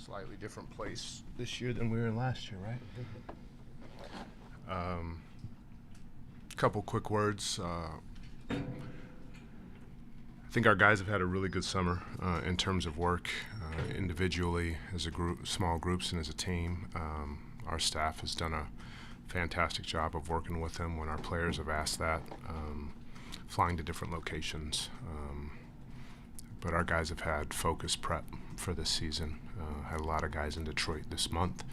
slightly different place this year than we were in last year, right? Couple quick words. I think our guys have had a really good summer in terms of work, individually, as a group, small groups, and as a team. Our staff has done a fantastic job of working with them when our players have asked that, flying to different locations. But our guys have had focused prep for this season. Had a lot of guys in Detroit this month.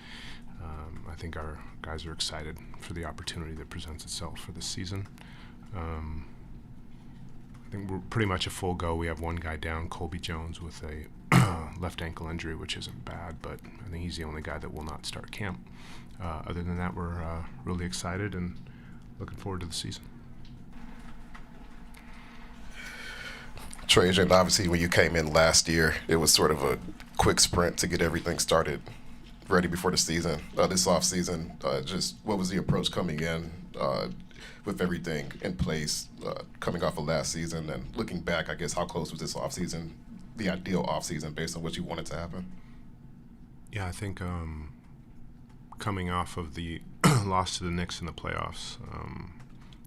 I think our guys are excited for the opportunity that presents itself for this season. I think we're pretty much a full go. We have one guy down, Colby Jones, with a left ankle injury, which isn't bad, but I think he's the only guy that will not start camp. Other than that, we're really excited and looking forward to the season. Trajan, obviously when you came in last year, it was sort of a quick sprint to get everything started ready before the season. This offseason, just what was the approach coming in with everything in place coming off of last season? And looking back, I guess, how close was this offseason, the ideal offseason, based on what you wanted to happen? Yeah, I think coming off of the loss to the Knicks in the playoffs, I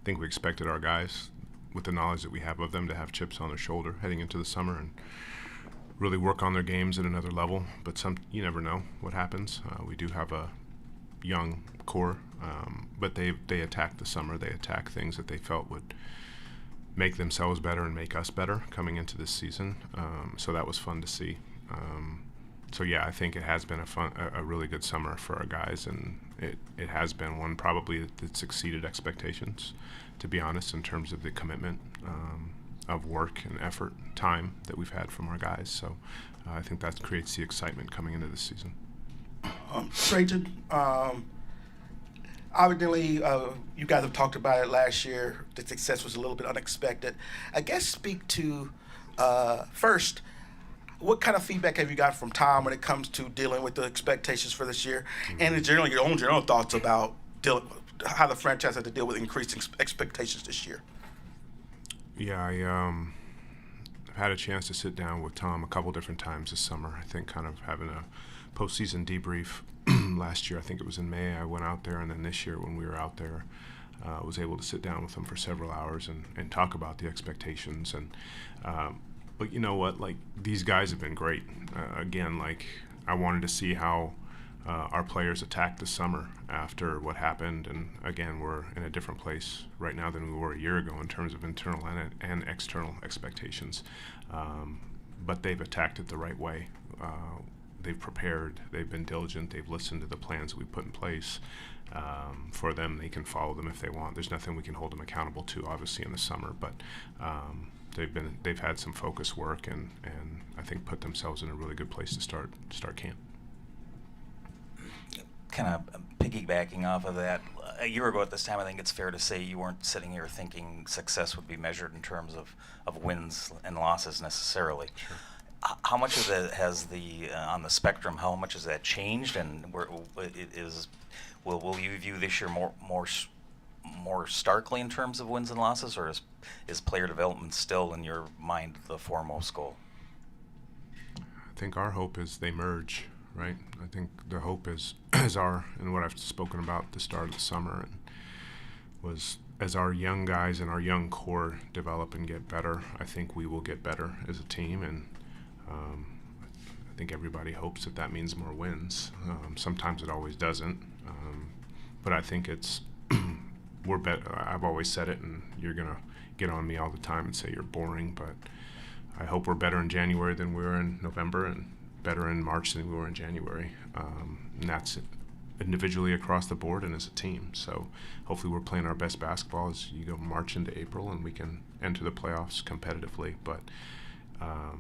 think we expected our guys, with the knowledge that we have of them, to have chips on their shoulder heading into the summer and really work on their games at another level. But you never know what happens. We do have a young core, but they attack the summer. They attack things that they felt would make themselves better and make us better coming into this season. So that was fun to see. So yeah, I think it has been a really good summer for our guys, and it has been one probably that's exceeded expectations, to be honest, in terms of the commitment of work and effort, time that we've had from our guys. So I think that creates the excitement coming into this season. Trajan, evidently, you guys have talked about it last year. The success was a little bit unexpected. I guess speak to, first, what kind of feedback have you got from Tom when it comes to dealing with the expectations for this year? Mm-hmm. And in general, your own general thoughts about how the franchise had to deal with increasing expectations this year? Yeah, I've had a chance to sit down with Tom a couple different times this summer. I think kind of having a postseason debrief last year. I think it was in May. I went out there, and then this year when we were out there, was able to sit down with him for several hours and talk about the expectations. And but you know what? Like, these guys have been great. Again, like, I wanted to see how our players attacked the summer after what happened, and again, we're in a different place right now than we were a year ago in terms of internal and external expectations. But they've attacked it the right way. They've prepared, they've been diligent, they've listened to the plans we put in place. For them, they can follow them if they want. There's nothing we can hold them accountable to, obviously, in the summer, but they've had some focus work and I think put themselves in a really good place to start camp. Kind of piggybacking off of that, a year ago at this time, I think it's fair to say you weren't sitting here thinking success would be measured in terms of wins and losses necessarily. Sure. How much of that has on the spectrum, how much has that changed, and will you view this year more starkly in terms of wins and losses, or is player development still in your mind the foremost goal? I think our hope is they merge, right? I think the hope is and what I've spoken about at the start of the summer, and was as our young guys and our young core develop and get better, I think we will get better as a team, and I think everybody hopes that means more wins. Sometimes it always doesn't, but I think it's we're better. I've always said it, and you're gonna get on me all the time and say you're boring, but I hope we're better in January than we were in November, and better in March than we were in January. And that's it, individually across the board and as a team. So hopefully we're playing our best basketball as you go March into April, and we can enter the playoffs competitively. But I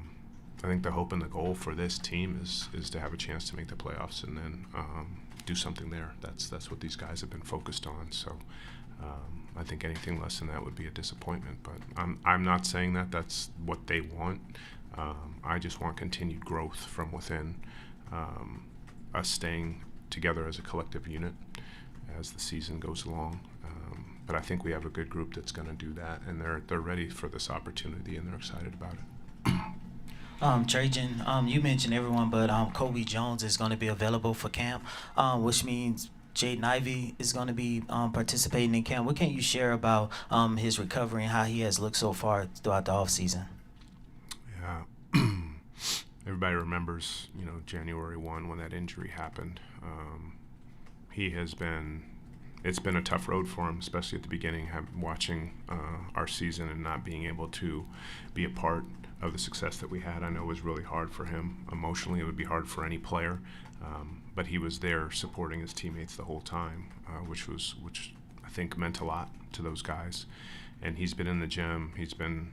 think the hope and the goal for this team is to have a chance to make the playoffs and then do something there. That's what these guys have been focused on. So I think anything less than that would be a disappointment. But I'm not saying that that's what they want. I just want continued growth from within, us staying together as a collective unit as the season goes along. But I think we have a good group that's going to do that, and they're ready for this opportunity, and they're excited about it. Trajan, you mentioned everyone, but Kobe Jones is going to be available for camp, which means Jaden Ivey is going to be participating in camp. What can you share about his recovery and how he has looked so far throughout the offseason? Yeah. Everybody remembers, January 1 when that injury happened. It's been a tough road for him, especially at the beginning, watching our season and not being able to be a part of the success that we had. I know it was really hard for him. Emotionally, it would be hard for any player, but he was there supporting his teammates the whole time, which I think meant a lot to those guys. And he's been in the gym. He's been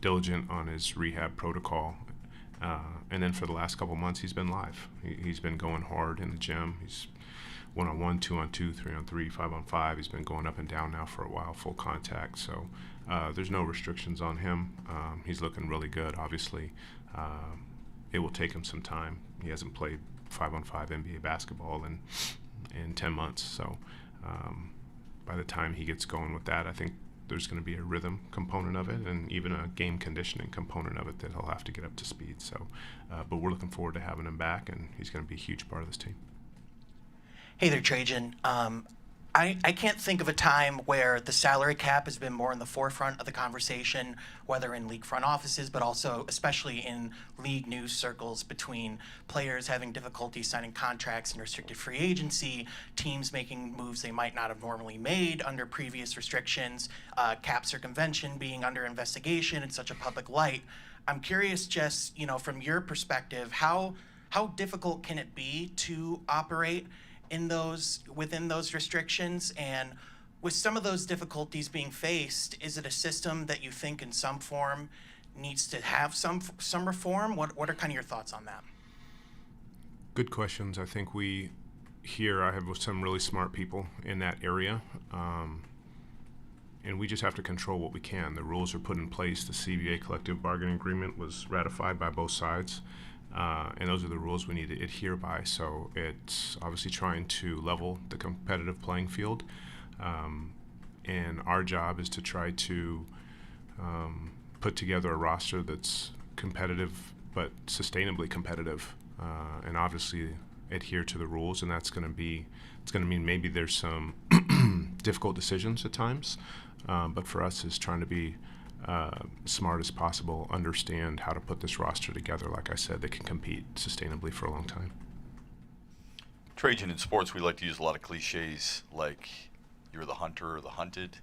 diligent on his rehab protocol. And then for the last couple months, he's been live. He's been going hard in the gym. He's 1-on-1, 2-on-2, 3-on-3, 5-on-5. He's been going up and down now for a while, full contact. So there's no restrictions on him. He's looking really good, obviously. It will take him some time. He hasn't played 5-on-5 NBA basketball in 10 months. So by the time he gets going with that, I think there's going to be a rhythm component of it and even a game conditioning component of it that he'll have to get up to speed. So, but we're looking forward to having him back, and he's going to be a huge part of this team. Hey there, Trajan. I can't think of a time where the salary cap has been more in the forefront of the conversation, whether in league front offices, but also especially in league news circles between players having difficulty signing contracts in restricted free agency, teams making moves they might not have normally made under previous restrictions, cap circumvention being under investigation in such a public light. I'm curious, just, from your perspective, how difficult can it be to operate within those restrictions, and with some of those difficulties being faced, is it a system that you think in some form needs to have some reform? What are kind of your thoughts on that? Good questions. I think I have some really smart people in that area, and we just have to control what we can. The rules are put in place. The CBA collective bargaining agreement was ratified by both sides. And those are the rules we need to adhere by. So it's obviously trying to level the competitive playing field. And our job is to try to put together a roster that's competitive but sustainably competitive, and obviously adhere to the rules. And it's going to mean maybe there's some difficult decisions at times, but for us is trying to be smart as possible, understand how to put this roster together, like I said, that can compete sustainably for a long time. Trajan, in sports, we like to use a lot of cliches like you're the hunter or the hunted,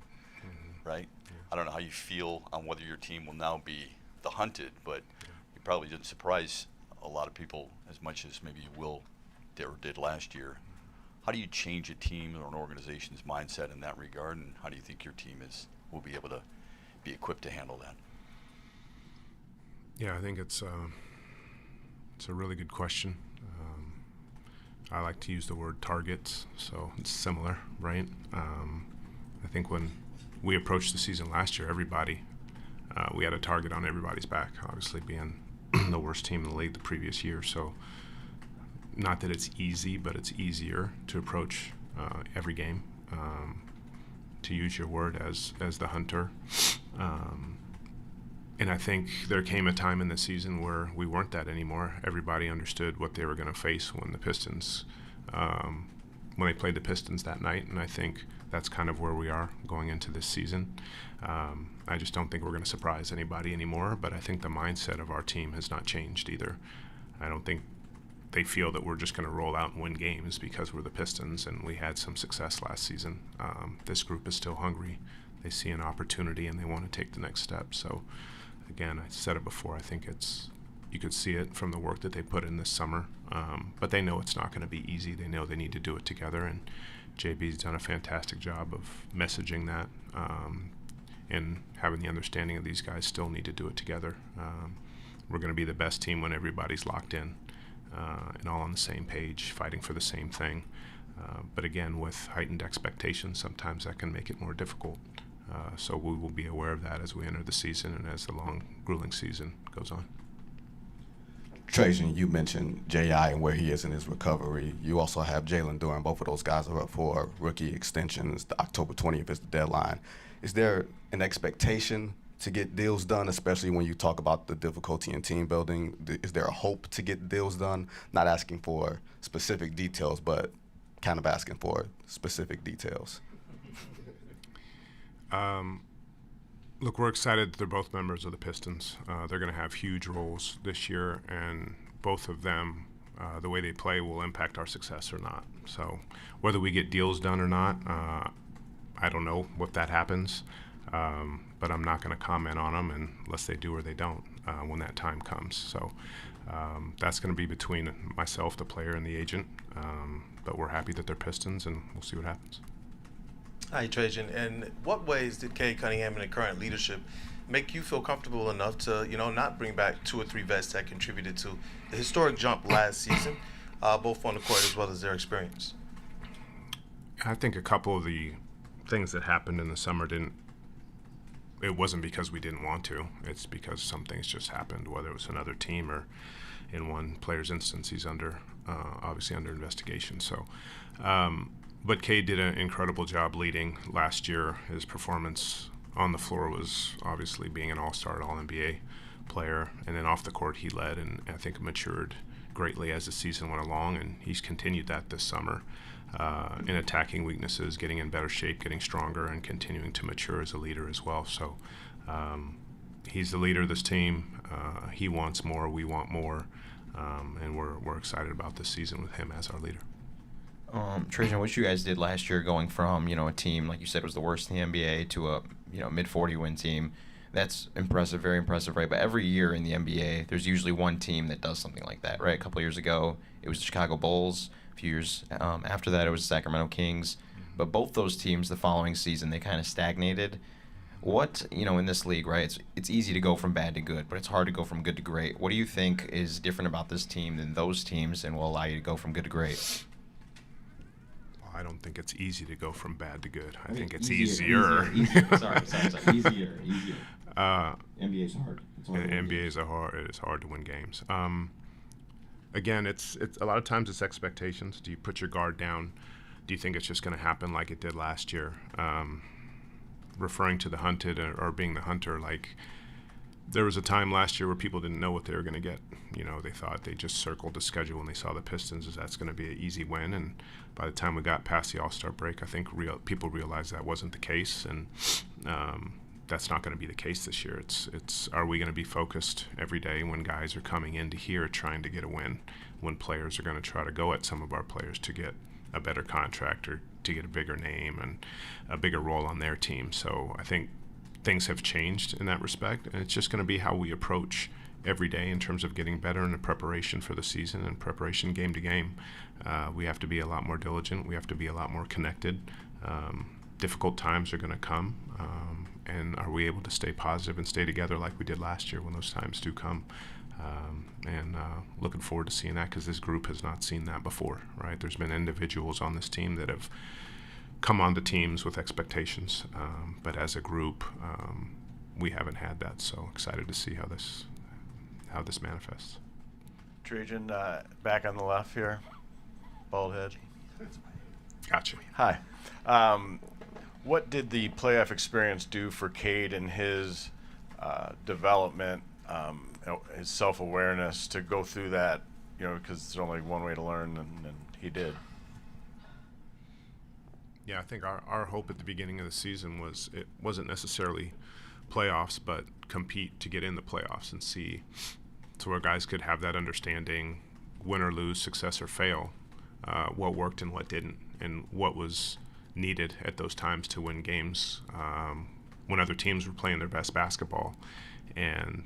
right? Yeah. I don't know how you feel on whether your team will now be the hunted, but you probably didn't surprise a lot of people as much as maybe you will or did last year. How do you change a team or an organization's mindset in that regard, and how do you think your team will be able to be equipped to handle that? Yeah, I think it's a really good question. I like to use the word targets, so it's similar, right? I think when we approached the season last year, we had a target on everybody's back, obviously being the worst team in the league the previous year. So not that it's easy, but it's easier to approach every game, to use your word, as the hunter. And I think there came a time in the season where we weren't that anymore. Everybody understood what they were going to face when the Pistons, when they played the Pistons that night, and I think that's kind of where we are going into this season. I just don't think we're going to surprise anybody anymore, but I think the mindset of our team has not changed either. I don't think they feel that we're just going to roll out and win games because we're the Pistons and we had some success last season. This group is still hungry. They see an opportunity and they want to take the next step. So again, I said it before, I think you could see it from the work that they put in this summer, but they know it's not going to be easy. They know they need to do it together, and JB's done a fantastic job of messaging that, and having the understanding of these guys still need to do it together. We're going to be the best team when everybody's locked in and all on the same page, fighting for the same thing. But again, with heightened expectations, sometimes that can make it more difficult. So we will be aware of that as we enter the season and as the long, grueling season goes on. Trajan, you mentioned J.I. and where he is in his recovery. You also have Jalen Duren. Both of those guys are up for rookie extensions. The October 20th is the deadline. Is there an expectation to get deals done, especially when you talk about the difficulty in team building? Is there a hope to get deals done? Not asking for specific details, but kind of asking for specific details. Look, we're excited that they're both members of the Pistons. They're going to have huge roles this year, and both of them, the way they play, will impact our success or not. So whether we get deals done or not, I don't know what that happens, but I'm not going to comment on them unless they do or they don't when that time comes. So that's going to be between myself, the player, and the agent. But we're happy that they're Pistons, and we'll see what happens. Hi, Trajan. In what ways did Cade Cunningham and the current leadership make you feel comfortable enough to, not bring back 2 or 3 vets that contributed to the historic jump last season, both on the court as well as their experience? I think a couple of the things that happened in the summer it wasn't because we didn't want to. It's because some things just happened, whether it was another team or in one player's instance, he's obviously under investigation. So, but Cade did an incredible job leading last year. His performance on the floor was obviously being an all-star, all-NBA player. And then off the court, he led and I think matured greatly as the season went along. And he's continued that this summer in attacking weaknesses, getting in better shape, getting stronger, and continuing to mature as a leader as well. So he's the leader of this team. He wants more, we want more. And we're excited about this season with him as our leader. Trajan, what you guys did last year, going from a team like you said was the worst in the NBA to a mid-40 win team, that's impressive, very impressive, right? But every year in the NBA, there's usually one team that does something like that, right? A couple of years ago, it was the Chicago Bulls. A few years after that, it was the Sacramento Kings. But both those teams, the following season, they kind of stagnated. What, in this league, right, it's easy to go from bad to good, but it's hard to go from good to great. What do you think is different about this team than those teams and will allow you to go from good to great? I don't think it's easy to go from bad to good. I mean, think it's easier. Sorry. Easier. NBA's hard. It is hard to win games. Again, it's a lot of times it's expectations. Do you put your guard down? Do you think it's just going to happen like it did last year? Referring to the hunted or being the hunter, like there was a time last year where people didn't know what they were going to get. They thought they just circled the schedule when they saw the Pistons as that's going to be an easy win. And by the time we got past the All-Star break, I think people realized that wasn't the case. And that's not going to be the case this year. It's are we going to be focused every day when guys are coming into here trying to get a win, when players are going to try to go at some of our players to get a better contract or to get a bigger name and a bigger role on their team. So I think things have changed in that respect, and it's just going to be how we approach every day in terms of getting better in the preparation for the season and preparation game to game. We have to be a lot more diligent. We have to be a lot more connected. Difficult times are going to come, and are we able to stay positive and stay together like we did last year when those times do come? And looking forward to seeing that, because this group has not seen that before, right? There's been individuals on this team that have come onto teams with expectations, but as a group, we haven't had that. So excited to see how this manifests. Trajan, back on the left here, bald head. Gotcha. Hi. What did the playoff experience do for Cade and his development, his self-awareness to go through that? Because there's only one way to learn, and he did. Yeah, I think our hope at the beginning of the season was it wasn't necessarily playoffs, but compete to get in the playoffs and see to where guys could have that understanding, win or lose, success or fail, what worked and what didn't, and what was needed at those times to win games when other teams were playing their best basketball and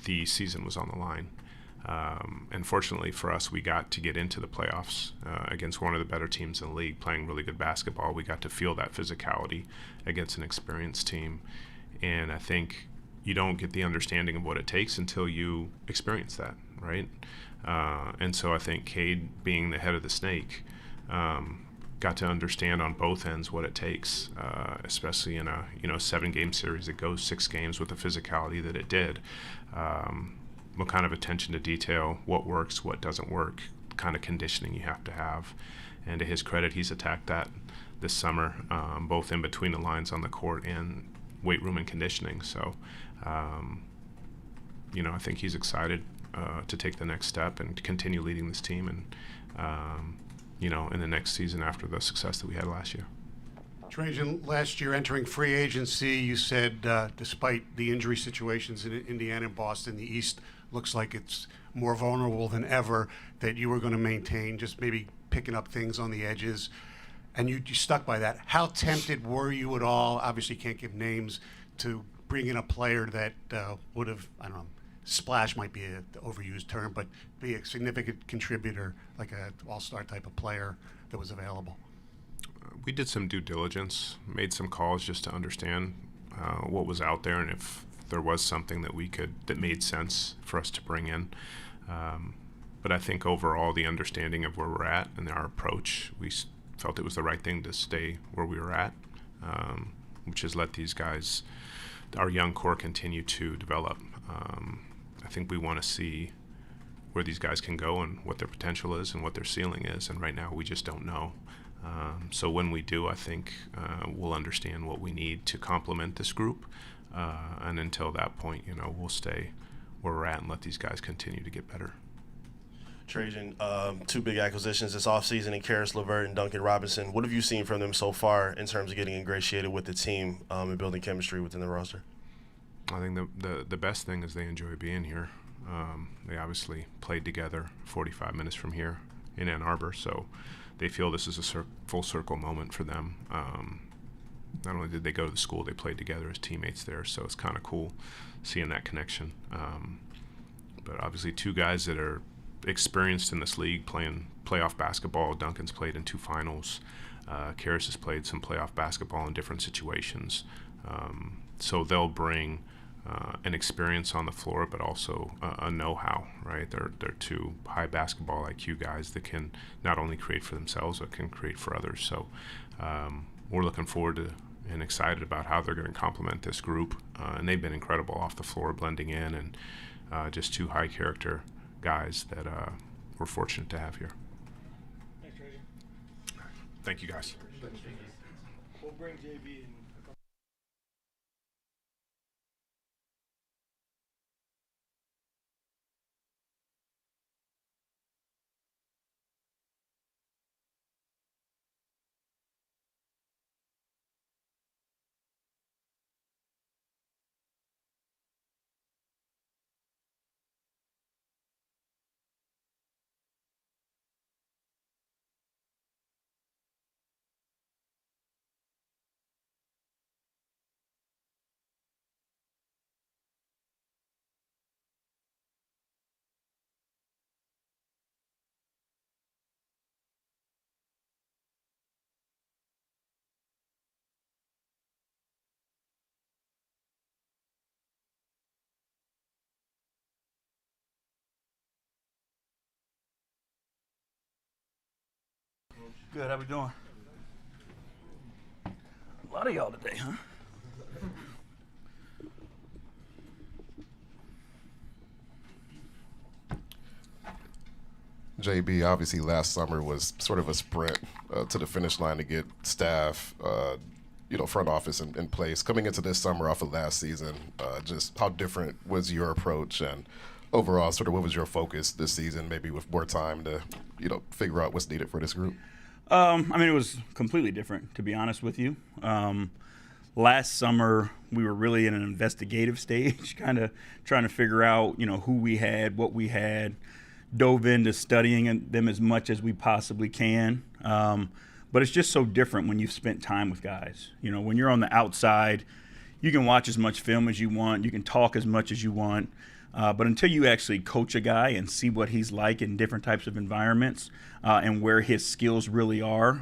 the season was on the line. And fortunately for us, we got to get into the playoffs against one of the better teams in the league, playing really good basketball. We got to feel that physicality against an experienced team. And I think you don't get the understanding of what it takes until you experience that, right? And so I think Cade, being the head of the snake, got to understand on both ends what it takes, especially in a 7-game series that goes 6 games with the physicality that it did. What kind of attention to detail, what works, what doesn't work, the kind of conditioning you have to have. And to his credit, he's attacked that this summer, both in between the lines on the court and weight room and conditioning. So I think he's excited to take the next step and to continue leading this team and, in the next season after the success that we had last year. Trajan, last year entering free agency, you said despite the injury situations in Indiana and Boston, the East looks like it's more vulnerable than ever, that you were going to maintain just maybe picking up things on the edges, and you stuck by that. How tempted were you at all, obviously can't give names, to bring in a player that would have, I don't know, splash might be an overused term, but be a significant contributor, like an all-star type of player that was available? We did some due diligence, made some calls just to understand what was out there and if there was something that made sense for us to bring in. But I think overall the understanding of where we're at and our approach, we felt it was the right thing to stay where we were at, which is let these guys, our young core, continue to develop. I think we want to see where these guys can go and what their potential is and what their ceiling is, and right now we just don't know. So when we do, I think we'll understand what we need to complement this group, and until that point, we'll stay where we're at and let these guys continue to get better. Trajan, two big acquisitions this offseason in Caris LeVert and Duncan Robinson. What have you seen from them so far in terms of getting ingratiated with the team and building chemistry within the roster? I think the best thing is they enjoy being here. They obviously played together 45 minutes from here in Ann Arbor, so they feel this is a full circle moment for them. Not only did they go to the school, they played together as teammates there, so it's kind of cool seeing that connection. But obviously two guys that are experienced in this league playing playoff basketball. Duncan's played in 2 finals. Caris has played some playoff basketball in different situations. So they'll bring an experience on the floor, but also a know-how, right? They're 2 high basketball IQ guys that can not only create for themselves, but can create for others. So we're looking forward to and excited about how they're going to complement this group. And they've been incredible off the floor, blending in, and just 2 high-character guys that we're fortunate to have here. Thanks, Trajan. Thank you, guys. We'll bring JB in. Good, how we doing? A lot of y'all today, huh? JB, obviously last summer was sort of a sprint to the finish line to get staff, front office in place. Coming into this summer off of last season, just how different was your approach, and overall, sort of what was your focus this season, maybe with more time to, figure out what's needed for this group? It was completely different, to be honest with you. Last summer, we were really in an investigative stage, kind of trying to figure out, who we had, what we had, dove into studying them as much as we possibly can. But it's just so different when you've spent time with guys. When you're on the outside, you can watch as much film as you want, you can talk as much as you want. But until you actually coach a guy and see what he's like in different types of environments and where his skills really are,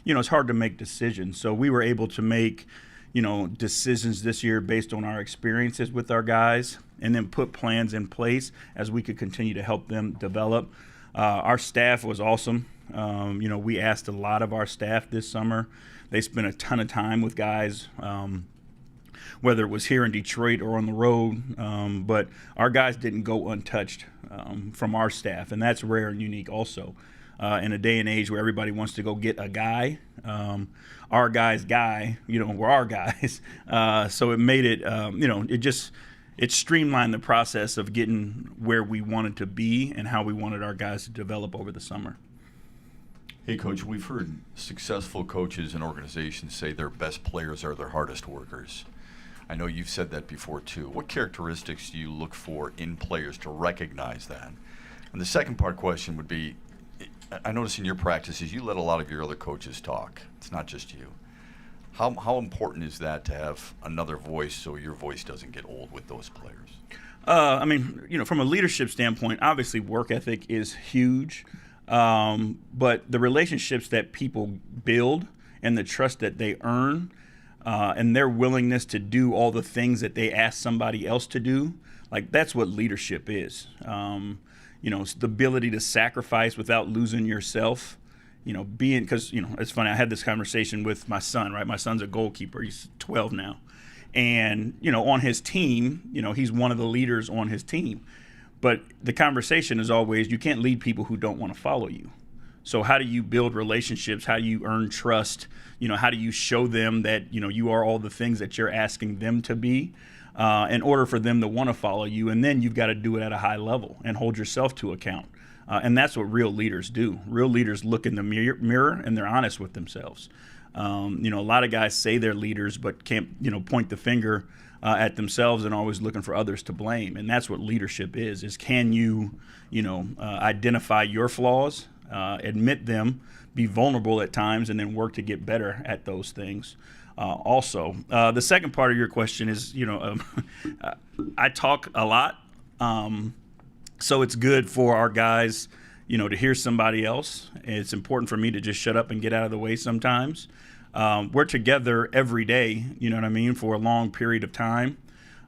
it's hard to make decisions. So we were able to make, decisions this year based on our experiences with our guys, and then put plans in place as we could continue to help them develop. Our staff was awesome. We asked a lot of our staff this summer. They spent a ton of time with guys, whether it was here in Detroit or on the road, but our guys didn't go untouched from our staff, and that's rare and unique also. in a day and age where everybody wants to go get a guy. Our guy's guy, we're our guys. So it made it, it streamlined the process of getting where we wanted to be and how we wanted our guys to develop over the summer. Hey, Coach, we've heard successful coaches and organizations say their best players are their hardest workers. I know you've said that before, too. What characteristics do you look for in players to recognize that? And the second part question would be, I notice in your practices you let a lot of your other coaches talk. It's not just you. How important is that to have another voice so your voice doesn't get old with those players? From a leadership standpoint, obviously work ethic is huge. But the relationships that people build and the trust that they earn and their willingness to do all the things that they ask somebody else to do, like that's what leadership is. It's the ability to sacrifice without losing yourself. Because it's funny, I had this conversation with my son, right? My son's a goalkeeper. He's 12 now. And, on his team, he's one of the leaders on his team. But the conversation is always, you can't lead people who don't want to follow you. So how do you build relationships? How do you earn trust? How do you show them that, you are all the things that you're asking them to be in order for them to want to follow you? And then you've got to do it at a high level and hold yourself to account. And that's what real leaders do. Real leaders look in the mirror and they're honest with themselves. A lot of guys say they're leaders but can't, point the finger at themselves and always looking for others to blame. And that's what leadership is can you, identify your flaws, admit them, be vulnerable at times, and then work to get better at those things. Also, the second part of your question is, I talk a lot. So it's good for our guys, to hear somebody else. It's important for me to just shut up and get out of the way sometimes. We're together every day, for a long period of time.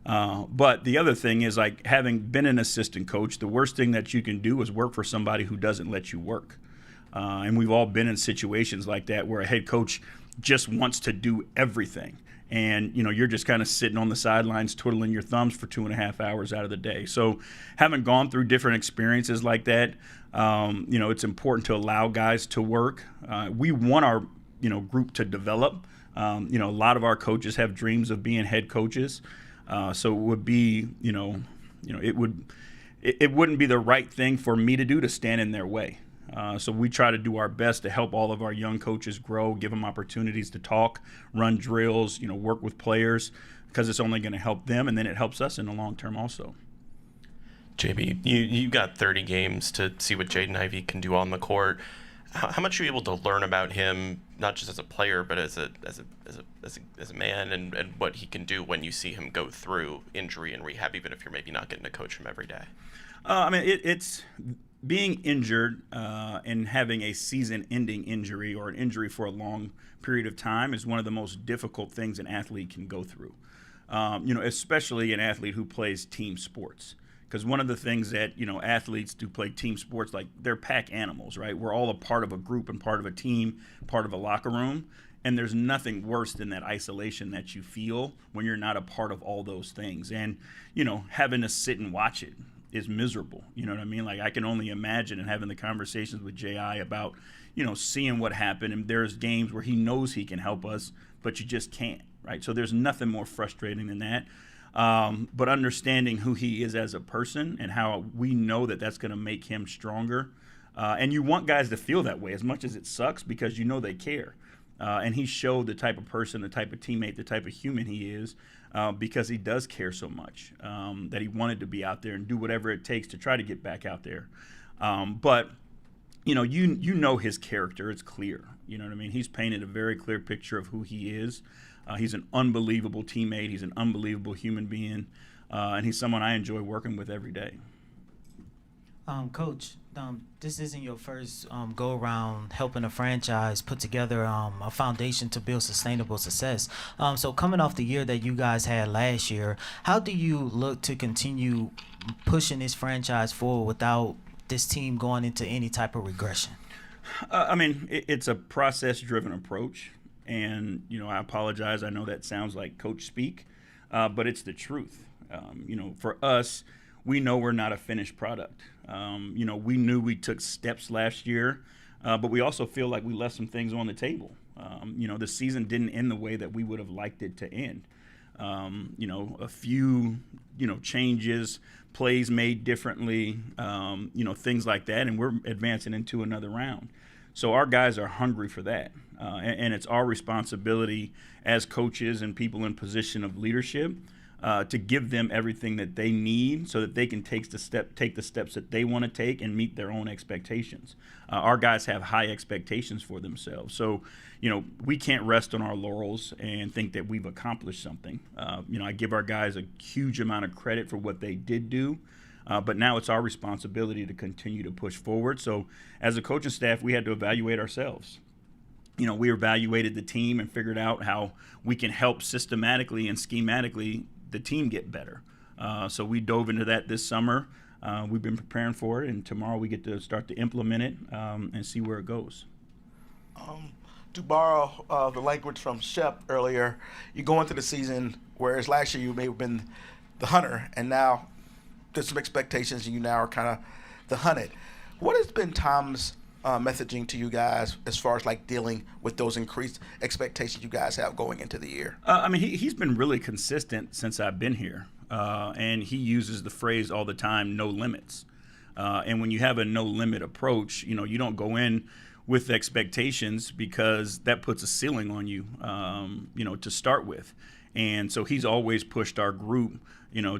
But the other thing is, like, having been an assistant coach, the worst thing that you can do is work for somebody who doesn't let you work. And we've all been in situations like that where a head coach just wants to do everything. And, you're just kind of sitting on the sidelines twiddling your thumbs for 2.5 hours out of the day. So having gone through different experiences like that, it's important to allow guys to work. We want our, group to develop. A lot of our coaches have dreams of being head coaches. So it would be, it wouldn't be the right thing for me to do to stand in their way. So we try to do our best to help all of our young coaches grow, give them opportunities to talk, run drills, work with players, because it's only going to help them, and then it helps us in the long term also. JB, you got 30 games to see what Jaden Ivey can do on the court. How much are you able to learn about him, not just as a player, but as a man, and what he can do when you see him go through injury and rehab, even if you're maybe not getting to coach him every day? It's being injured and having a season-ending injury or an injury for a long period of time is one of the most difficult things an athlete can go through, especially an athlete who plays team sports. Because one of the things that, athletes do play team sports, like they're pack animals, right? We're all a part of a group and part of a team, part of a locker room. And there's nothing worse than that isolation that you feel when you're not a part of all those things. And, having to sit and watch it is miserable. You know what I mean? Like, I can only imagine, and having the conversations with J.I. about, seeing what happened. And there's games where he knows he can help us, but you just can't, right? So there's nothing more frustrating than that. But understanding who he is as a person and how we know that that's going to make him stronger. And you want guys to feel that way as much as it sucks, because they care. And he showed the type of person, the type of teammate, the type of human he is, because he does care so much, that he wanted to be out there and do whatever it takes to try to get back out there. But his character. It's clear. You know what I mean? He's painted a very clear picture of who he is. He's an unbelievable teammate. He's an unbelievable human being. And he's someone I enjoy working with every day. Coach, this isn't your first go-around helping a franchise put together a foundation to build sustainable success. So coming off the year that you guys had last year, how do you look to continue pushing this franchise forward without this team going into any type of regression? It's a process-driven approach. And, I apologize. I know that sounds like coach speak, but it's the truth. For us, we know we're not a finished product. We knew we took steps last year but we also feel like we left some things on the table. The season didn't end the way that we would have liked it to end. A few, changes, plays made differently, things like that, and we're advancing into another round. So our guys are hungry for that, and it's our responsibility as coaches and people in position of leadership to give them everything that they need so that they can take the steps that they want to take and meet their own expectations. Our guys have high expectations for themselves. So, we can't rest on our laurels and think that we've accomplished something. I give our guys a huge amount of credit for what they did do, but now it's our responsibility to continue to push forward. So as a coaching staff, we had to evaluate ourselves. We evaluated the team and figured out how we can help systematically and schematically the team get better. So we dove into that this summer. We've been preparing for it, and tomorrow we get to start to implement it and see where it goes. To borrow the language from Shep earlier, you go into the season, whereas last year you may have been the hunter, and now there's some expectations and you now are kind of the hunted. What has been Tom's messaging to you guys as far as like dealing with those increased expectations you guys have going into the year? He's been really consistent since I've been here, and he uses the phrase all the time, no limits. And when you have a no limit approach, you don't go in with expectations because that puts a ceiling on you, to start with. And so he's always pushed our group,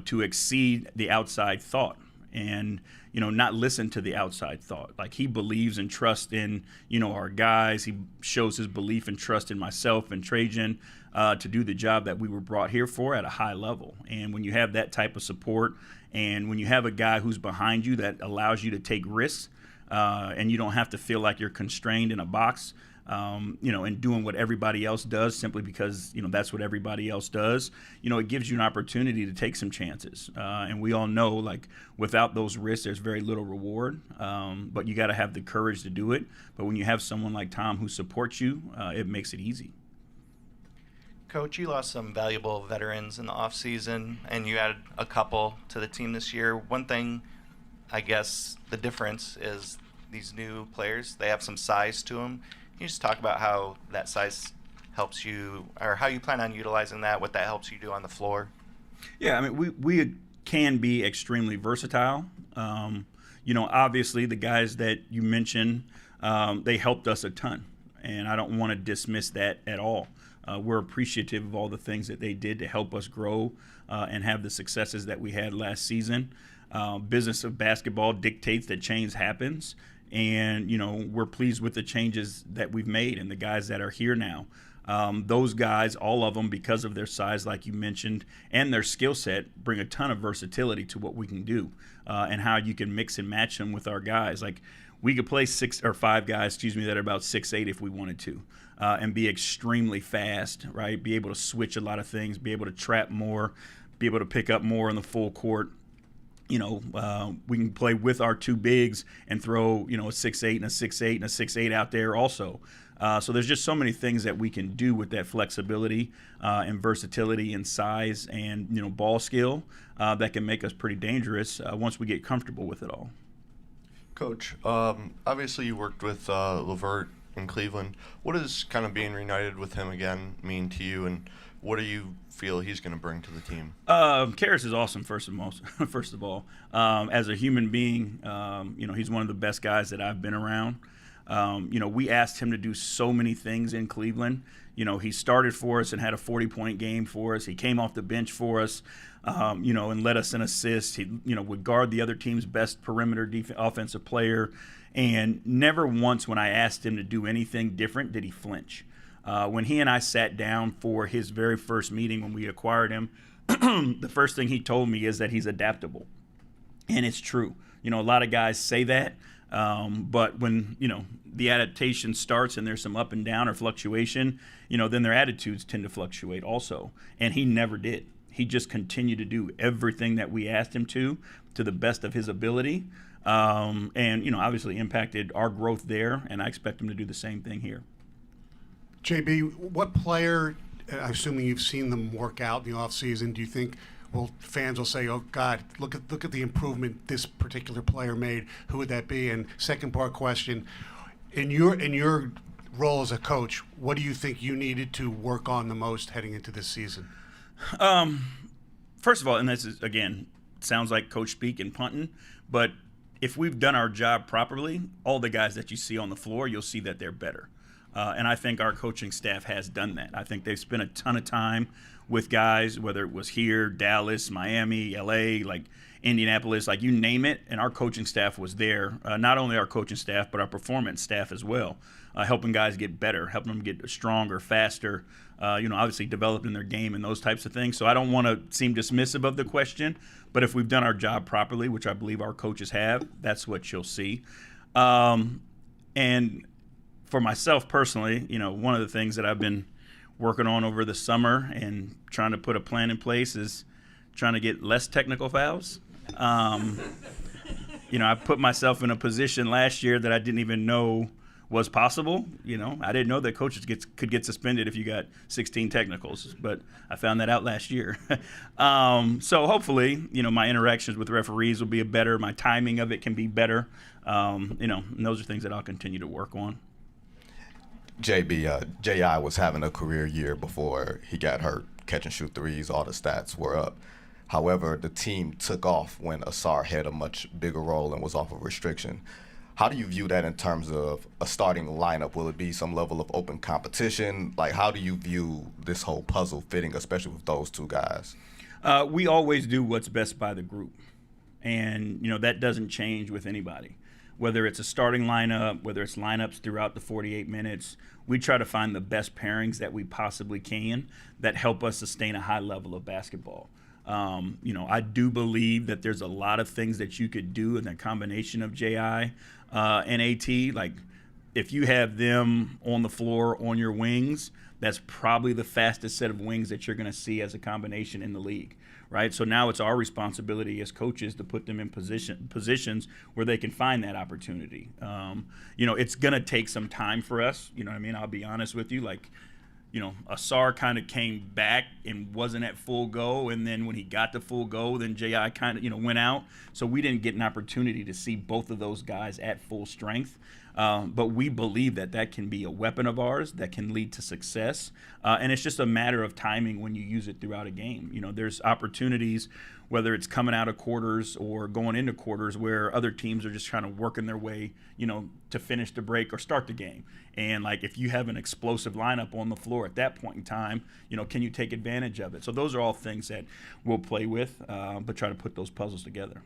to exceed the outside thought and, not listen to the outside thought. Like, he believes and trusts in, our guys. He shows his belief and trust in myself and Trajan to do the job that we were brought here for at a high level. And when you have that type of support and when you have a guy who's behind you that allows you to take risks, and you don't have to feel like you're constrained in a box, and doing what everybody else does simply because, that's what everybody else does, it gives you an opportunity to take some chances. And we all know, like, without those risks, there's very little reward, but you got to have the courage to do it. But when you have someone like Tom who supports you, it makes it easy. Coach, you lost some valuable veterans in the offseason, and you added a couple to the team this year. One thing, I guess the difference is these new players, they have some size to them. Can you just talk about how that size helps you, or how you plan on utilizing that, what that helps you do on the floor? Yeah, we can be extremely versatile. Obviously the guys that you mentioned, they helped us a ton, and I don't want to dismiss that at all. We're appreciative of all the things that they did to help us grow and have the successes that we had last season. Business of basketball dictates that change happens, and we're pleased with the changes that we've made and the guys that are here now. Those guys, all of them, because of their size, like you mentioned, and their skill set, bring a ton of versatility to what we can do and how you can mix and match them with our guys. Like, we could play 6 or 5 guys, that are about 6'8" if we wanted to, and be extremely fast, right? Be able to switch a lot of things, be able to trap more, be able to pick up more on the full court. We can play with our 2 bigs and throw, a 6'8" and a 6'8" and a 6'8" out there also. So there's just so many things that we can do with that flexibility and versatility and size and, ball skill that can make us pretty dangerous once we get comfortable with it all. Coach, obviously you worked with LeVert in Cleveland. What does kind of being reunited with him again mean to you, and what do you feel he's going to bring to the team? Caris is awesome, first of all. As a human being, he's one of the best guys that I've been around. We asked him to do so many things in Cleveland. He started for us and had a 40-point game for us. He came off the bench for us, and led us an assist. He, would guard the other team's best perimeter offensive player. And never once when I asked him to do anything different did he flinch. When he and I sat down for his very first meeting when we acquired him, the first thing he told me is that he's adaptable. And it's true. A lot of guys say that, but when, the adaptation starts and there's some up and down or fluctuation, then their attitudes tend to fluctuate also. And he never did. He just continued to do everything that we asked him to the best of his ability, and, obviously impacted our growth there, and I expect him to do the same thing here. JB, what player, assuming you've seen them work out in the offseason, do you think fans will say, oh, God, look at the improvement this particular player made? Who would that be? And second part question, In your role as a coach, what do you think you needed to work on the most heading into this season? First of all, and this is, again, sounds like coach speak and punting, but if we've done our job properly, all the guys that you see on the floor, you'll see that they're better. And I think our coaching staff has done that. I think they've spent a ton of time with guys, whether it was here, Dallas, Miami, LA, like Indianapolis, like you name it, and our coaching staff was there. Not only our coaching staff, but our performance staff as well, helping guys get better, helping them get stronger, faster, obviously developing their game and those types of things. So I don't want to seem dismissive of the question, but if we've done our job properly, which I believe our coaches have, that's what you'll see. And for myself personally, one of the things that I've been working on over the summer and trying to put a plan in place is trying to get less technical fouls. I put myself in a position last year that I didn't even know was possible. I didn't know that coaches could get suspended if you got 16 technicals, but I found that out last year. So hopefully, my interactions with referees will be better. My timing of it can be better. And those are things that I'll continue to work on. JB, J.I. was having a career year before he got hurt, catch and shoot threes, all the stats were up. However, the team took off when Ausar had a much bigger role and was off of restriction. How do you view that in terms of a starting lineup? Will it be some level of open competition? Like, how do you view this whole puzzle fitting, especially with those two guys? We always do what's best by the group. And, that doesn't change with anybody. Whether it's a starting lineup, whether it's lineups throughout the 48 minutes, we try to find the best pairings that we possibly can that help us sustain a high level of basketball. I do believe that there's a lot of things that you could do in the combination of J.I. And A.T. Like, if you have them on the floor on your wings, that's probably the fastest set of wings that you're going to see as a combination in the league, right? So now it's our responsibility as coaches to put them in positions where they can find that opportunity. It's going to take some time for us. I'll be honest with you. Ausar kind of came back and wasn't at full go, and then when he got to full go, then J.I. kind of, went out. So we didn't get an opportunity to see both of those guys at full strength. But we believe that can be a weapon of ours that can lead to success. And it's just a matter of timing when you use it throughout a game. There's opportunities, whether it's coming out of quarters or going into quarters, where other teams are just trying to working their way, to finish the break or start the game. And if you have an explosive lineup on the floor at that point in time, can you take advantage of it? So those are all things that we'll play with, but try to put those puzzles together.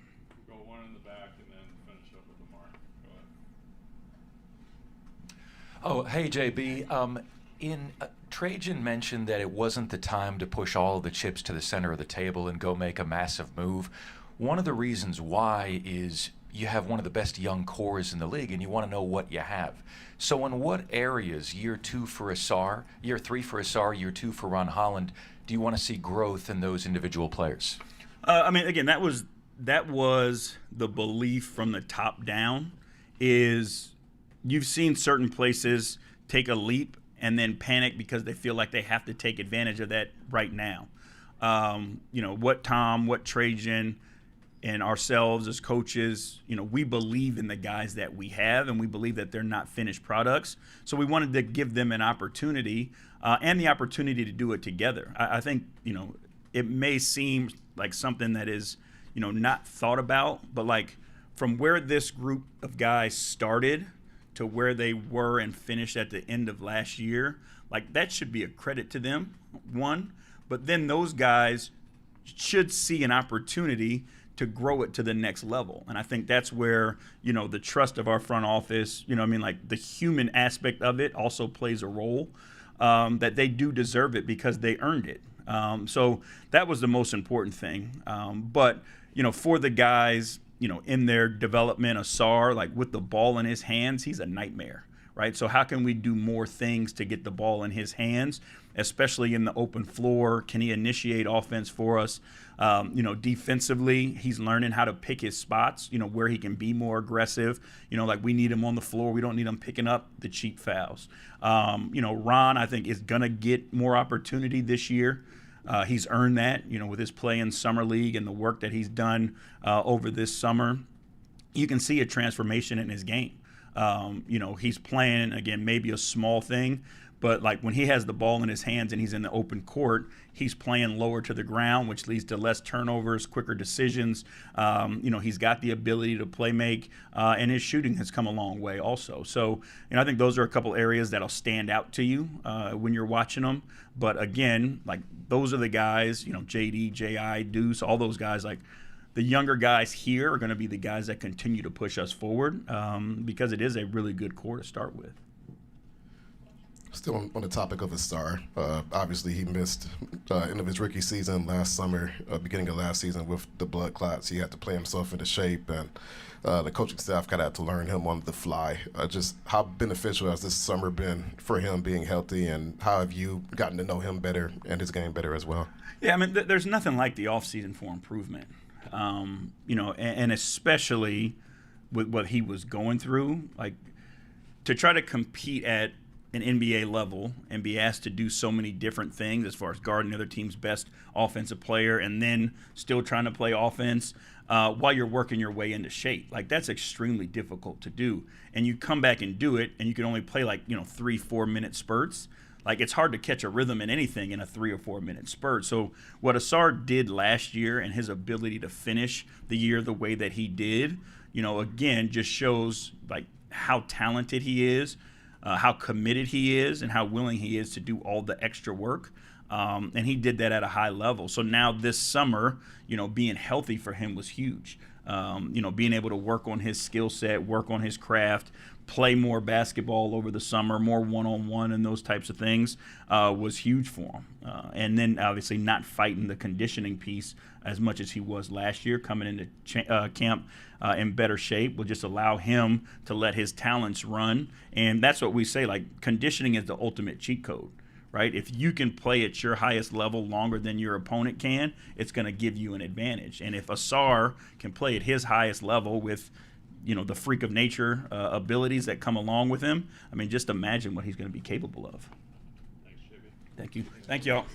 Go one in the back and then finish up with Lamar. Go ahead. Oh, hey, JB. Trajan mentioned that it wasn't the time to push all of the chips to the center of the table and go make a massive move. One of the reasons why is you have one of the best young cores in the league, and you want to know what you have. So in what areas, year 2 for Ausar, year 3 for Ausar, year 2 for Ron Holland, do you want to see growth in those individual players? Again, that was the belief from the top down, is you've seen certain places take a leap and then panic because they feel like they have to take advantage of that right now. What Tom, what Trajan, and ourselves as coaches, we believe in the guys that we have, and we believe that they're not finished products. So we wanted to give them an opportunity and the opportunity to do it together. I think, it may seem like something that is, not thought about, but from where this group of guys started to where they were and finished at the end of last year, that should be a credit to them, one. But then those guys should see an opportunity to grow it to the next level. And I think that's where, the trust of our front office, the human aspect of it also plays a role, that they do deserve it because they earned it. So that was the most important thing. But, for the guys, in their development, Ausar, with the ball in his hands, he's a nightmare, right? So how can we do more things to get the ball in his hands, especially in the open floor? Can he initiate offense for us? Defensively, he's learning how to pick his spots, where he can be more aggressive. We need him on the floor. We don't need him picking up the cheap fouls. Ron, I think, is going to get more opportunity this year. He's earned that, with his play in Summer League and the work that he's done over this summer. You can see a transformation in his game. He's playing, again, maybe a small thing, but like when he has the ball in his hands and he's in the open court, he's playing lower to the ground, which leads to less turnovers, quicker decisions. He's got the ability to play make, and his shooting has come a long way also. So, I think those are a couple areas that'll stand out to you when you're watching them. But again, like those are the guys, JD, JI, Deuce, all those guys, like the younger guys here are going to be the guys that continue to push us forward because it is a really good core to start with. Still on the topic of Ausar, obviously he missed end of his rookie season last summer, beginning of last season with the blood clots. He had to play himself into shape, and the coaching staff kind of had to learn him on the fly. Just how beneficial has this summer been for him being healthy, and how have you gotten to know him better and his game better as well? Yeah, there's nothing like the offseason for improvement, and especially with what he was going through, like to try to compete at an NBA level and be asked to do so many different things as far as guarding the other team's best offensive player and then still trying to play offense while you're working your way into shape. Like that's extremely difficult to do. And you come back and do it and you can only play 3-4 minute spurts. Like it's hard to catch a rhythm in anything in a 3 or 4 minute spurt. So what Ausar did last year and his ability to finish the year the way that he did, again, just shows like how talented he is, how committed he is, and how willing he is to do all the extra work. And he did that at a high level. So now this summer, being healthy for him was huge. Being able to work on his skill set, work on his craft, play more basketball over the summer, more one-on-one and those types of things was huge for him. And then obviously not fighting the conditioning piece as much as he was last year, coming into camp in better shape will just allow him to let his talents run. And that's what we say, like conditioning is the ultimate cheat code, right? If you can play at your highest level longer than your opponent can, it's going to give you an advantage. And if Ausar can play at his highest level with the freak of nature abilities that come along with him, just imagine what he's going to be capable of. Thanks, JB. Thank you. Thank y'all.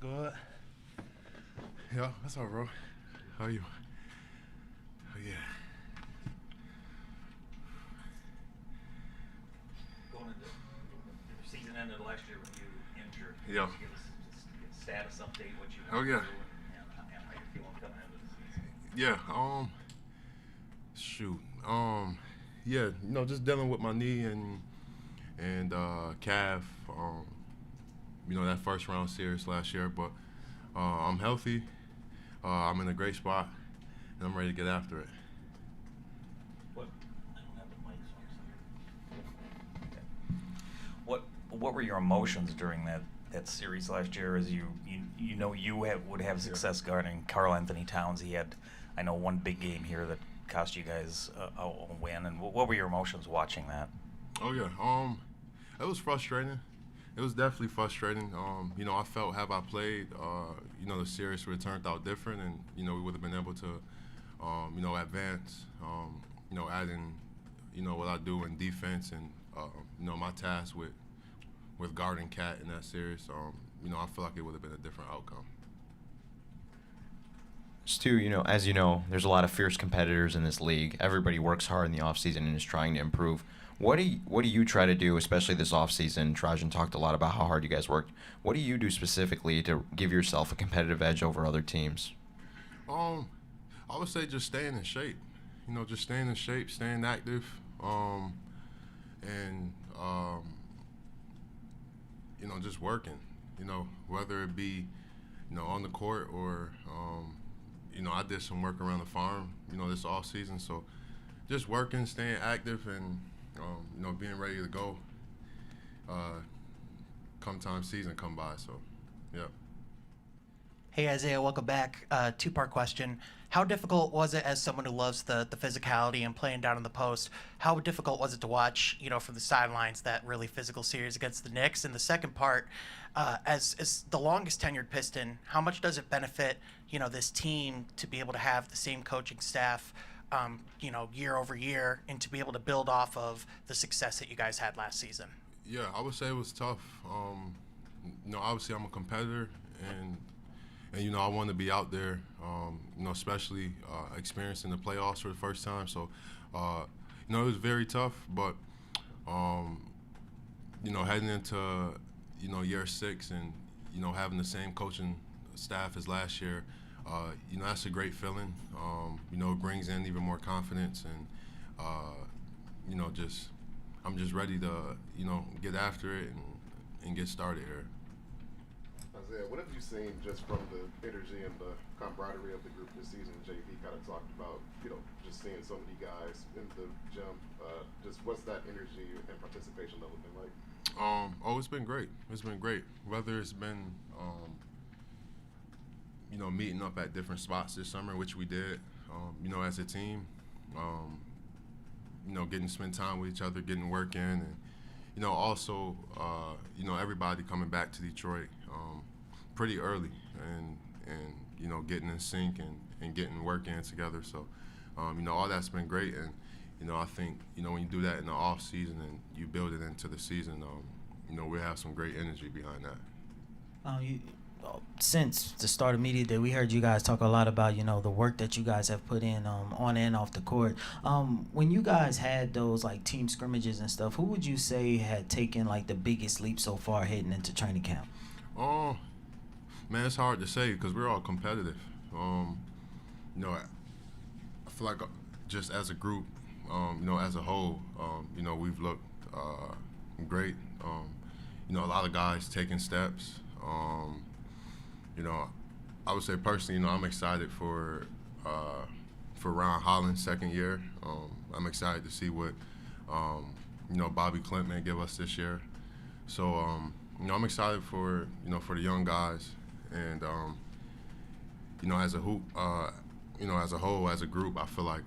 good? Yeah, that's all, bro. How are you? Oh, yeah. Going into the season ended last year when you injured. Yeah. Just give us a status update, what you Oh, went yeah. through and how you're feeling coming into the season. Yeah, yeah, just dealing with my knee and calf, that first round series last year, but I'm healthy, I'm in a great spot, and I'm ready to get after it. What were your emotions during that series last year? As you would have success guarding Karl Anthony Towns. He had, I know, one big game here that cost you guys a win. And what were your emotions watching that? Oh yeah, it was frustrating. It was definitely frustrating. I felt had I played, the series would have turned out different, and we would have been able to, advance. Adding, what I do in defense and my task with guarding Cat in that series. I feel like it would have been a different outcome. Stu, as you know, there's a lot of fierce competitors in this league. Everybody works hard in the offseason and is trying to improve. What do you try to do, especially this offseason? Trajan talked a lot about how hard you guys worked. What do you do specifically to give yourself a competitive edge over other teams? I would say just staying in shape. Just staying in shape, staying active, and just working. Whether it be on the court or I did some work around the farm, this off season. So just working, staying active, and being ready to go come time season come by. So, yeah. Hey, Isaiah, welcome back. Two-part question. How difficult was it, as someone who loves the physicality and playing down in the post, how difficult was it to watch, from the sidelines, that really physical series against the Knicks? And the second part, as the longest tenured Piston, how much does it benefit, this team to be able to have the same coaching staff, year over year, and to be able to build off of the success that you guys had last season? Yeah, I would say it was tough. Obviously I'm a competitor, and I want to be out there, especially experiencing the playoffs for the first time. So, it was very tough, but, heading into, year 6 and, having the same coaching staff as last year, that's a great feeling. It brings in even more confidence, and, I'm just ready to, get after it and get started here. Isaiah, what have you seen just from the energy and the camaraderie of the group this season? JV kind of talked about, just seeing so many guys in the gym. Just what's that energy and participation level been like? It's been great. It's been great. Whether it's been, meeting up at different spots this summer, which we did, as a team, getting to spend time with each other, getting work in, and, also, everybody coming back to Detroit pretty early and getting in sync and getting work in together. So, all that's been great. And, I think, when you do that in the off season and you build it into the season, we have some great energy behind that. Since the start of Media Day, we heard you guys talk a lot about, the work that you guys have put in on and off the court. When you guys had those, team scrimmages and stuff, who would you say had taken, the biggest leap so far heading into training camp? Man, it's hard to say because we're all competitive. I feel like just as a group, as a whole, we've looked great. A lot of guys taking steps. I would say personally, I'm excited for Ron Holland's second year. I'm excited to see what Bobby Clint may give us this year. So I'm excited for for the young guys, and as a hoop, as a whole, as a group, I feel like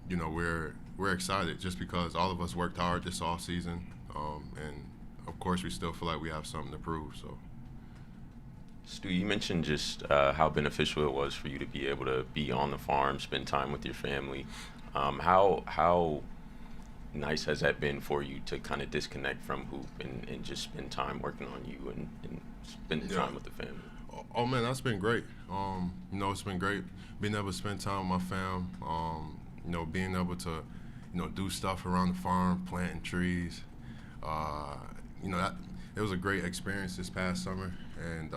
we're excited just because all of us worked hard this off season, and of course we still feel like we have something to prove. So. Stu, you mentioned just how beneficial it was for you to be able to be on the farm, spend time with your family. How nice has that been for you to kind of disconnect from hoop and just spend time working on you and spend time with the family? Oh man, that's been great. You know, it's been great being able to spend time with my fam. You know, being able to, you know, do stuff around the farm, planting trees. You know, it was a great experience this past summer, and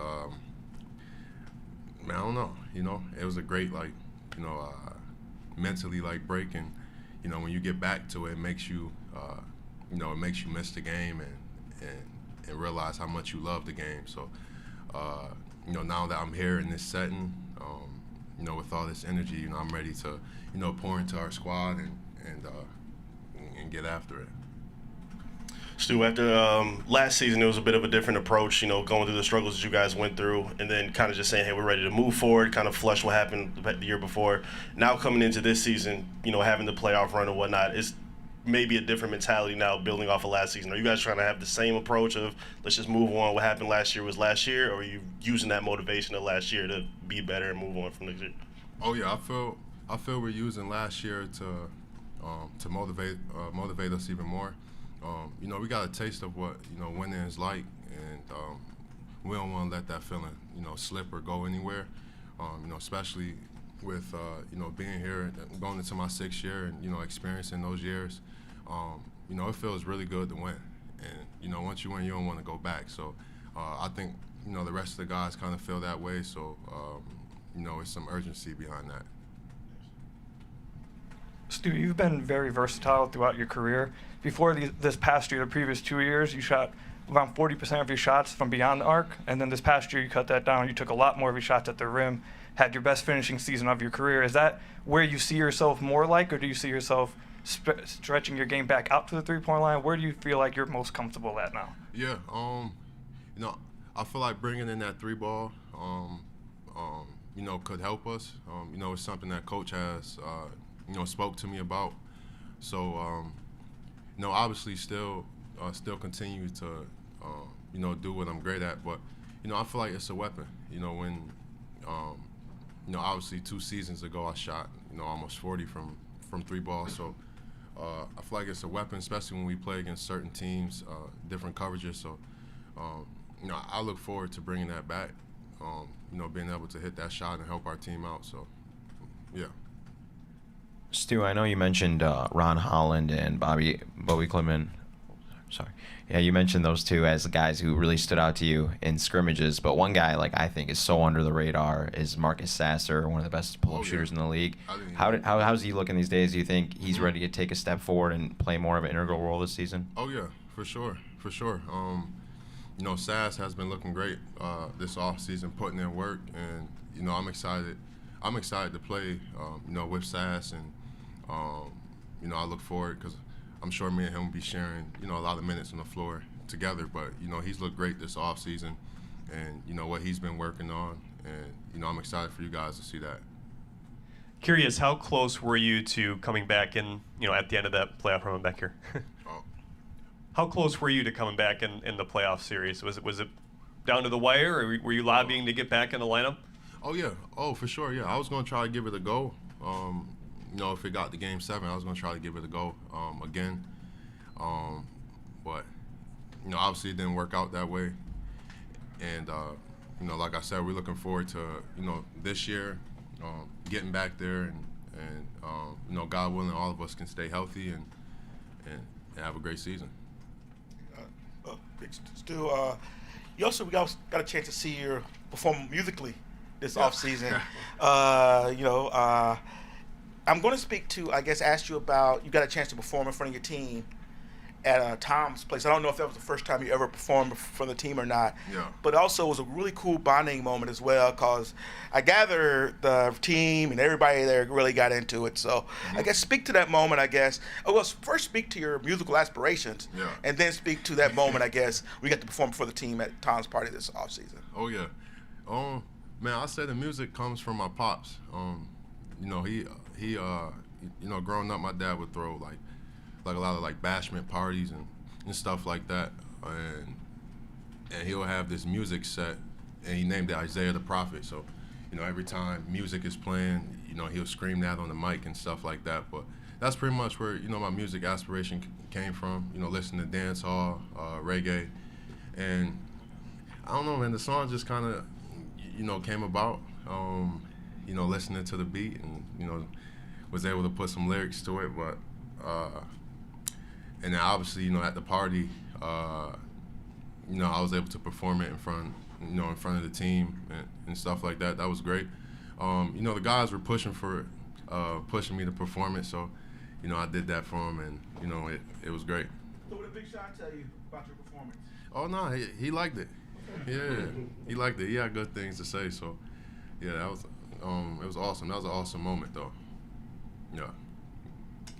man, I don't know. You know, it was a great, like, you know, mentally, like, break, and you know, when you get back to it, it makes you, you know, it makes you miss the game and realize how much you love the game. So, you know, now that I'm here in this setting, you know, with all this energy, you know, I'm ready to, you know, pour into our squad and get after it. Stu, after last season, it was a bit of a different approach, you know, going through the struggles that you guys went through, and then kind of just saying, hey, we're ready to move forward, kind of flush what happened the year before. Now coming into this season, you know, having the playoff run and whatnot, it's maybe a different mentality now building off of last season. Are you guys trying to have the same approach of let's just move on, what happened last year was last year, or are you using that motivation of last year to be better and move on from next year? Oh yeah, I feel we're using last year to motivate us even more. You know, we got a taste of what, you know, winning is like, and we don't want to let that feeling, you know, slip or go anywhere. You know, especially with you know, being here, going into my 6th year, and you know, experiencing those years. You know, it feels really good to win, and you know, once you win, you don't want to go back. So I think, you know, the rest of the guys kind of feel that way. So you know, it's some urgency behind that. Stu, you've been very versatile throughout your career. Before this past year, the previous 2 years, you shot around 40% of your shots from beyond the arc, and then this past year you cut that down. You took a lot more of your shots at the rim, had your best finishing season of your career. Is that where you see yourself more like, or do you see yourself stretching your game back out to the three-point line? Where do you feel like you're most comfortable at now? Yeah, you know, I feel like bringing in that 3-ball, you know, could help us. You know, it's something that Coach has, you know, spoke to me about. So, you know, obviously still continue to, you know, do what I'm great at. But, you know, I feel like it's a weapon. You know, when, you know, obviously 2 seasons ago I shot, you know, almost 40 from 3-ball. So I feel like it's a weapon, especially when we play against certain teams, different coverages. So, you know, I look forward to bringing that back. You know, being able to hit that shot and help our team out. So, yeah. Stu, I know you mentioned Ron Holland and Bobby Clement. Sorry. Yeah, you mentioned those two as the guys who really stood out to you in scrimmages. But one guy, like, I think is so under the radar is Marcus Sasser, one of the best pull-up shooters in the league. How's he looking these days? Do you think he's ready to take a step forward and play more of an integral role this season? Oh yeah, for sure. You know, Sass has been looking great this off season, putting in work, and you know, I'm excited to play, you know, with Sass, and you know, I look forward because I'm sure me and him will be sharing, you know, a lot of minutes on the floor together. But you know, he's looked great this off season, and you know what he's been working on, and you know, I'm excited for you guys to see that. Curious, how close were you to coming back in, you know, at the end of that playoff run back here? How close were you to coming back in the playoff series? Was it down to the wire, or were you lobbying to get back in the lineup? Oh yeah, for sure. Yeah, I was gonna try to give it a go. You know, if it got to Game 7, I was gonna try to give it a go again. But you know, obviously it didn't work out that way. And you know, like I said, we're looking forward to, you know, this year getting back there, and you know, God willing, all of us can stay healthy and have a great season. Stu, you also got a chance to see you perform musically this off season. You know, I'm going to speak to, I guess, ask you about, you got a chance to perform in front of your team at Tom's place. I don't know if that was the first time you ever performed for the team or not. Yeah. But also it was a really cool bonding moment as well, because I gather the team and everybody there really got into it. So I guess speak to that moment, I guess. Oh, well, first speak to your musical aspirations, and then speak to that moment, I guess, we got to perform for the team at Tom's party this offseason. Oh, yeah. Man, I say the music comes from my pops. You know, he you know, growing up, my dad would throw like a lot of like bashment parties and stuff like that, and he'll have this music set, and he named it Isaiah the Prophet. So, you know, every time music is playing, you know, he'll scream that on the mic and stuff like that. But that's pretty much where, you know, my music aspiration came from. You know, listening to dance hall, reggae, and I don't know, man. The song just kind of, came about, listening to the beat and, was able to put some lyrics to it. But, and then obviously, at the party, I was able to perform it in front of the team and stuff like that. That was great. The guys were pushing for it, pushing me to perform it. So, I did that for them, and, it was great. So what did Big Shot tell you about your performance? Oh, no, he liked it. Yeah, he liked it. He had good things to say. So, yeah, that was it was awesome. That was an awesome moment, though. Yeah.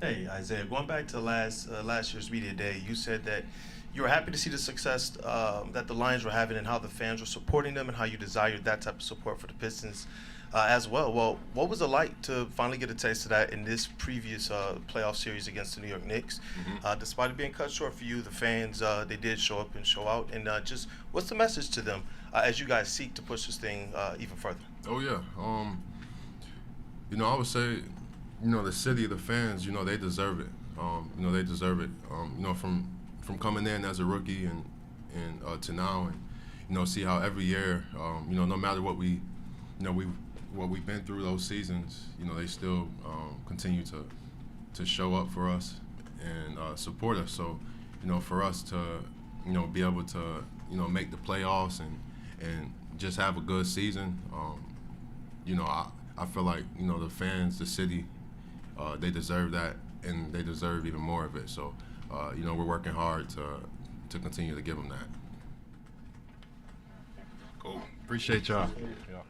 Hey, Isaiah, going back to last year's media day, you said that you were happy to see the success that the Lions were having and how the fans were supporting them and how you desired that type of support for the Pistons as well. Well, what was it like to finally get a taste of that in this previous playoff series against the New York Knicks? Despite it being cut short for you, the fans, they did show up and show out. And just what's the message to them as you guys seek to push this thing even further? Oh, yeah. I would say, the city, the fans, they deserve it. They deserve it. From coming in as a rookie and to now, and see how every year, no matter what we've been through those seasons, they still continue to show up for us and support us. So, for us to be able to make the playoffs and just have a good season, I feel like the fans, the city, they deserve that, and they deserve even more of it. So, we're working hard to continue to give them that. Cool. Appreciate y'all. Yeah.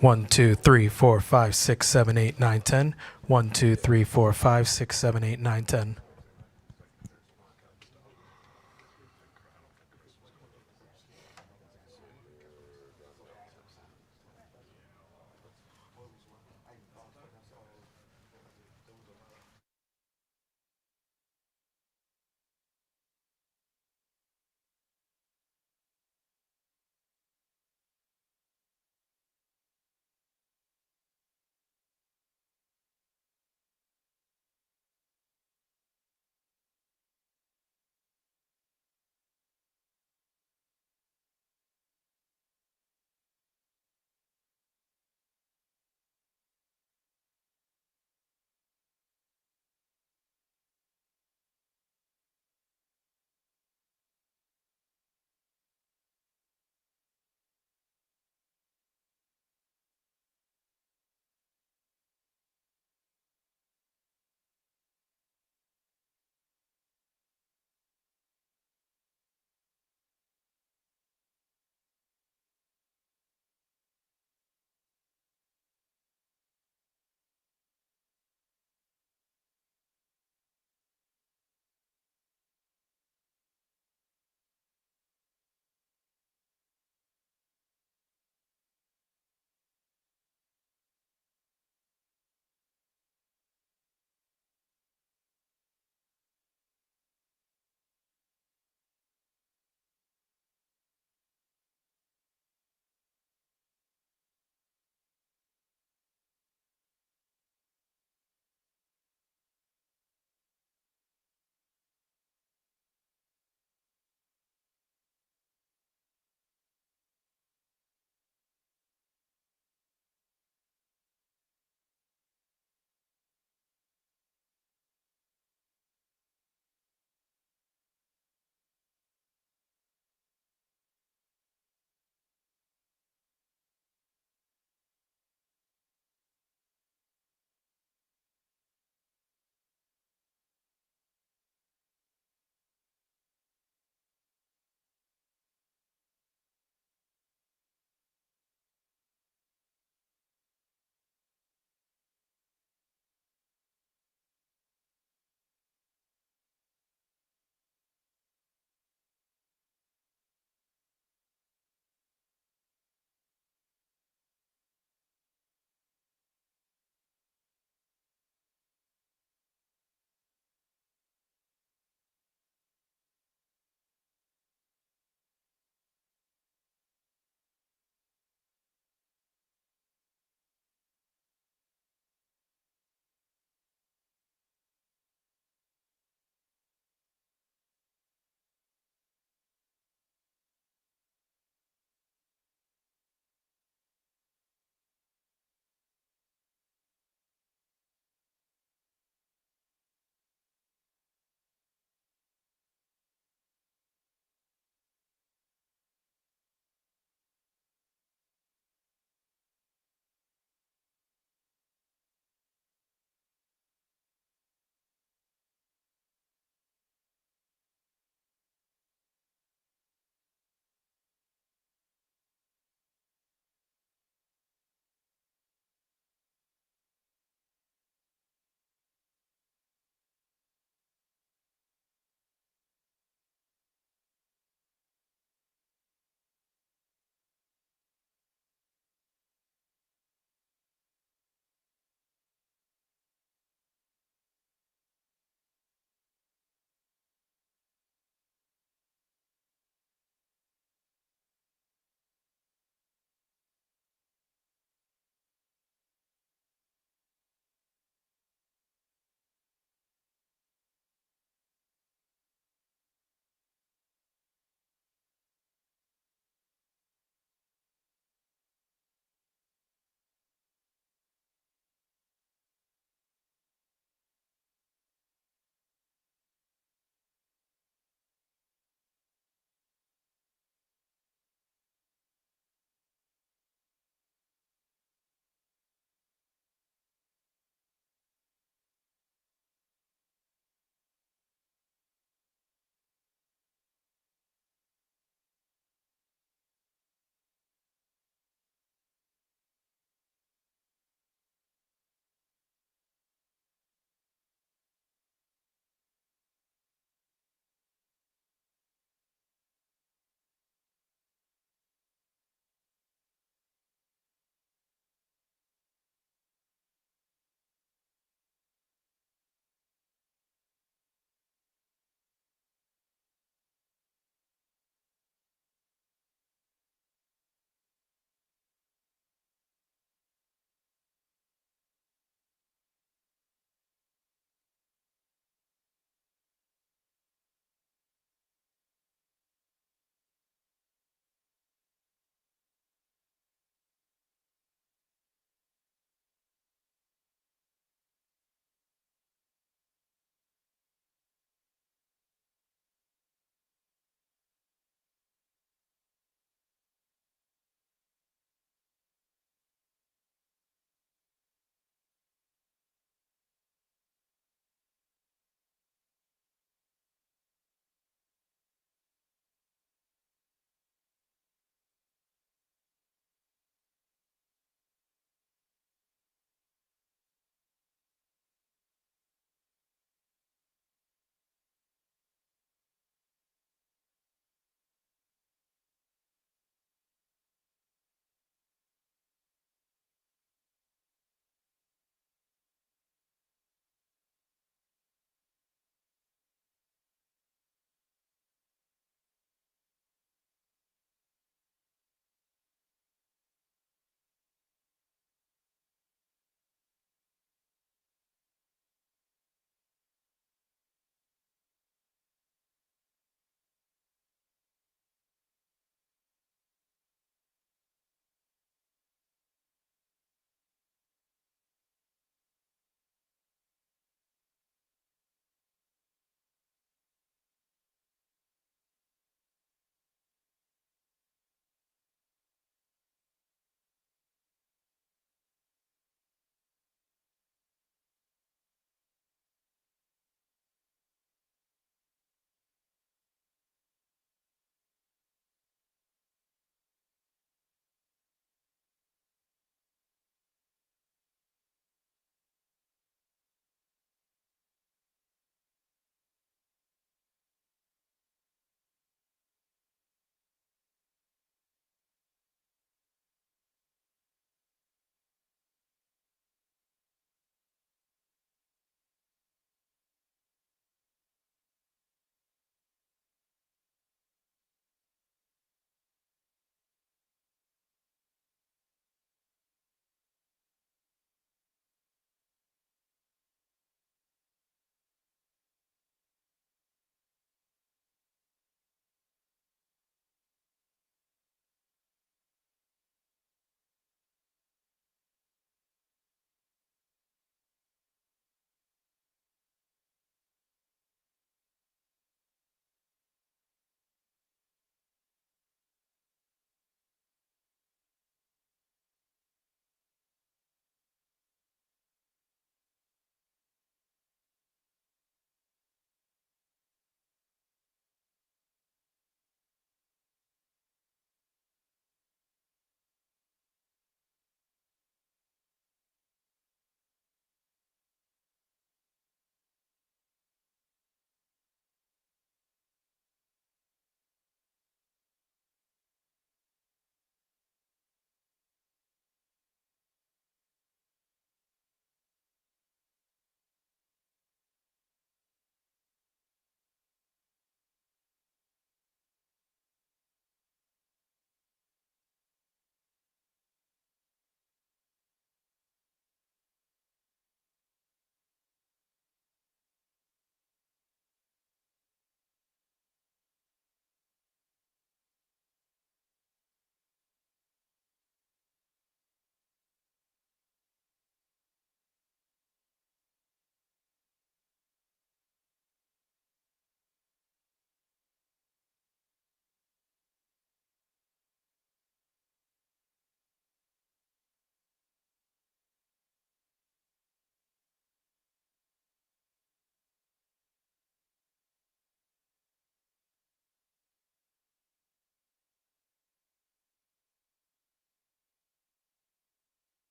One, two, three, four, five, six, seven, eight, nine, 10. 1, 2, 3, 4, 5, 6, 7, 8, 9, 10.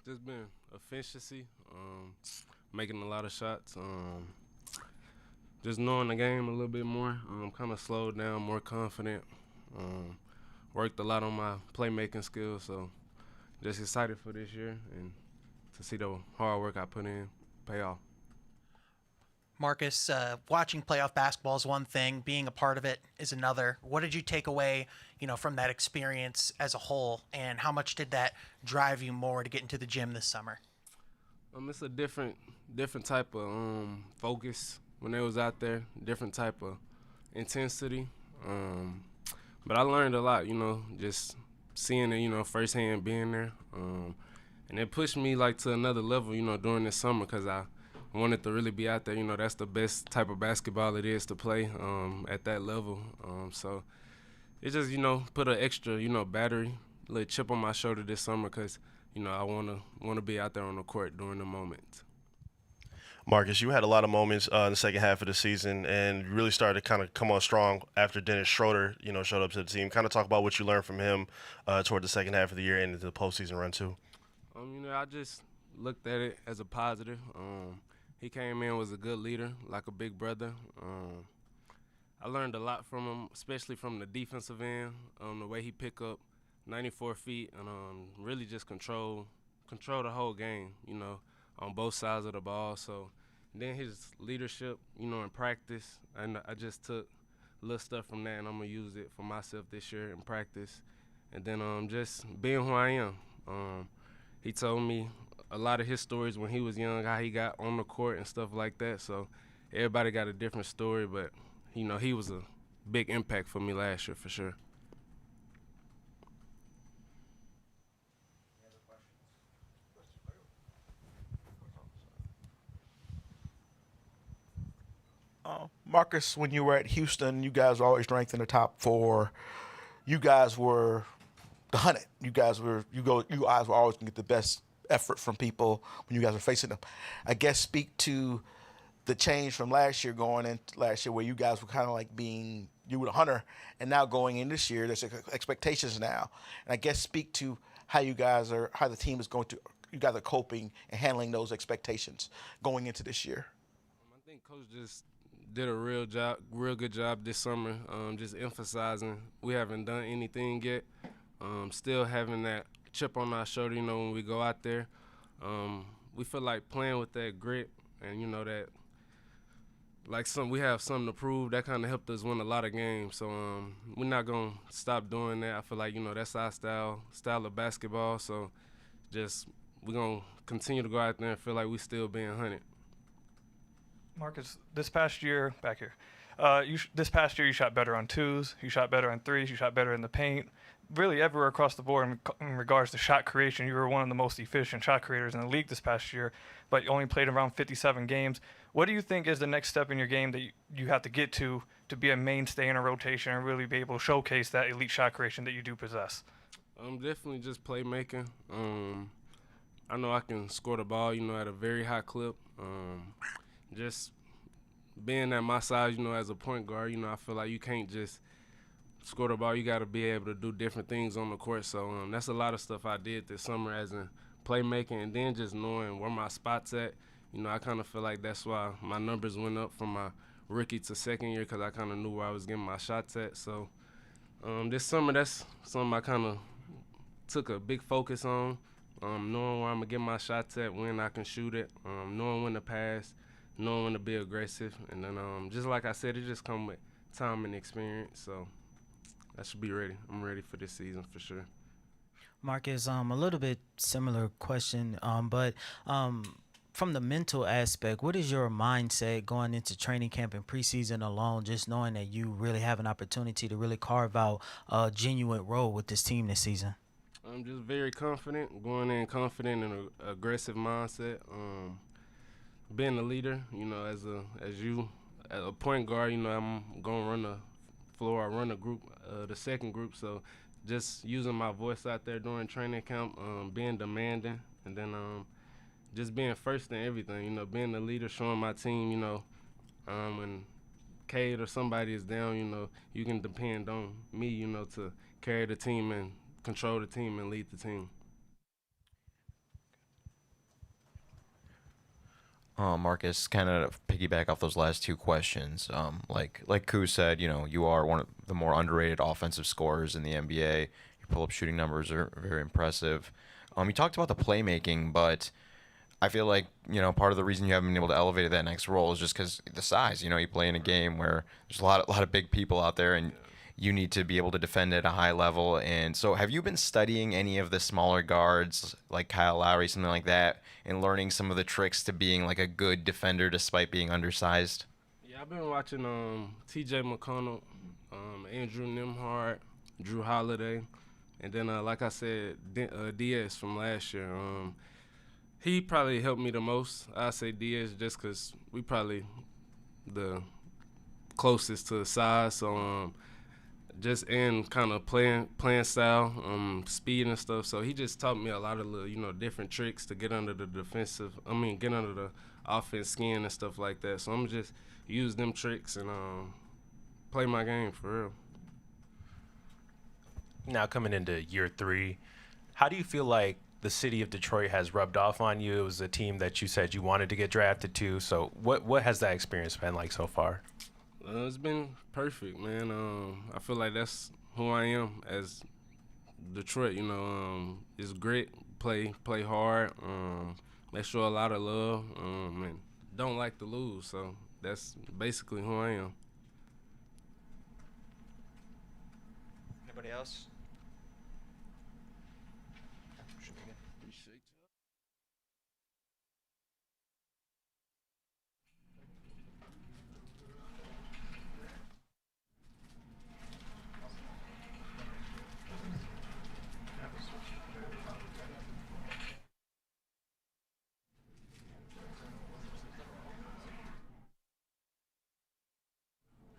Just been efficiency, making a lot of shots, just knowing the game a little bit more, kind of slowed down, more confident, worked a lot on my playmaking skills, so just excited for this year and to see the hard work I put in pay off. Marcus, watching playoff basketball is one thing, being a part of it is another. What did you take away, from that experience as a whole, and how much did that drive you more to get into the gym this summer? It's a different type of focus when they was out there, different type of intensity. But I learned a lot, just seeing it, firsthand being there. And it pushed me to another level, during this summer because I wanted to really be out there. That's the best type of basketball it is to play at that level. So it just, put an extra, battery, little chip on my shoulder this summer because, I want to be out there on the court during the moment. Marcus, you had a lot of moments in the second half of the season and really started to kind of come on strong after Dennis Schroeder, showed up to the team. Kind of talk about what you learned from him toward the second half of the year and into the postseason run too. I just looked at it as a positive. He came in, was a good leader, like a big brother. I learned a lot from him, especially from the defensive end, the way he pick up 94 feet and really just control the whole game, on both sides of the ball. So then his leadership, in practice, and I just took a little stuff from that, and I'm going to use it for myself this year in practice. And then just being who I am. He told me a lot of his stories when he was young, how he got on the court and stuff like that. So everybody got a different story, but, he was a big impact for me last year for sure. Marcus, when you were at Houston, you guys were always ranked in the top 4. You guys were the hunted. You guys were always gonna get the best effort from people when you guys were facing them. I guess speak to the change from last year going into last year where you guys were kind of you were the hunter, and now going in this year, there's expectations now. And I guess speak to how the team is going to, you guys are coping and handling those expectations going into this year. I think Coach just did a real good job this summer, just emphasizing we haven't done anything yet. Still having that chip on our shoulder, when we go out there. We feel like playing with that grit and, that we have something to prove. That kind of helped us win a lot of games. So we're not going to stop doing that. I feel like, that's our style of basketball. So just we're going to continue to go out there and feel like we still being hunted. Marcus, this past year, back here, this past year you shot better on twos, you shot better on threes, you shot better in the paint. Really everywhere across the board in regards to shot creation, you were one of the most efficient shot creators in the league this past year, but you only played around 57 games. What do you think is the next step in your game that you have to get to be a mainstay in a rotation and really be able to showcase that elite shot creation that you do possess? Definitely just playmaking. I know I can score the ball, at a very high clip. Just being at my size, as a point guard, I feel like you can't just score the ball. You got to be able to do different things on the court. So that's a lot of stuff I did this summer as in playmaking, and then just knowing where my spot's at. I kind of feel like that's why my numbers went up from my rookie to second year because I kind of knew where I was getting my shots at. So this summer, that's something I kind of took a big focus on, knowing where I'm going to get my shots at, when I can shoot it, knowing when to pass, knowing when to be aggressive. And then just like I said, it just comes with time and experience. So I should be ready. I'm ready for this season for sure. Marcus, a little bit similar question, but from the mental aspect, what is your mindset going into training camp and preseason alone, just knowing that you really have an opportunity to really carve out a genuine role with this team this season? I'm just very confident, going in confident and an aggressive mindset. Being a leader, as a point guard, I'm going to run the floor. I run the group, the second group. So just using my voice out there during training camp, being demanding, and then just being first in everything. Being the leader, showing my team, when Cade or somebody is down, you can depend on me, to carry the team and control the team and lead the team. Marcus, kind of piggyback off those last two questions. Like Koo said, you are one of the more underrated offensive scorers in the NBA. Your pull-up shooting numbers are very impressive. You talked about the playmaking, but I feel like part of the reason you haven't been able to elevate that next role is just because the size. You play in a game where there's a lot of big people out there, and you need to be able to defend at a high level. And so, have you been studying any of the smaller guards like Kyle Lowry, something like that, and learning some of the tricks to being like a good defender despite being undersized? Yeah, I've been watching T.J. McConnell, Andrew Nimhart, Drew Holiday, and then like I said, Diaz from last year. He probably helped me the most. I say Diaz just because we probably the closest to the size. So just in kind of playing style, speed and stuff. So he just taught me a lot of little, different tricks to get under the get under the offense skin and stuff like that. So I'm just use them tricks and play my game for real. Now coming into year 3, how do you feel like the city of Detroit has rubbed off on you? It was a team that you said you wanted to get drafted to. So what has that experience been like so far? It's been perfect, man. I feel like that's who I am as Detroit. It's grit, play hard, they show a lot of love, and don't like to lose. So that's basically who I am. Anybody else?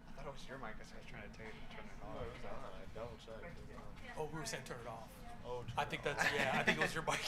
I thought it was your mic. I was trying to turn it off. Oh, it was on. I double checked. Oh, we were saying turn it off. Oh, I think that's, yeah, I think it was your mic.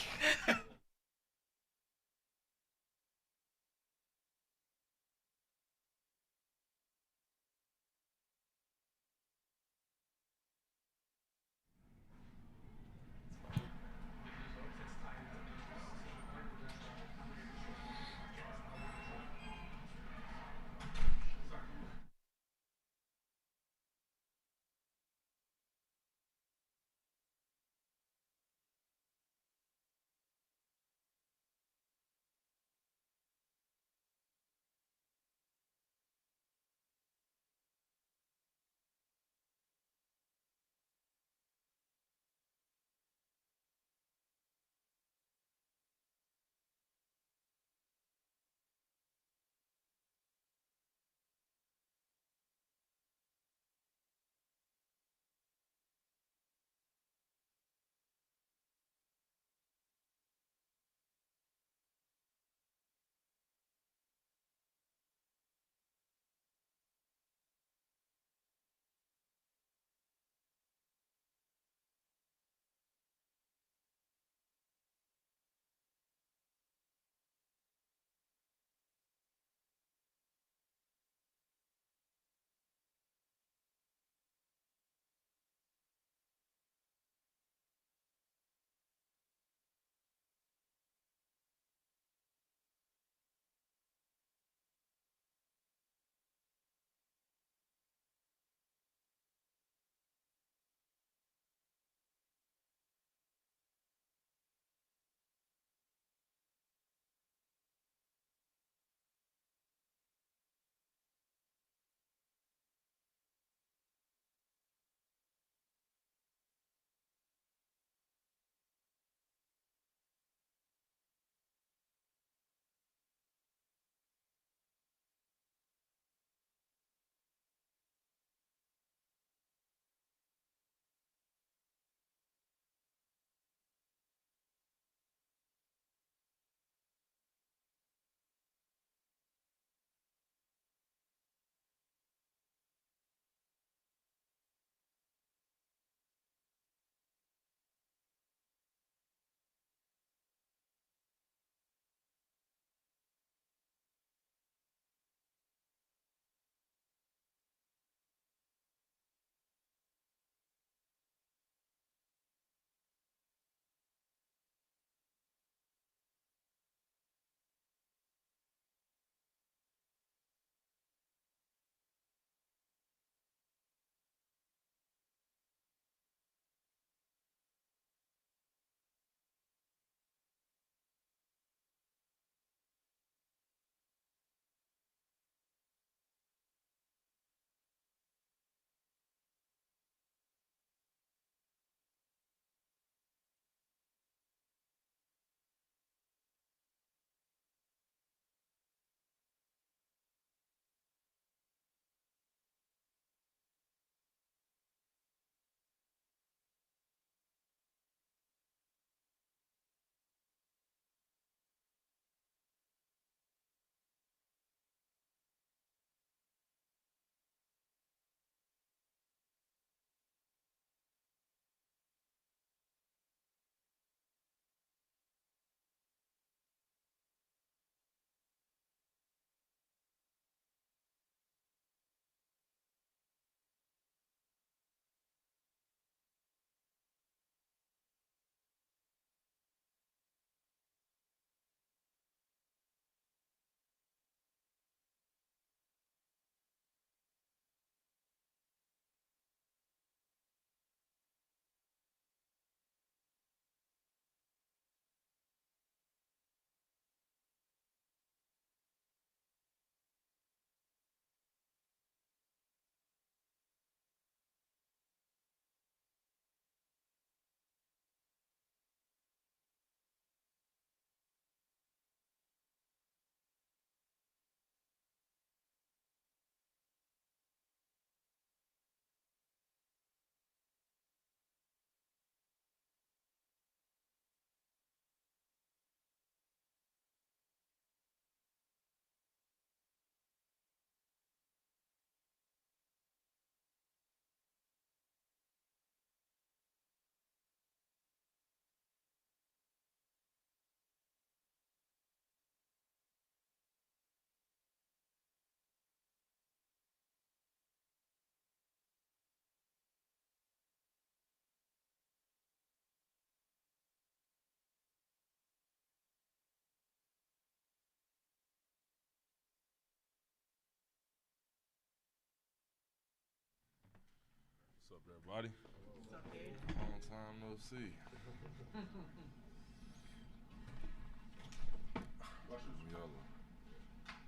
What's up, everybody? What's up, Cade? Long time no see.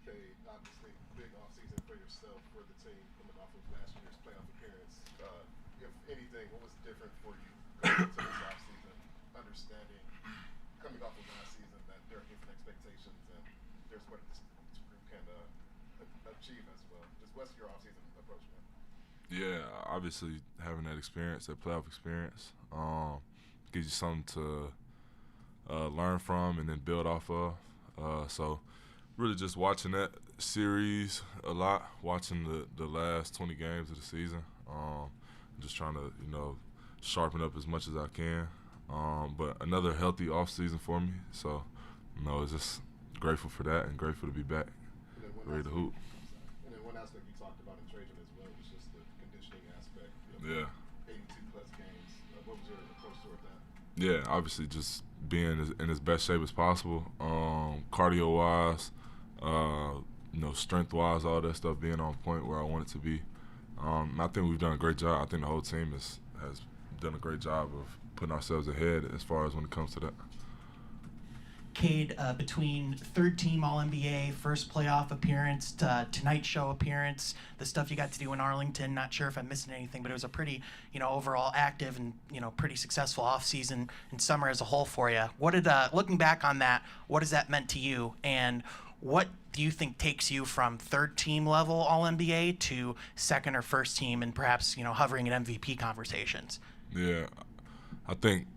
Cade, obviously, big offseason for yourself, for the team, coming off of last year's playoff appearance. If anything, what was different for you going into this offseason, understanding, coming off of last season, that there are different expectations and there's what this group can achieve as well? Just what's your offseason approach, man? Yeah, obviously having that experience, that playoff experience, gives you something to learn from and then build off of. So really just watching that series a lot, watching the last 20 games of the season, just trying to, sharpen up as much as I can. But another healthy off season for me. So, it's just grateful for that and grateful to be back, ready to hoop. And then one aspect you talked about in Trajan as well was just the conditioning aspect. Yeah. 82-plus games. What was your approach toward that? Yeah, obviously just being in as best shape as possible, cardio-wise, strength-wise, all that stuff being on point where I want it to be. I think we've done a great job. I think the whole team has done a great job of putting ourselves ahead as far as when it comes to that. Cade, between third-team All-NBA, first playoff appearance, Tonight Show appearance, the stuff you got to do in Arlington, not sure if I'm missing anything, but it was a pretty, overall active and, pretty successful offseason and summer as a whole for you. What did, looking back on that, what has that meant to you? And what do you think takes you from third-team level All-NBA to second or first team and perhaps, hovering in MVP conversations? Yeah, I think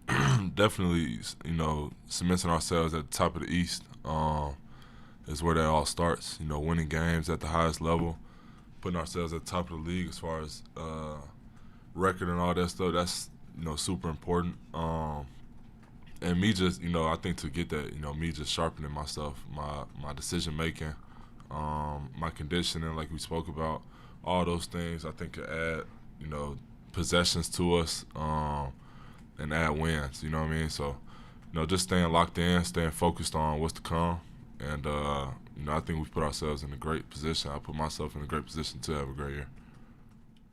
definitely, cementing ourselves at the top of the East is where that all starts. Winning games at the highest level, putting ourselves at the top of the league as far as record and all that stuff. That's super important. And me just, I think to get that, me just sharpening myself, my decision making, my conditioning, like we spoke about, all those things I think could add, possessions to us. And add wins, you know what I mean? So, just staying locked in, staying focused on what's to come. And, I think we've put ourselves in a great position. I put myself in a great position to have a great year.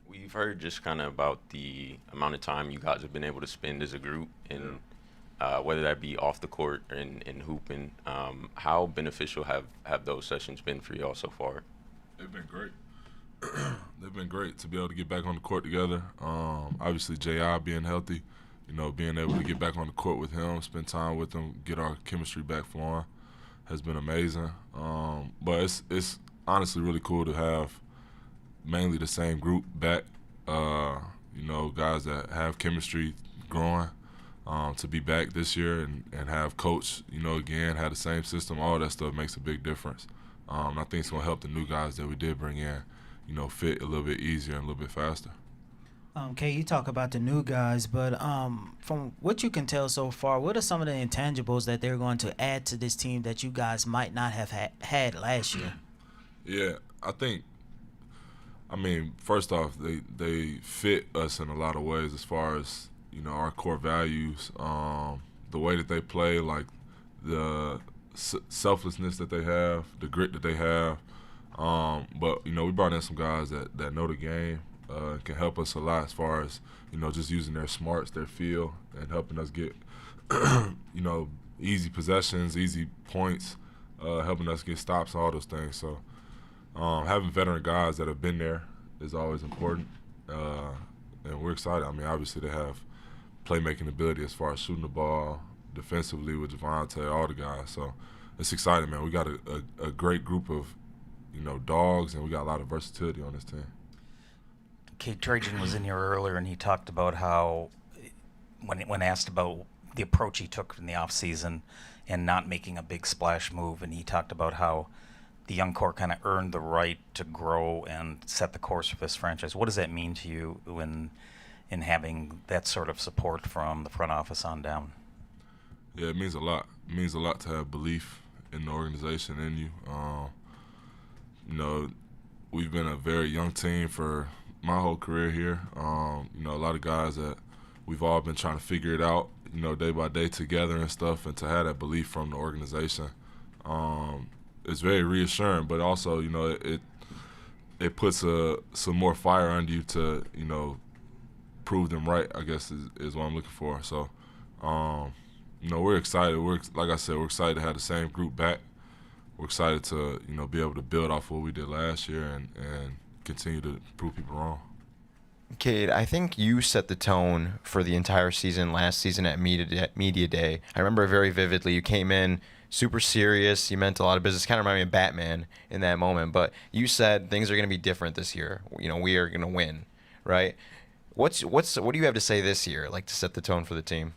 We've heard just kind of about the amount of time you guys have been able to spend as a group, and whether that be off the court and hooping. How beneficial have those sessions been for y'all so far? They've been great. They've been great to be able to get back on the court together. Obviously, J.I. being healthy. Being able to get back on the court with him, spend time with him, get our chemistry back flowing has been amazing. But it's honestly really cool to have mainly the same group back, guys that have chemistry growing, to be back this year and have coach, again, have the same system. All that stuff makes a big difference. I think it's going to help the new guys that we did bring in, fit a little bit easier and a little bit faster. Kay, you talk about the new guys, but from what you can tell so far, what are some of the intangibles that they're going to add to this team that you guys might not have had last year? Yeah, first off, they fit us in a lot of ways as far as, our core values, the way that they play, like the selflessness that they have, the grit that they have. But, we brought in some guys that know the game. Can help us a lot as far as, just using their smarts, their feel, and helping us get, easy possessions, easy points, helping us get stops, all those things. So having veteran guys that have been there is always important, and we're excited. Obviously they have playmaking ability as far as shooting the ball, defensively with Javonte, all the guys. So it's exciting, man. We got a great group of, dogs, and we got a lot of versatility on this team. Cade, Trajan was in here earlier, and he talked about how, when asked about the approach he took in the offseason and not making a big splash move, and he talked about how the young core kind of earned the right to grow and set the course for this franchise. What does that mean to you in having that sort of support from the front office on down? Yeah, it means a lot. It means a lot to have belief in the organization, in you. We've been a very young team for my whole career here. A lot of guys that we've all been trying to figure it out, day by day together and stuff, and to have that belief from the organization, it's very reassuring, but also, it puts some more fire under you to, prove them right, I guess, is what I'm looking for. So, we're excited. Like I said, we're excited to have the same group back. We're excited to, be able to build off what we did last year and continue to prove people wrong. Cade, I think you set the tone for the entire season last season at Media Day. I remember very vividly. You came in super serious. You meant a lot of business. Kind of reminded me of Batman in that moment. But you said things are going to be different this year. We are going to win, right? What do you have to say this year, like to set the tone for the team?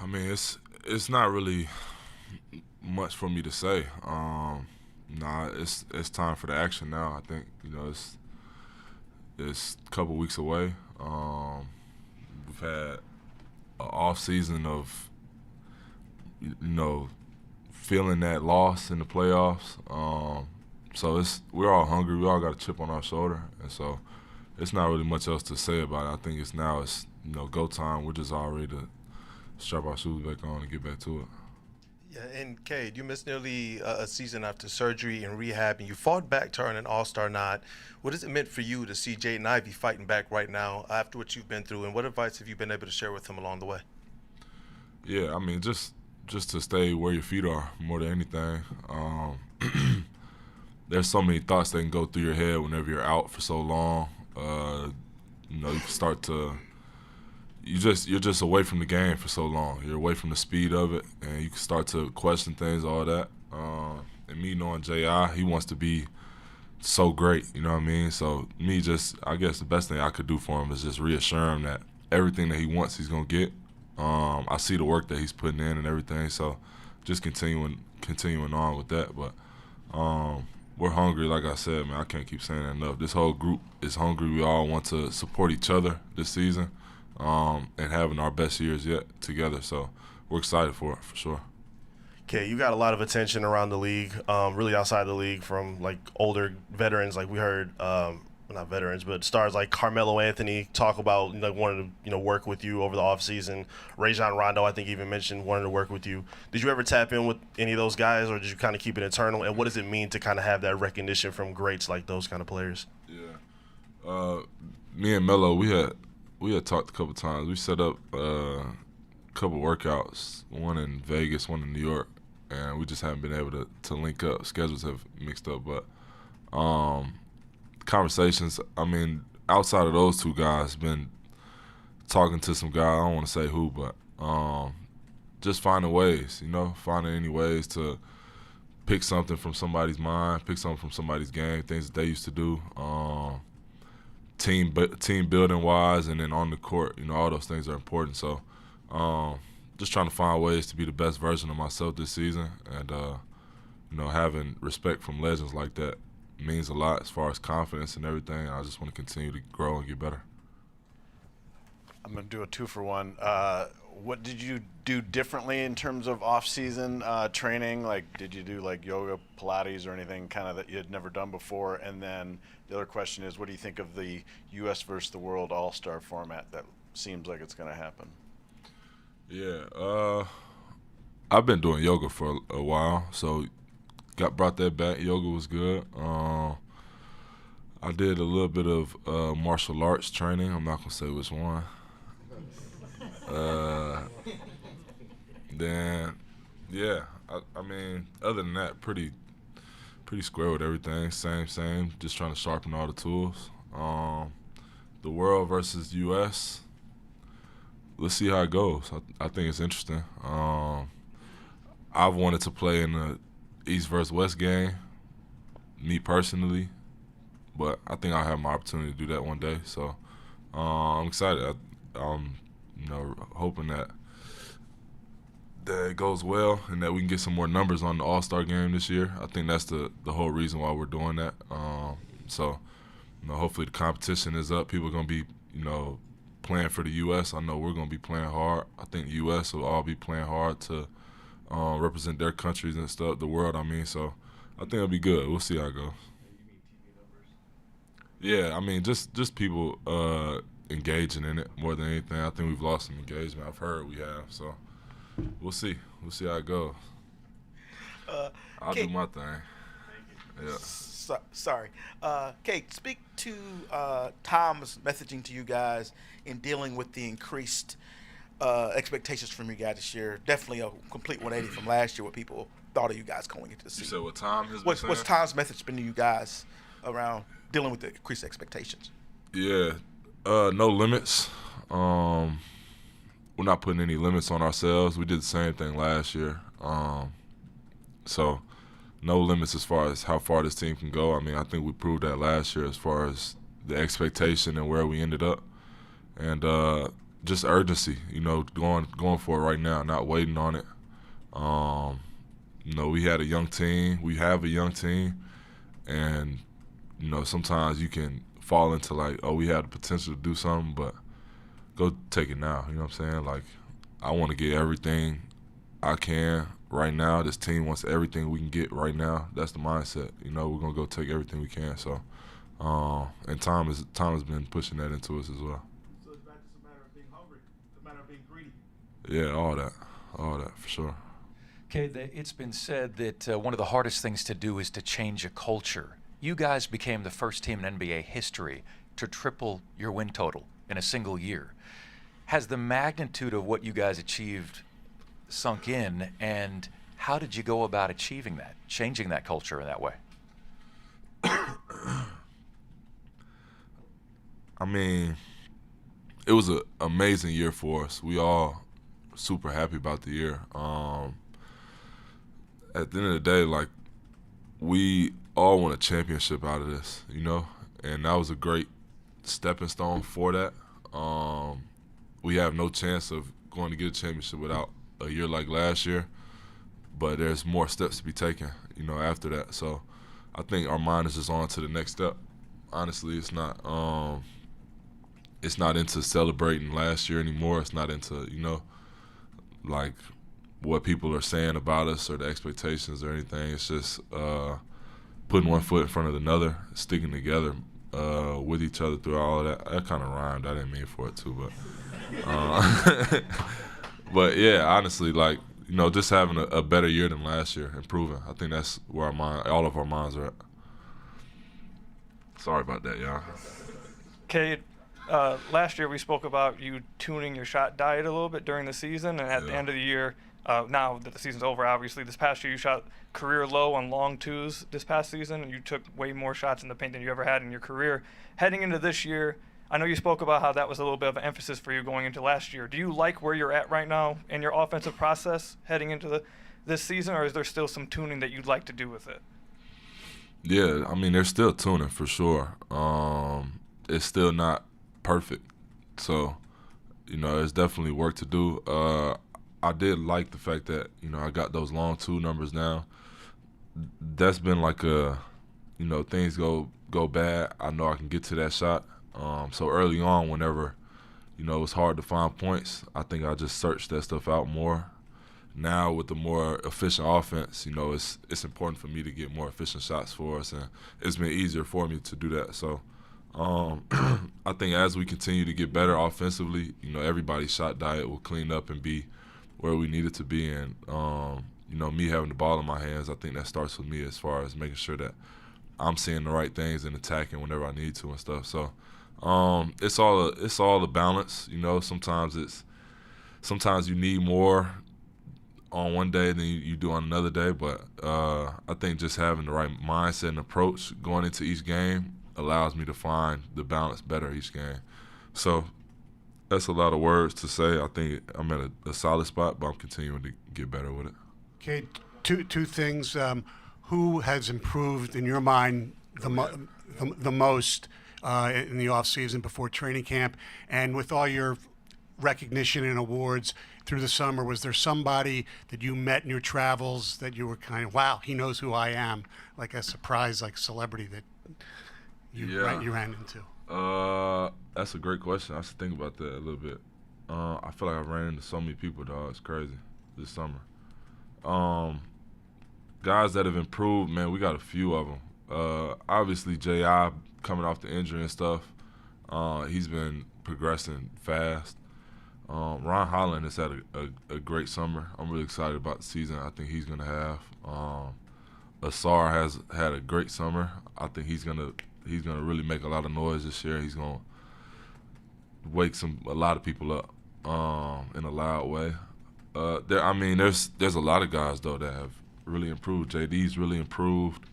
I mean, it's not really much for me to say. It's time for the action now. I think it's a couple weeks away. We've had an off season of feeling that loss in the playoffs. So we're all hungry. We all got a chip on our shoulder, and so it's not really much else to say about it. I think it's go time. We're just all ready to strap our shoes back on and get back to it. Yeah, and Cade, you missed nearly a season after surgery and rehab, and you fought back to earn an All-Star nod. What has it meant for you to see Jaden Ivey fighting back right now after what you've been through, and what advice have you been able to share with him along the way? Yeah, I mean, just to stay where your feet are more than anything. There's so many thoughts that can go through your head whenever you're out for so long. You can start to you're just away from the game for so long. You're away from the speed of it, and you can start to question things, all that. And me knowing J.I., he wants to be so great, you know what I mean? So I guess the best thing I could do for him is just reassure him that everything that he wants, he's gonna get. I see the work that he's putting in and everything, so just continuing on with that. But we're hungry, like I said, man. I can't keep saying that enough. This whole group is hungry. We all want to support each other this season. And having our best years yet together. So we're excited for it, for sure. Okay, you got a lot of attention around the league, really outside the league from, like, older veterans. Like we heard, not veterans, but stars like Carmelo Anthony talk about wanting to work with you over the offseason. Rajon Rondo, I think, even mentioned wanting to work with you. Did you ever tap in with any of those guys, or did you kind of keep it internal? And what does it mean to kind of have that recognition from greats like those kind of players? Yeah. Me and Melo, we had talked a couple times. We set up a couple workouts, one in Vegas, one in New York, and we just haven't been able to link up. Schedules have mixed up, but conversations, I mean, outside of those two guys, been talking to some guy, I don't want to say who, but just finding ways, finding any ways to pick something from somebody's mind, pick something from somebody's game, things that they used to do. Team building wise, and then on the court, all those things are important. So just trying to find ways to be the best version of myself this season, and having respect from legends like that means a lot as far as confidence and everything. I just want to continue to grow and get better. I'm going to do a 2-for-1. What did you do differently in terms of off-season training? Like, did you do like yoga, Pilates, or anything kind of that you had never done before? And then the other question is, what do you think of the U.S. versus the world All-Star format that seems like it's going to happen? Yeah, I've been doing yoga for a while, so brought that back. Yoga was good. I did a little bit of martial arts training. I'm not going to say which one. Then, yeah, I mean, other than that, pretty square with everything. Same. Just trying to sharpen all the tools. The world versus U.S., let's see how it goes. I think it's interesting. I've wanted to play in the East versus West game, me personally, but I think I'll have my opportunity to do that one day. So I'm excited. I'm hoping that it goes well and that we can get some more numbers on the All-Star game this year. I think that's the whole reason why we're doing that. So hopefully the competition is up. People are going to be, playing for the U.S. I know we're going to be playing hard. I think the U.S. will all be playing hard to represent their countries and stuff, the world, I mean. So I think it'll be good. We'll see how it goes. Yeah, I mean, just people engaging in it more than anything. I think we've lost some engagement. I've heard we have. So we'll see. We'll see how it goes. I'll do my thing. Yeah. Sorry. Cade, speak to Tom's messaging to you guys in dealing with the increased expectations from you guys this year. Definitely a complete 180 from last year, what people thought of you guys going into the season. You said what Tom has been What's saying? Tom's message been to you guys around dealing with the increased expectations? Yeah, no limits. We're not putting any limits on ourselves. We did the same thing last year. So no limits as far as how far this team can go. I mean, I think we proved that last year as far as the expectation and where we ended up. And just urgency, going for it right now, not waiting on it. We had a young team. We have a young team. And, sometimes you can fall into like, oh, we have the potential to do something, but go take it now. You know what I'm saying? Like, I want to get everything I can right now. This team wants everything we can get right now. That's the mindset. We're going to go take everything we can. So, and Tom has been pushing that into us as well. So it's not just a matter of being hungry, it's a matter of being greedy. Yeah, all that for sure. Okay, it's been said that one of the hardest things to do is to change a culture. You guys became the first team in NBA history to triple your win total in a single year. Has the magnitude of what you guys achieved sunk in, and how did you go about achieving that, changing that culture in that way? I mean, it was an amazing year for us. We all super happy about the year. At the end of the day, like, we all want a championship out of this, and that was a great stepping stone for that. We have no chance of going to get a championship without a year like last year, but there's more steps to be taken, after that. So I think our mind is just on to the next step. Honestly, it's not into celebrating last year anymore. It's not into, like what people are saying about us or the expectations or anything. It's just putting one foot in front of another, sticking together with each other through all of that. That kind of rhymed. I didn't mean for it to, but but yeah, honestly, like, just having a better year than last year, improving. I think that's where all of our minds are at. Sorry about that, y'all. Cade, last year we spoke about you tuning your shot diet a little bit during the season, and at the end of the year, now that the season's over, obviously, this past year you shot career low on long twos this past season, and you took way more shots in the paint than you ever had in your career. Heading into this year, I know you spoke about how that was a little bit of an emphasis for you going into last year. Do you like where you're at right now in your offensive process heading into this season, or is there still some tuning that you'd like to do with it? Yeah, I mean, there's still tuning for sure. It's still not perfect. So, there's definitely work to do. I did like the fact that, I got those long two numbers now. That's been like things go bad, I know I can get to that shot. So early on, whenever, it's hard to find points, I think I just searched that stuff out more. Now with the more efficient offense, it's important for me to get more efficient shots for us, and it's been easier for me to do that. So I think as we continue to get better offensively, everybody's shot diet will clean up and be where we need it to be. And, me having the ball in my hands, I think that starts with me as far as making sure that I'm seeing the right things and attacking whenever I need to and stuff. So it's all a balance. Sometimes you need more on one day than you do on another day. But I think just having the right mindset and approach going into each game allows me to find the balance better each game. So that's a lot of words to say. I think I'm at a solid spot, but I'm continuing to get better with it. Okay, two things. Who has improved in your mind the most in the off season before training camp, and with all your recognition and awards through the summer, was there somebody that you met in your travels that you were kind of, wow, he knows who I am, like a surprise, like celebrity that you ran into? That's a great question. I should think about that a little bit. I feel like I ran into so many people, dog. It's crazy this summer. Guys that have improved, man, we got a few of them. Obviously, J.I. coming off the injury and stuff, he's been progressing fast. Ron Holland has had a great summer. I'm really excited about the season I think he's going to have. Ausar has had a great summer. I think he's gonna really make a lot of noise this year. He's gonna wake a lot of people up in a loud way. There's a lot of guys though that have really improved. JD's really improved.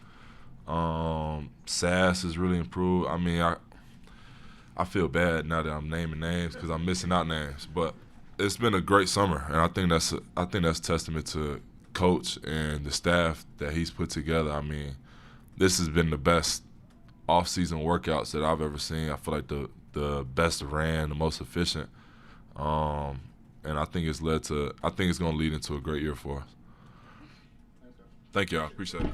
Sass has really improved. I feel bad now that I'm naming names because I'm missing out names, but it's been a great summer, and I think that's testament to Coach and the staff that he's put together. This has been the best off-season workouts that I've ever seen. I feel like the best ran, the most efficient, and I think it's going to lead into a great year for us. Thank you, I appreciate it.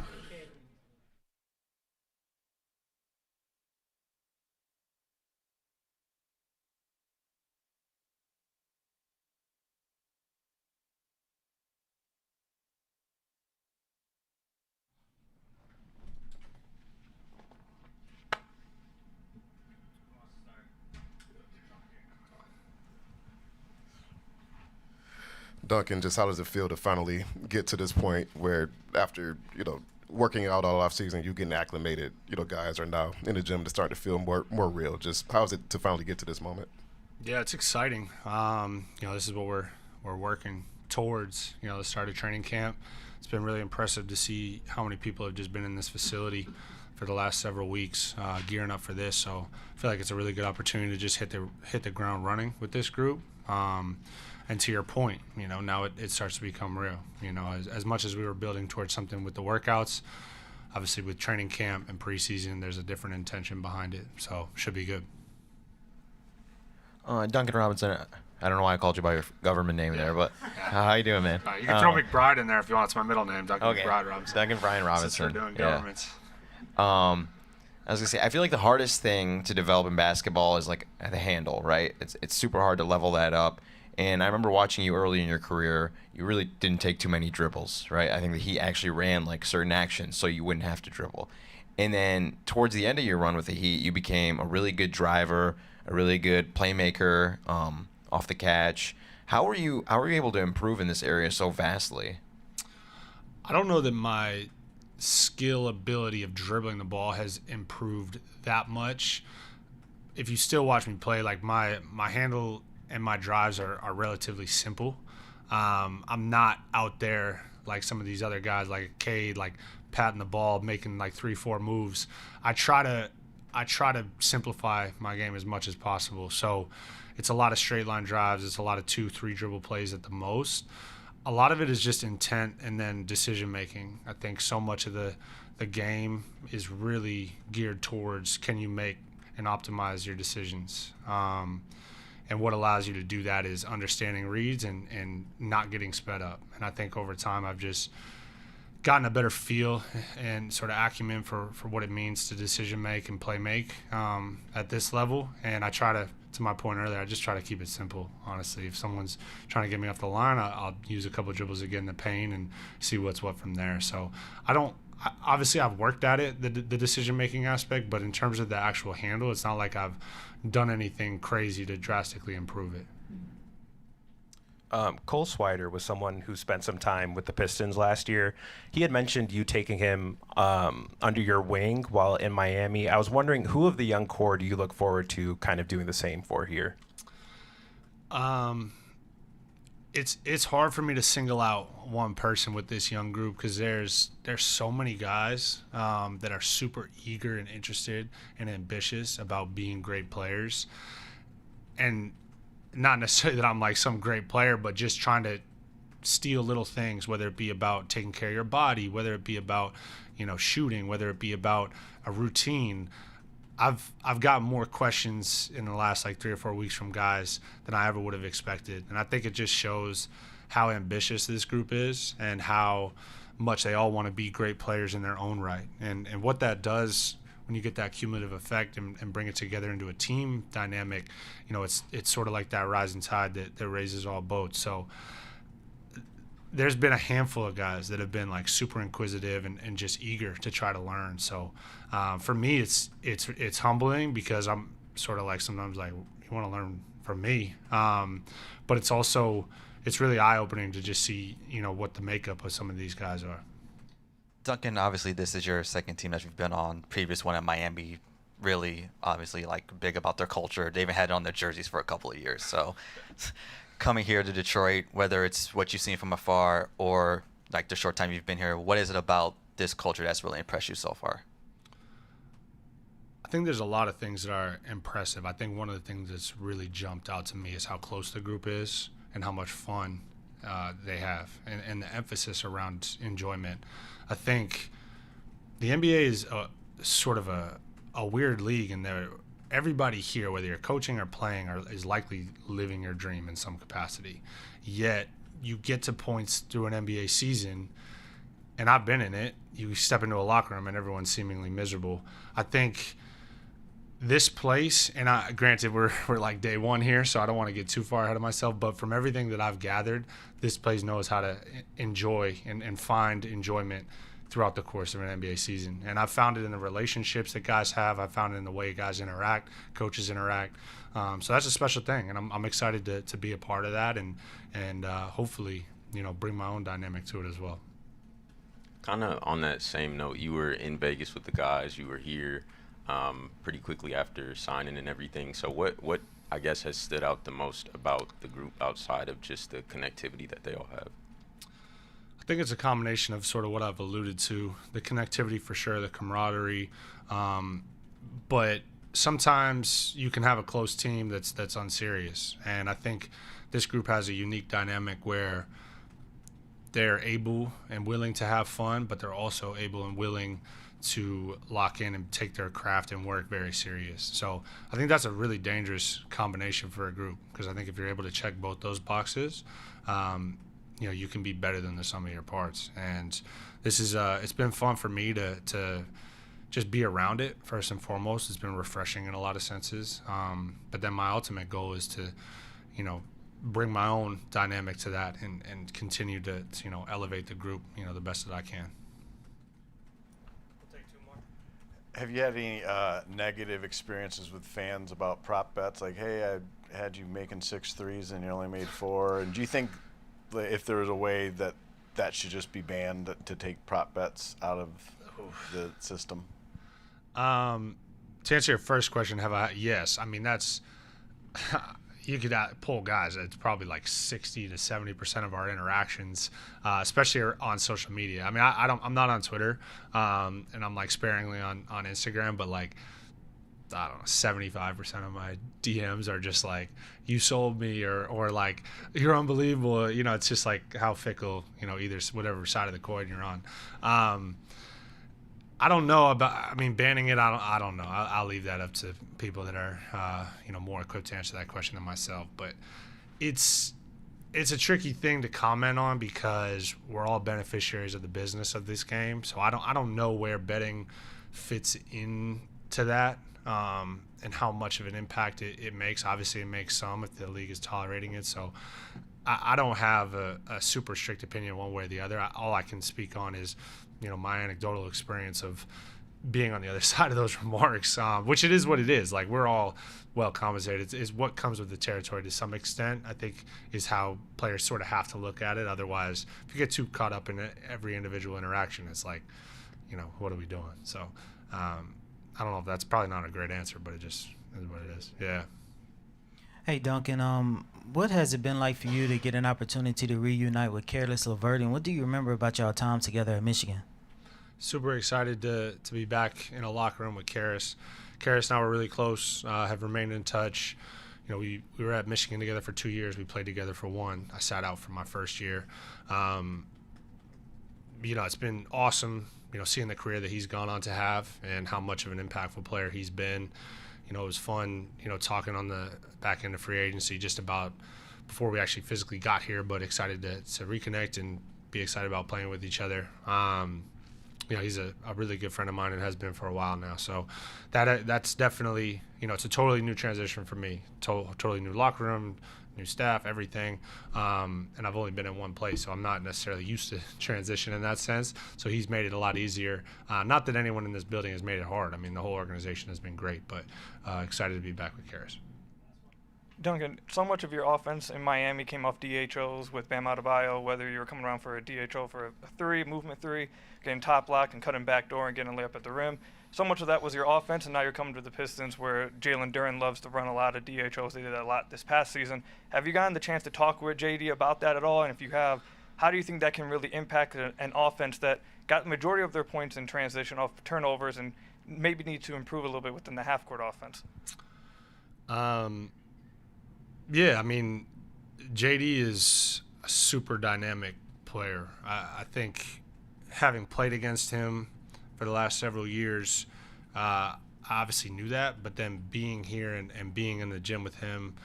Duncan, just how does it feel to finally get to this point where after, working out all off season, you getting acclimated, guys are now in the gym to start to feel more real. Just how is it to finally get to this moment? Yeah, it's exciting. This is what we're working towards, the start of training camp. It's been really impressive to see how many people have just been in this facility for the last several weeks, gearing up for this. So I feel like it's a really good opportunity to just hit the ground running with this group. And to your point, now it starts to become real. As much as we were building towards something with the workouts, obviously with training camp and preseason, there's a different intention behind it. So should be good. Duncan Robinson, I don't know why I called you by your government name there, but how you doing, man? You can throw McBride in there if you want. It's my middle name, Duncan okay. McBride Robinson. Duncan Brian Robinson. Since we're doing governments. I was gonna say, I feel like the hardest thing to develop in basketball is like the handle, right? It's super hard to level that up. And I remember watching you early in your career, you really didn't take too many dribbles, right? I think that he actually ran like certain actions so you wouldn't have to dribble. And then towards the end of your run with the Heat, you became a really good driver, a really good playmaker off the catch. How were you able to improve in this area so vastly? I don't know that my skill ability of dribbling the ball has improved that much. If you still watch me play, like my handle and my drives are relatively simple. I'm not out there like some of these other guys like Cade, like patting the ball, making like 3-4 moves. I try to simplify my game as much as possible. So it's a lot of straight line drives. It's a lot of 2-3 dribble plays at the most. A lot of it is just intent and then decision making. I think so much of the game is really geared towards can you make and optimize your decisions. And what allows you to do that is understanding reads and not getting sped up. And I think over time I've just gotten a better feel and sort of acumen for what it means to decision make and play make at this level. And I try to my point earlier, I just try to keep it simple, honestly. If someone's trying to get me off the line, I'll use a couple of dribbles to get in the paint and see what's what from there. So obviously I've worked at it, the decision-making aspect, but in terms of the actual handle, it's not like I've done anything crazy to drastically improve it. Cole Swider was someone who spent some time with the Pistons last year. He had mentioned you taking him under your wing while in Miami. I was wondering, who of the young core do you look forward to kind of doing the same for here? It's hard for me to single out one person with this young group because there's so many guys that are super eager and interested and ambitious about being great players. And not necessarily that I'm like some great player, but just trying to steal little things, whether it be about taking care of your body, whether it be about, shooting, whether it be about a routine. I've gotten more questions in the last 3 or 4 weeks from guys than I ever would have expected. And I think it just shows how ambitious this group is and how much they all want to be great players in their own right. And what that does when you get that cumulative effect and bring it together into a team dynamic, it's sort of like that rising tide that raises all boats. So there's been a handful of guys that have been super inquisitive and just eager to try to learn. So for me, it's humbling because I'm sort of sometimes you want to learn from me, but it's really eye-opening to just see what the makeup of some of these guys are. Duncan, obviously this is your second team that you've been on. Previous one at Miami, really obviously like big about their culture. They even had it on their jerseys for a couple of years. So coming here to Detroit, whether it's what you've seen from afar or like the short time you've been here, what is it about this culture that's really impressed you so far? I think there's a lot of things that are impressive. I think one of the things that's really jumped out to me is how close the group is and how much fun they have, and the emphasis around enjoyment. I think the NBA is sort of a weird league in that everybody here, whether you're coaching or playing, is likely living your dream in some capacity. Yet you get to points through an NBA season, and I've been in it, you step into a locker room and everyone's seemingly miserable. I think this place, and granted we're like day one here, so I don't want to get too far ahead of myself, but from everything that I've gathered, this place knows how to enjoy and find enjoyment throughout the course of an NBA season. And I've found it in the relationships that guys have. I've found it in the way guys interact, coaches interact. So that's a special thing, and I'm excited to be a part of that and hopefully, bring my own dynamic to it as well. Kind of on that same note, you were in Vegas with the guys. You were here pretty quickly after signing and everything. So what I guess has stood out the most about the group outside of just the connectivity that they all have? I think it's a combination of sort of what I've alluded to, the connectivity for sure, the camaraderie, but sometimes you can have a close team that's unserious. And I think this group has a unique dynamic where they're able and willing to have fun, but they're also able and willing to lock in and take their craft and work very serious. So I think that's a really dangerous combination for a group, because I think if you're able to check both those boxes, you can be better than the sum of your parts. And this is it's been fun for me to just be around it first and foremost. It's been refreshing in a lot of senses. But then my ultimate goal is to, bring my own dynamic to that and continue to elevate the group, the best that I can. Have you had any negative experiences with fans about prop bets? Like, hey, I had you making 6 threes and you only made 4. And do you think if there was a way that should just be banned to take prop bets out of the system? To answer your first question, yes. I mean, that's you could pull guys. It's probably like 60 to 70% of our interactions, especially on social media. I mean, I'm not on Twitter, and I'm like sparingly on Instagram, but like, I don't know, 75% of my DMs are just like, you sold me, or like, you're unbelievable. It's just like how fickle, either whatever side of the coin you're on. I don't know banning it. I don't know. I'll leave that up to people that are, more equipped to answer that question than myself. But it's a tricky thing to comment on because we're all beneficiaries of the business of this game. So I don't know where betting fits into that, and how much of an impact it makes. Obviously, it makes some if the league is tolerating it. So I don't have a super strict opinion one way or the other. All I can speak on is, my anecdotal experience of being on the other side of those remarks, which it is what it is. Like, we're all well compensated. It's what comes with the territory to some extent, I think, is how players sort of have to look at it. Otherwise, if you get too caught up in every individual interaction, it's like, what are we doing? So I don't know if that's probably not a great answer, but it just is what it is. Yeah. Hey, Duncan, what has it been like for you to get an opportunity to reunite with Caris LeVert, and what do you remember about y'all time together at Michigan? Super excited to be back in a locker room with Caris. Caris and I were really close, have remained in touch. We were at Michigan together for 2 years. We played together for 1. I sat out for my first year. It's been awesome, seeing the career that he's gone on to have and how much of an impactful player he's been. It was fun, talking on the back end of free agency just about before we actually physically got here, but excited to reconnect and be excited about playing with each other. He's a really good friend of mine and has been for a while now. So that's definitely, it's a totally new transition for me. Totally new locker room, new staff, everything. And I've only been in one place, so I'm not necessarily used to transition in that sense. So he's made it a lot easier. Not that anyone in this building has made it hard. I mean, the whole organization has been great, but excited to be back with Caris. Duncan, so much of your offense in Miami came off DHOs with Bam Adebayo, whether you were coming around for a DHO for a three, movement three, getting top block and cutting back door and getting a layup at the rim. So much of that was your offense, and now you're coming to the Pistons where Jalen Duren loves to run a lot of DHOs. They did that a lot this past season. Have you gotten the chance to talk with JD about that at all? And if you have, how do you think that can really impact an offense that got the majority of their points in transition off turnovers and maybe need to improve a little bit within the half-court offense? Yeah, I mean, JD is a super dynamic player. I think having played against him for the last several years, I obviously knew that, but then being here and being in the gym with him,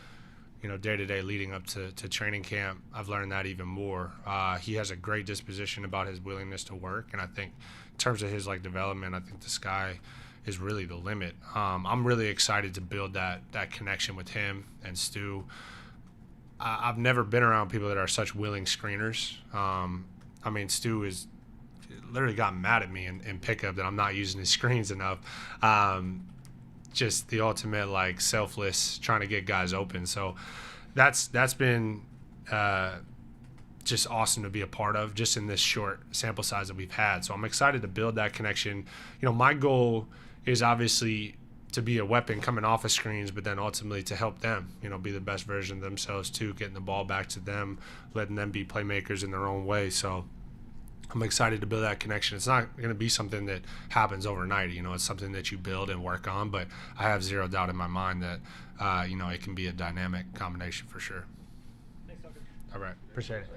day to day leading up to training camp, I've learned that even more. He has a great disposition about his willingness to work, and I think in terms of his development, I think the sky is really the limit. I'm really excited to build that connection with him and Stu. I've never been around people that are such willing screeners. I mean, Stu is literally got mad at me in pickup that I'm not using his screens enough. Just the ultimate selfless trying to get guys open. So that's been just awesome to be a part of just in this short sample size that we've had. So I'm excited to build that connection. My goal is obviously to be a weapon coming off of screens, but then ultimately to help them, be the best version of themselves too, getting the ball back to them, letting them be playmakers in their own way. So I'm excited to build that connection. It's not going to be something that happens overnight. It's something that you build and work on, but I have zero doubt in my mind that, it can be a dynamic combination for sure. Thanks, Duncan. All right. Appreciate it.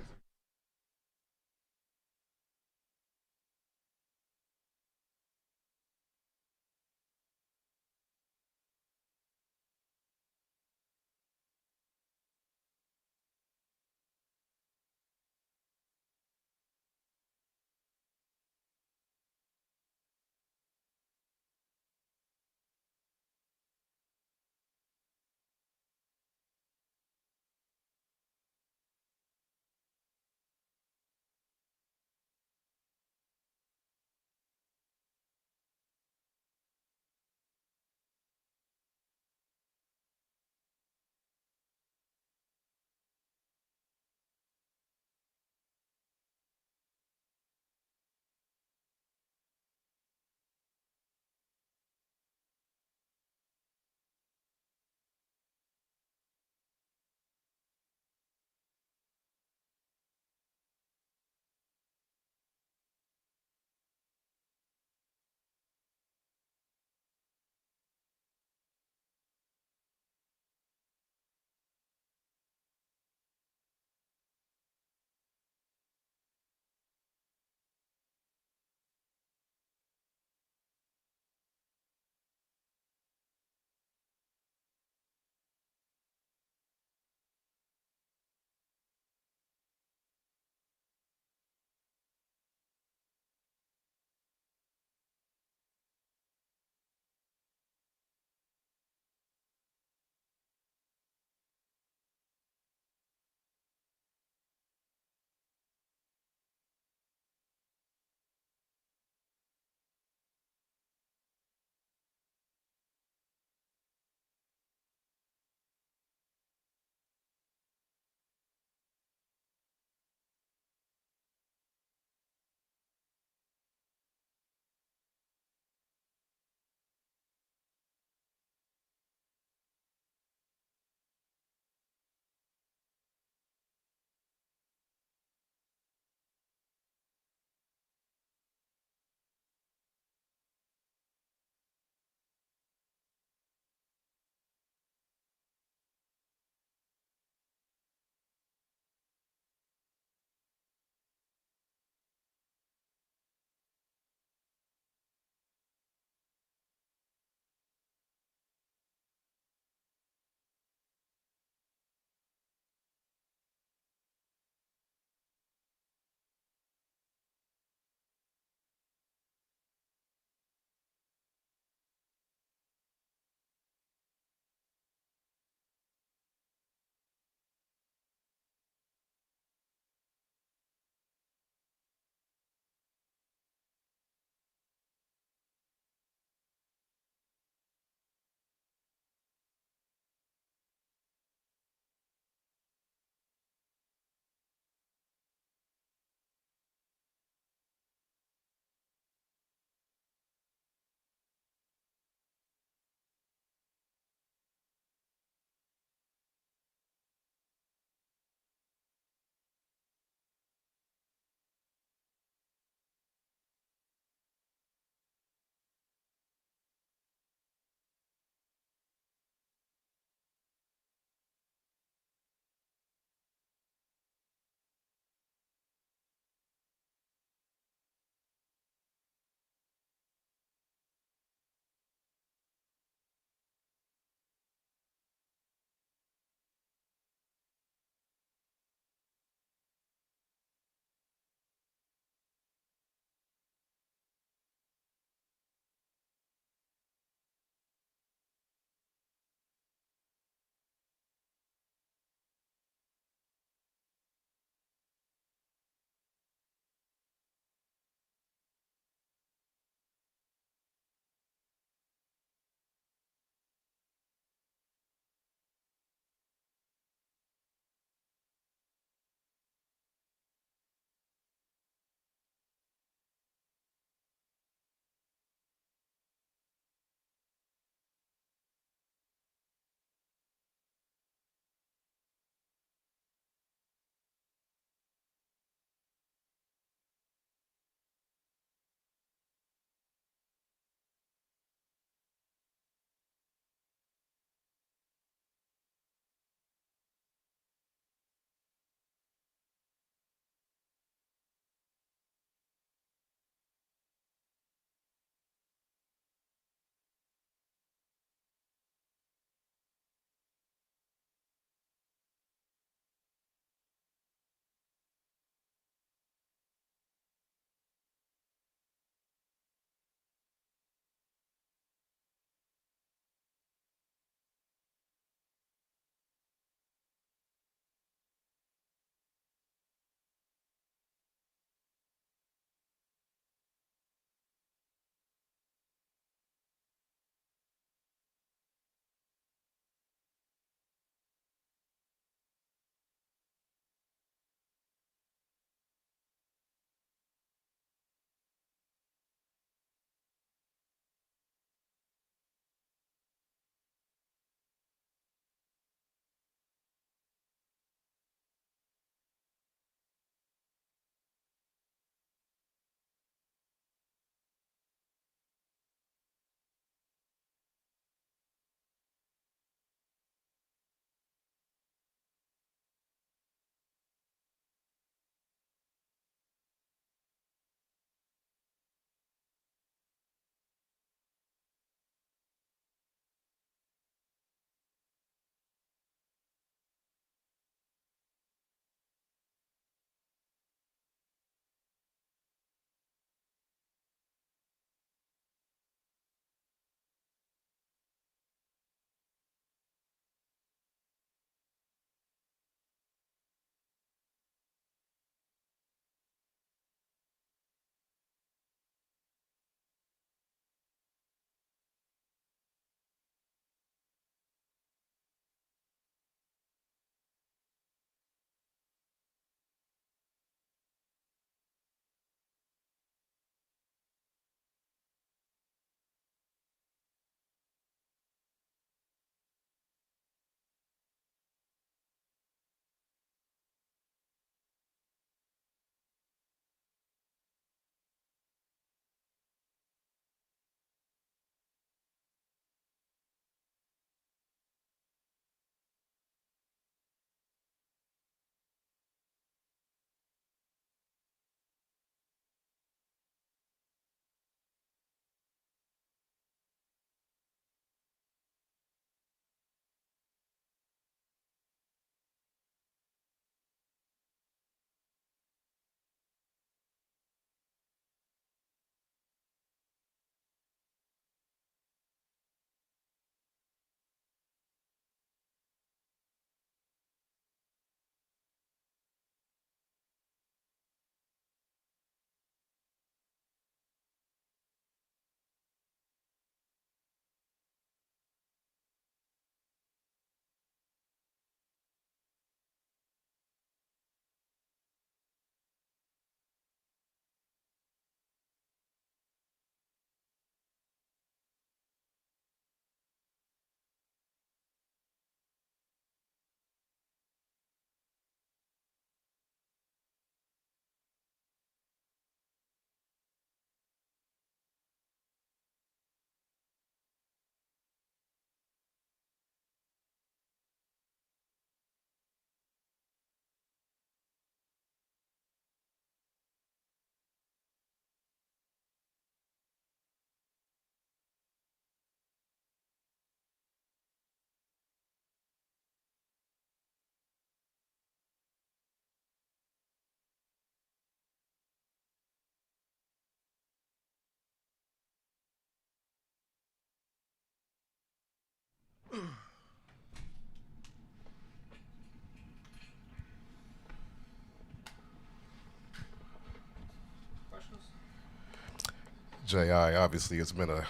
J.I., obviously it's been a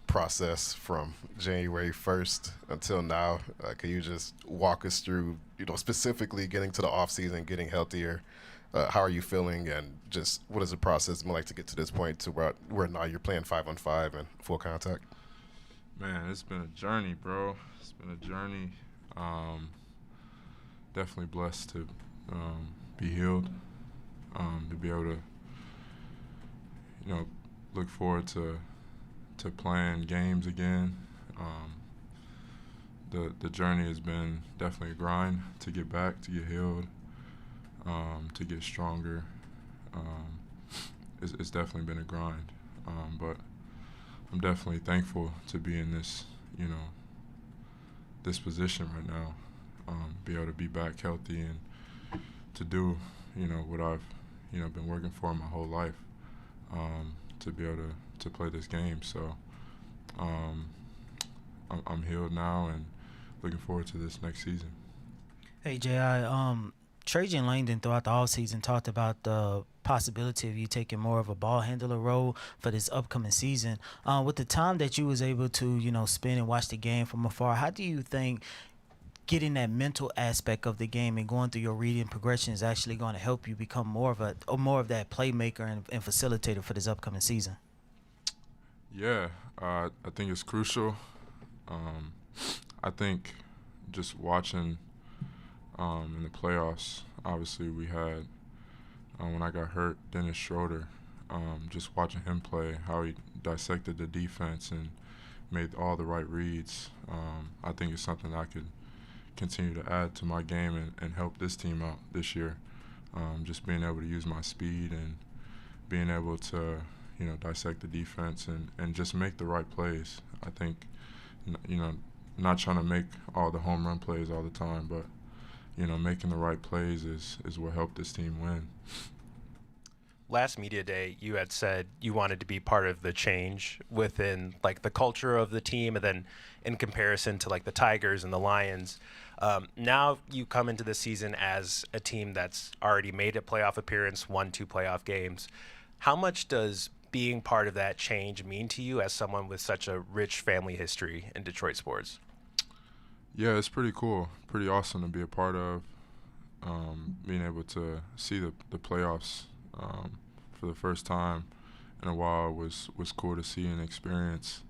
process from January 1st until now. Can you just walk us through, specifically getting to the offseason, getting healthier? How are you feeling, and just what is the process been like to get to this point to where now you're playing 5-on-5 and full contact? Man, it's been a journey, bro. It's been a journey. Definitely blessed to be healed, to be able to, look forward to playing games again. The journey has been definitely a grind to get back, to get healed, to get stronger. It's definitely been a grind, but I'm definitely thankful to be in this, this position right now. Be able to be back healthy and to do, what I've, been working for my whole life, to be able to play this game. So I'm healed now and looking forward to this next season. Hey, J.I., Trajan Langdon throughout the offseason talked about the possibility of you taking more of a ball handler role for this upcoming season. With the time that you was able to, spend and watch the game from afar, how do you think getting that mental aspect of the game and going through your reading progression is actually going to help you become more of that playmaker and facilitator for this upcoming season? Yeah, I think it's crucial. I think just watching in the playoffs, obviously we had, when I got hurt, Dennis Schroeder, just watching him play, how he dissected the defense and made all the right reads. I think it's something I could continue to add to my game and help this team out this year. Just being able to use my speed and being able to, dissect the defense and just make the right plays. I think, not trying to make all the home run plays all the time, but, making the right plays is what helped this team win. Last media day, you had said you wanted to be part of the change within the culture of the team, and then in comparison to the Tigers and the Lions. Now you come into the season as a team that's already made a playoff appearance, won 2 playoff games. How much does being part of that change mean to you as someone with such a rich family history in Detroit sports? Yeah, it's pretty cool, pretty awesome to be a part of. Being able to see the playoffs for the first time in a while was cool to see and experience.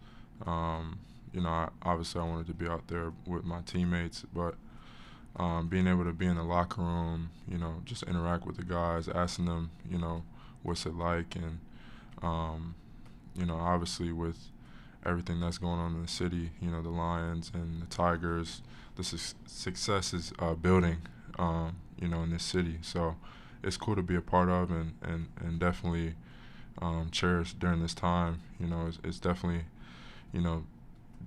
Obviously I wanted to be out there with my teammates, but being able to be in the locker room, just interact with the guys, asking them, what's it like, and obviously with everything that's going on in the city, the Lions and the Tigers, the success is building, in this city. So it's cool to be a part of and definitely cherish during this time. It's definitely,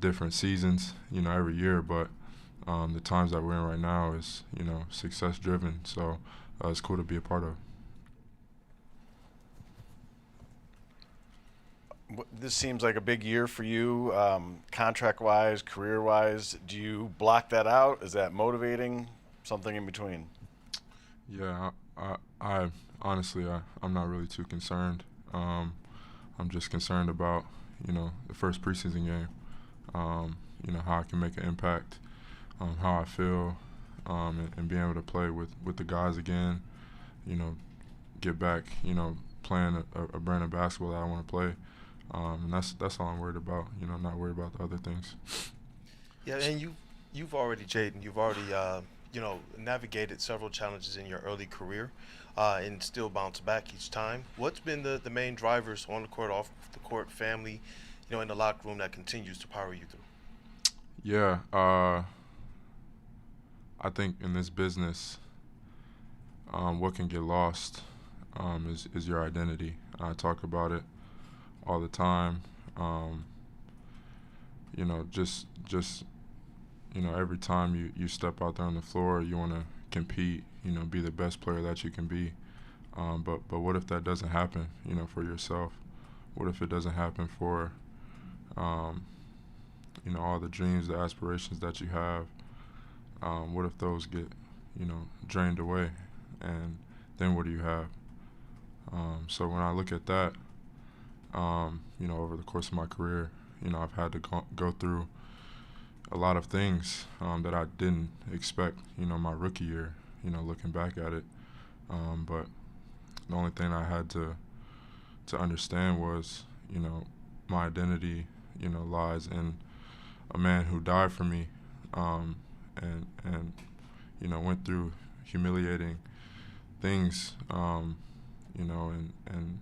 different seasons, every year, but the times that we're in right now is, success driven. So it's cool to be a part of. This seems like a big year for you, contract-wise, career-wise. Do you block that out? Is that motivating? Something in between? Yeah, I honestly, I'm not really too concerned. I'm just concerned about, the first preseason game, how I can make an impact, how I feel, and being able to play with the guys again, get back, playing a brand of basketball that I want to play. And that's all I'm worried about, not worried about the other things. Yeah, and you've already, Jaden, navigated several challenges in your early career and still bounce back each time. What's been the main drivers on the court, off the court, family, in the locker room that continues to power you through? Yeah, I think in this business, what can get lost is your identity. I talk about it all the time. Just every time you step out there on the floor, you want to compete, be the best player that you can be. But what if that doesn't happen, for yourself? What if it doesn't happen for, all the dreams, the aspirations that you have? What if those get, drained away? And then what do you have? So when I look at that, you know, over the course of my career, you know, I've had to go through a lot of things that I didn't expect, you know, my rookie year, you know, looking back at it. But the only thing I had to understand was, you know, my identity, you know, lies in a man who died for me, and you know, went through humiliating things, you know, and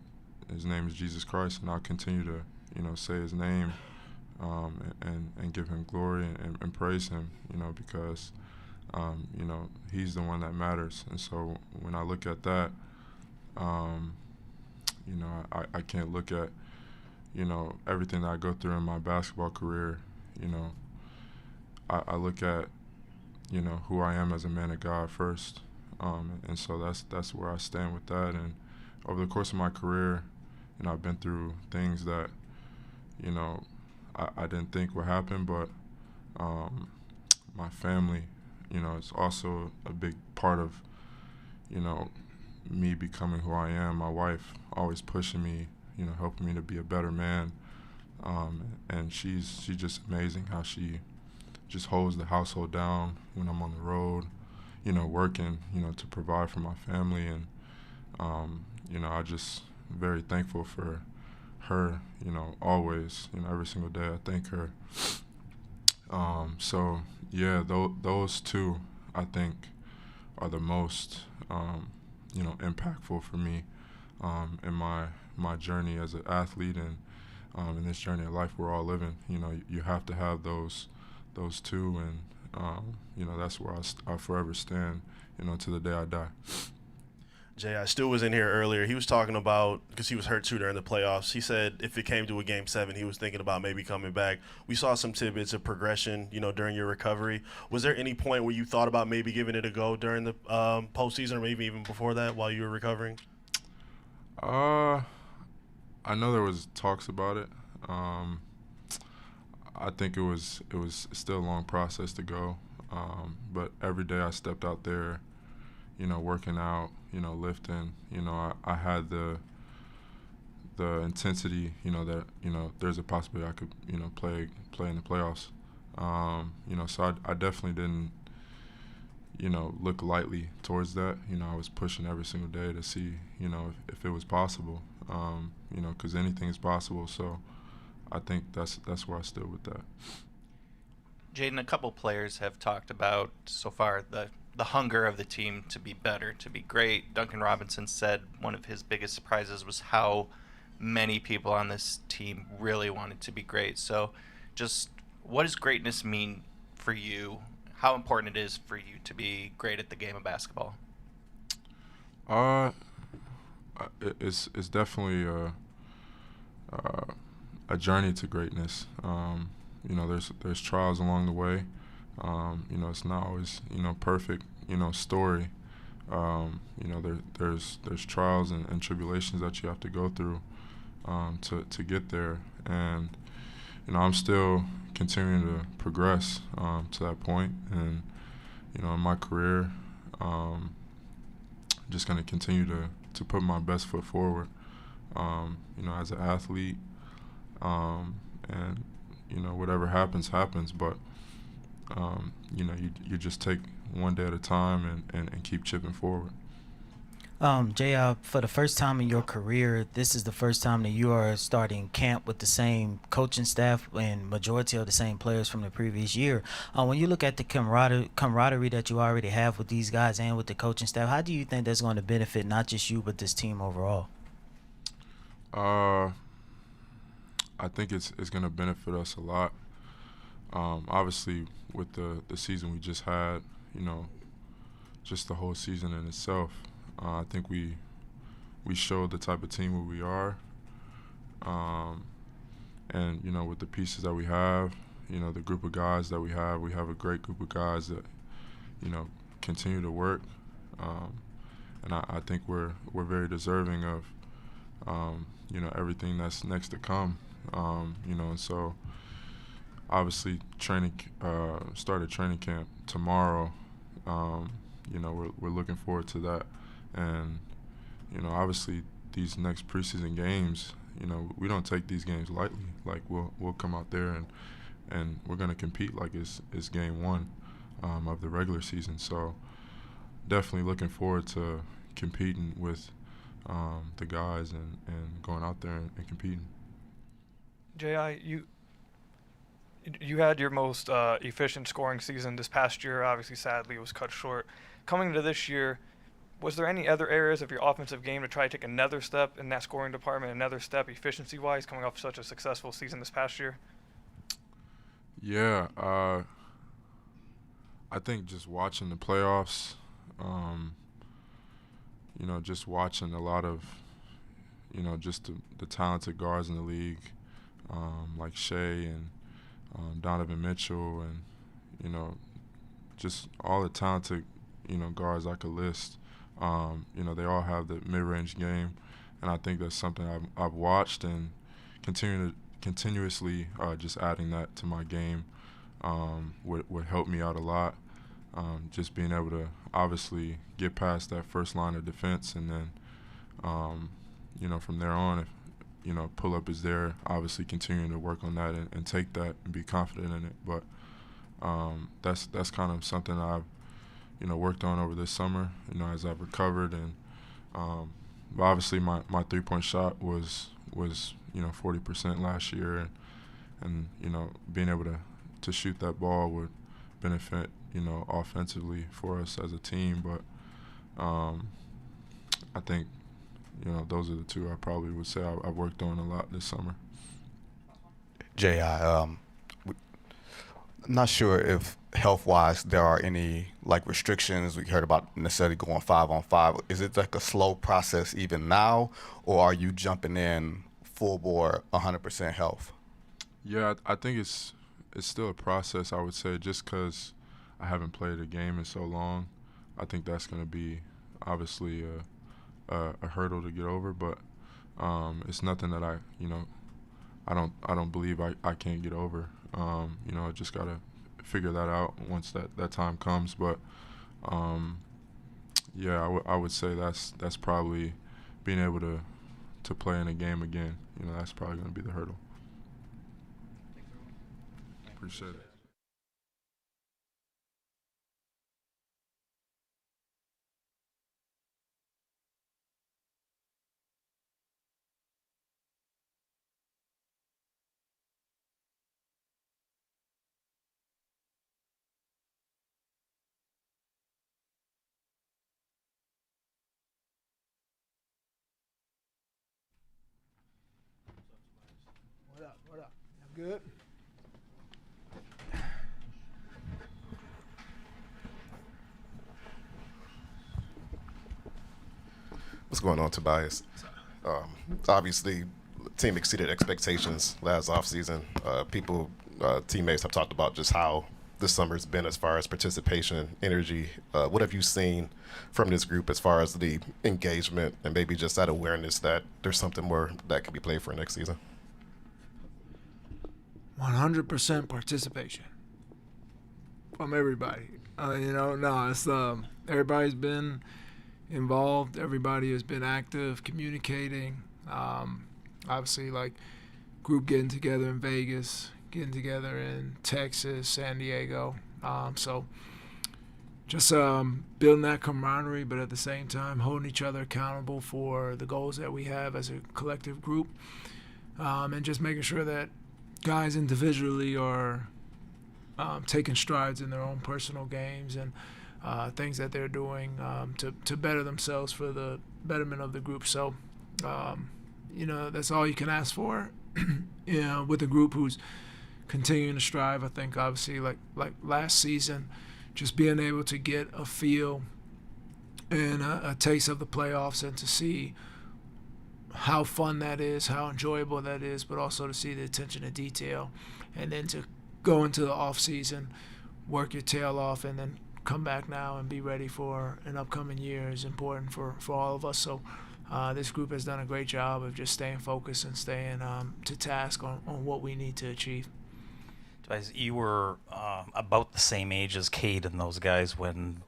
his name is Jesus Christ, and I'll continue to, you know, say his name, and give him glory and praise him, you know, because, you know, he's the one that matters. And so when I look at that, you know, I can't look at, you know, everything that I go through in my basketball career, you know, I look at, you know, who I am as a man of God first. And so that's where I stand with that. And over the course of my career, you know, I've been through things that, you know, I didn't think would happen, but my family, you know, is also a big part of, you know, me becoming who I am. My wife always pushing me, you know, helping me to be a better man. And she's just amazing how she just holds the household down when I'm on the road, you know, working, you know, to provide for my family. And, you know, I just very thankful for her, you know, always, you know, every single day I thank her. So, yeah, those two, I think, are the most, you know, impactful for me in my journey as an athlete, and in this journey of life we're all living. You know, you have to have those two, and you know, that's where I'll forever stand, you know, to the day I die. J.I. Stu was in here earlier. He was talking about, because he was hurt too during the playoffs, he said if it came to a Game 7, he was thinking about maybe coming back. We saw some tidbits of progression, you know, during your recovery. Was there any point where you thought about maybe giving it a go during the postseason, or maybe even before that while you were recovering? I know there was talks about it. I think it was still a long process to go, but every day I stepped out there, you know, working out, you know, lifting, you know, I had the intensity, you know, that, you know, there's a possibility I could, you know, play in the playoffs. You know, so I definitely didn't, you know, look lightly towards that. You know, I was pushing every single day to see, you know, if it was possible, you know, because anything is possible. So I think that's where I stood with that. Jaden, a couple players have talked about so far the hunger of the team to be better, to be great. Duncan Robinson said one of his biggest surprises was how many people on this team really wanted to be great. So just what does greatness mean for you? How important it is for you to be great at the game of basketball? It's definitely a journey to greatness. You know, there's trials along the way. You know, it's not always, you know, perfect, you know, story. You know, there's trials and tribulations that you have to go through to get there. And, you know, I'm still continuing to progress to that point. And, you know, in my career, just going to continue to put my best foot forward, you know, as an athlete. And, you know, whatever happens, but you know, you just take one day at a time and keep chipping forward. JR, for the first time in your career, this is the first time that you are starting camp with the same coaching staff and majority of the same players from the previous year. When you look at the camaraderie that you already have with these guys and with the coaching staff, how do you think that's going to benefit not just you but this team overall? I think it's going to benefit us a lot. Obviously, with the season we just had, you know, just the whole season in itself, I think we showed the type of team who we are. And, you know, with the pieces that we have, you know, the group of guys that we have a great group of guys that, you know, continue to work. And I think we're very deserving of, you know, everything that's next to come. You know, and so obviously started training camp tomorrow. You know, we're looking forward to that. And, you know, obviously these next preseason games, we don't take these games lightly. Like we'll come out there and we're gonna compete like it's game one of the regular season. So definitely looking forward to competing with the guys and going out there and competing. J.I., you had your most efficient scoring season this past year. Obviously, sadly, it was cut short. Coming into this year, was there any other areas of your offensive game to try to take another step in that scoring department, another step efficiency-wise, coming off such a successful season this past year? Yeah, I think just watching the playoffs, just watching a lot of, just the talented guards in the league, like Shea and Donovan Mitchell and, just all the talented, guards I could list. They all have the mid-range game, and I think that's something I've watched and continuously just adding that to my game would help me out a lot. Just being able to obviously get past that first line of defense, and then from there on, if pull up is there, obviously continuing to work on that and take that and be confident in it. But that's kind of something I've worked on over this summer, as I've recovered. And but obviously my 3-point shot was 40% last year, and being able to shoot that ball would benefit offensively for us as a team. But I think those are the two I probably would say I've worked on a lot this summer. J.I., I'm not sure if health-wise there are any restrictions. We heard about necessarily going 5-on-5. Is it like a slow process even now, or are you jumping in full bore 100% health? Yeah, I think it's still a process, I would say, just because I haven't played a game in so long. I think that's going to be obviously a hurdle to get over, but it's nothing that I don't believe I can't get over. I just gotta figure that out once that time comes. But yeah, I would say that's probably being able to play in a game again. That's probably gonna be the hurdle. Appreciate it. What up? I'm good. What's going on, Tobias? Obviously, the team exceeded expectations last offseason. Teammates have talked about just how this summer's been as far as participation, energy. What have you seen from this group as far as the engagement and maybe just that awareness that there's something more that can be played for next season? 100% participation from everybody. It's everybody's been involved. Everybody has been active, communicating. Obviously, group getting together in Vegas, getting together in Texas, San Diego. So just building that camaraderie, but at the same time holding each other accountable for the goals that we have as a collective group, and just making sure that guys individually are taking strides in their own personal games and things that they're doing to better themselves for the betterment of the group. So, that's all you can ask for. With a group who's continuing to strive. I think obviously like last season, just being able to get a feel and a taste of the playoffs and to see how fun that is, how enjoyable that is, but also to see the attention to detail, and then to go into the off season, work your tail off, and then come back now and be ready for an upcoming year is important for all of us. So this group has done a great job of just staying focused and staying to task on what we need to achieve. You were about the same age as Cade and those guys when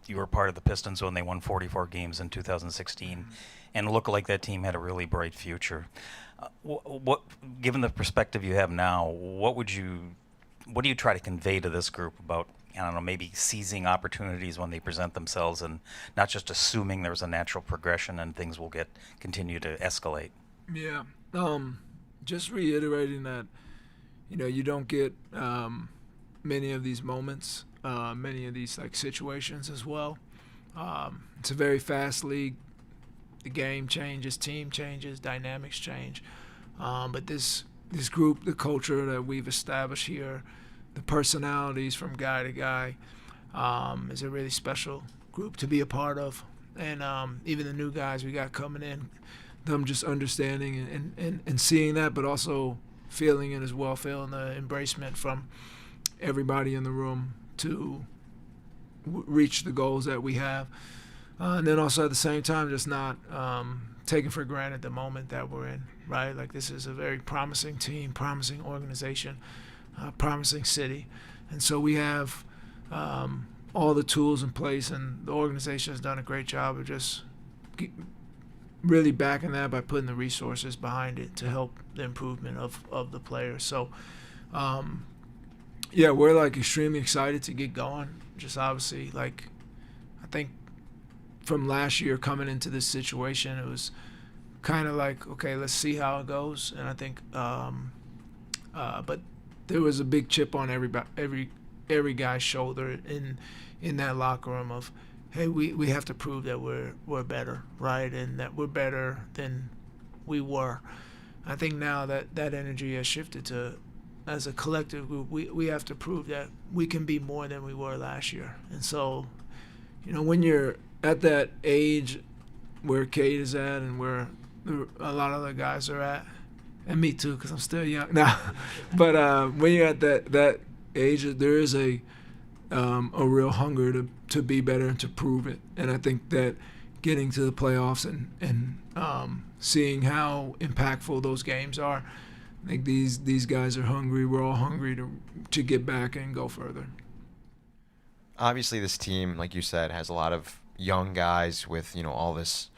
you were part of the Pistons when they won 44 games in 2016, and it looked like that team had a really bright future. What, given the perspective you have now, what do you try to convey to this group about, I don't know, maybe seizing opportunities when they present themselves and not just assuming there's a natural progression and things will continue to escalate? Yeah. Just reiterating that, you don't get many of these moments, many of these like situations as well. It's a very fast league. The game changes, team changes, dynamics change. But this group, the culture that we've established here, the personalities from guy to guy, is a really special group to be a part of. And even the new guys we got coming in, them just understanding and seeing that, but also feeling it as well, feeling the embracement from everybody in the room to reach the goals that we have. And then also at the same time, just not taking for granted the moment that we're in, right? Like, this is a very promising team, promising organization, promising city. And so we have all the tools in place, and the organization has done a great job of just really backing that by putting the resources behind it to help the improvement of the players. So, yeah, we're like extremely excited to get going. Just obviously, like, I think from last year coming into this situation, it was kind of like, okay, let's see how it goes. And I think, but there was a big chip on every guy's shoulder in that locker room of, hey, we have to prove that we're better, right, and that we're better than we were. I think now that energy has shifted to, as a collective group, we have to prove that we can be more than we were last year. And so, when you're at that age where Cade is at and where a lot of the guys are at, and me too, because I'm still young now. But when you're at that age, there is a real hunger to be better and to prove it. And I think that getting to the playoffs and seeing how impactful those games are, I think these guys are hungry. We're all hungry to get back and go further. Obviously, this team, like you said, has a lot of young guys with, all this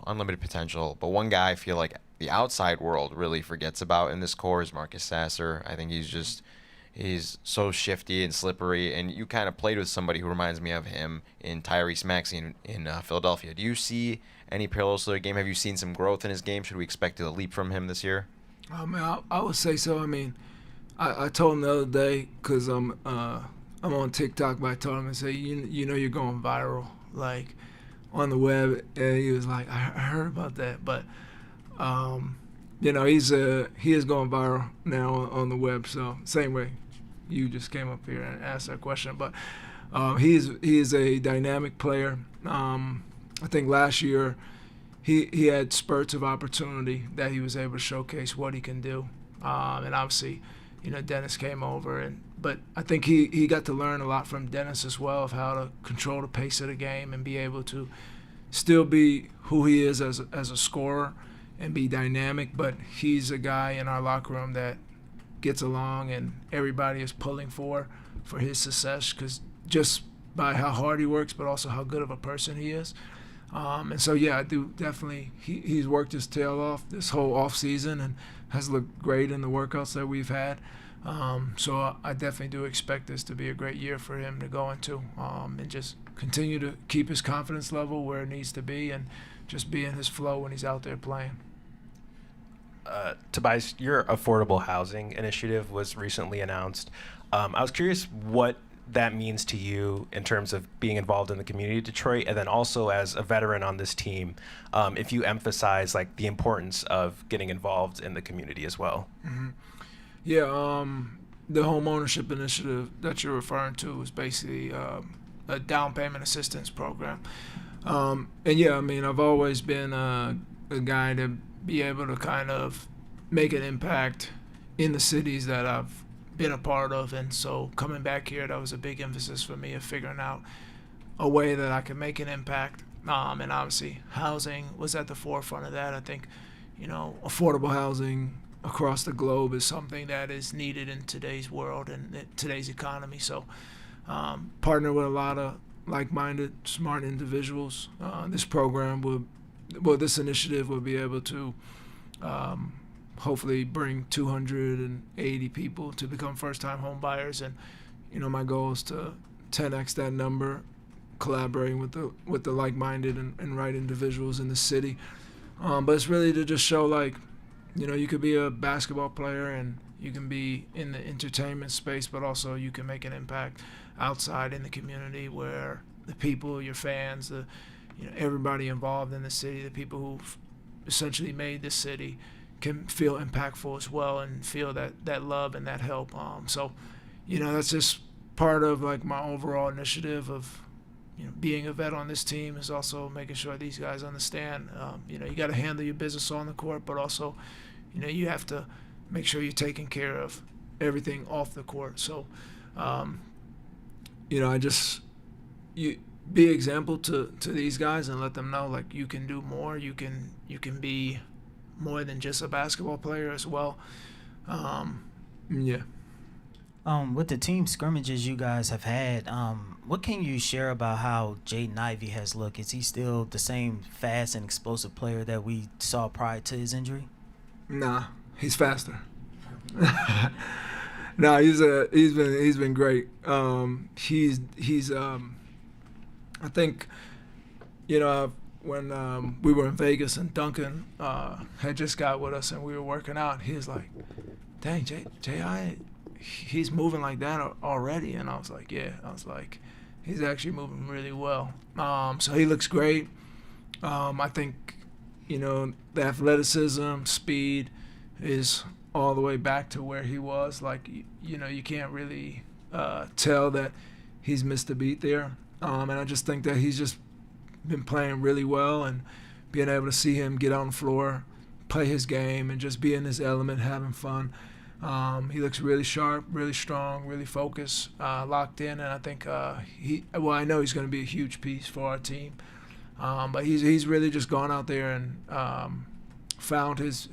unlimited potential. But one guy I feel like the outside world really forgets about in this core is Marcus Sasser. I think he's so shifty and slippery, and you kind of played with somebody who reminds me of him in Tyrese Maxey in Philadelphia. Do you see any parallels to their game? Have you seen some growth in his game? Should we expect a leap from him this year? I would say so. I mean, I told him the other day, because I'm on TikTok, but I told him, I said, you're going viral, like, on the web. And he was like, I heard about that. But, he is going viral now on the web. So same way you just came up here and asked that question. But he is a dynamic player. I think last year he had spurts of opportunity that he was able to showcase what he can do. And obviously, Dennis came over, but I think he got to learn a lot from Dennis as well, of how to control the pace of the game and be able to still be who he is as a scorer and be dynamic. But he's a guy in our locker room that gets along, and everybody is pulling for his success, because just by how hard he works, but also how good of a person he is. And so, yeah, I do definitely. He's worked his tail off this whole off season and has looked great in the workouts that we've had. So I definitely do expect this to be a great year for him to go into, and just continue to keep his confidence level where it needs to be, and just be in his flow when he's out there playing. Tobias, your affordable housing initiative was recently announced. I was curious what that means to you in terms of being involved in the community of Detroit, and then also as a veteran on this team, if you emphasize like the importance of getting involved in the community as well. Mm-hmm. Yeah, the home ownership initiative that you're referring to is basically a down payment assistance program. And yeah, I mean, I've always been a guy to be able to kind of make an impact in the cities that I've been a part of, and so coming back here, that was a big emphasis for me of figuring out a way that I could make an impact. And obviously, housing was at the forefront of that. I think, affordable housing across the globe is something that is needed in today's world and today's economy. So, partner with a lot of like-minded, smart individuals. This initiative will be able to hopefully bring 280 people to become first-time home buyers. And, my goal is to 10x that number, collaborating with the like-minded and right individuals in the city. But it's really to just show, like, you could be a basketball player and you can be in the entertainment space, but also you can make an impact outside in the community where the people, your fans, everybody involved in the city, the people who've essentially made this city can feel impactful as well and feel that love and that help. So, that's just part of like my overall initiative of, being a vet on this team is also making sure these guys understand, you got to handle your business on the court, but also, you have to make sure you're taking care of everything off the court. So, you be an example to these guys and let them know, like, you can do more. You can be more than just a basketball player as well. Yeah. With the team scrimmages you guys have had, what can you share about how Jaden Ivey has looked? Is he still the same fast and explosive player that we saw prior to his injury? Nah, he's faster. Nah, he's been great. I think, when we were in Vegas and Duncan had just got with us and we were working out, he was like, "Dang, J.I., he's moving like that already." And I was like, yeah. I was like, he's actually moving really well. So he looks great. I think, the athleticism, speed is all the way back to where he was. Like, you can't really tell that he's missed a beat there. And I just think that he's just been playing really well, and being able to see him get on the floor, play his game, and just be in his element, having fun. He looks really sharp, really strong, really focused, locked in, and I think I know he's going to be a huge piece for our team. But he's really just gone out there and found his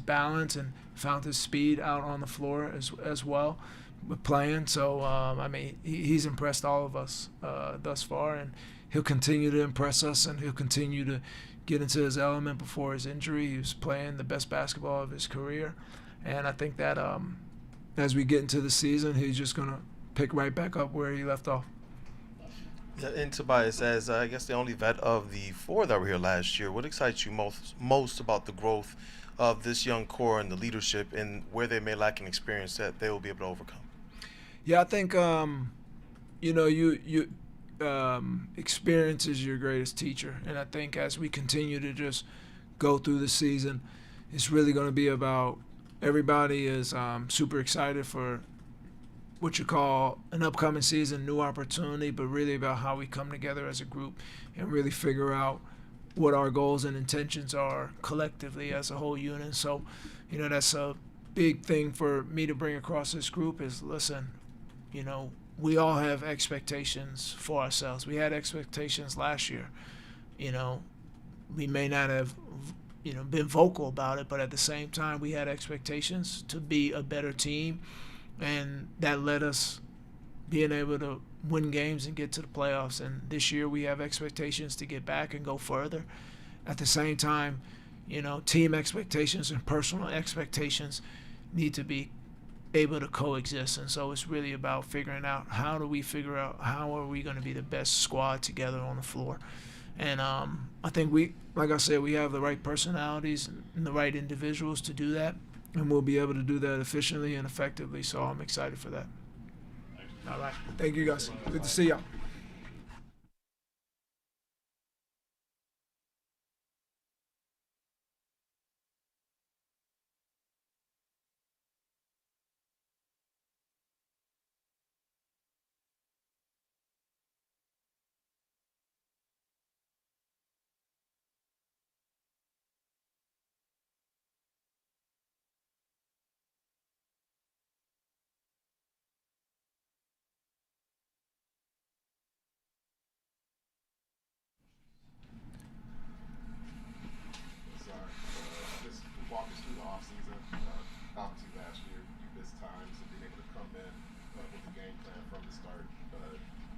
balance and found his speed out on the floor as well with playing. So he's impressed all of us thus far, and he'll continue to impress us, and he'll continue to get into his element. Before his injury, he was playing the best basketball of his career. And I think that as we get into the season, he's just going to pick right back up where he left off. Yeah, and Tobias, as I guess the only vet of the four that were here last year, what excites you most about the growth of this young core and the leadership, and where they may lack an experience that they will be able to overcome? Yeah, I think experience is your greatest teacher, and I think as we continue to just go through the season, it's really going to be about everybody is super excited for what you call an upcoming season, new opportunity, but really about how we come together as a group and really figure out what our goals and intentions are collectively as a whole unit. So, that's a big thing for me to bring across this group is, listen, we all have expectations for ourselves. We had expectations last year. We may not have, been vocal about it, but at the same time, we had expectations to be a better team, and that led us being able to win games and get to the playoffs. And this year, we have expectations to get back and go further. At the same time, team expectations and personal expectations need to be able to coexist. And so it's really about figuring out how are we going to be the best squad together on the floor. And I think like I said, we have the right personalities and the right individuals to do that, and we'll be able to do that efficiently and effectively. So I'm excited for that. All right. Thank you, guys. Good to see y'all. Walk us through the offseason. Obviously, last year you missed time, so being able to come in with the game plan from the start.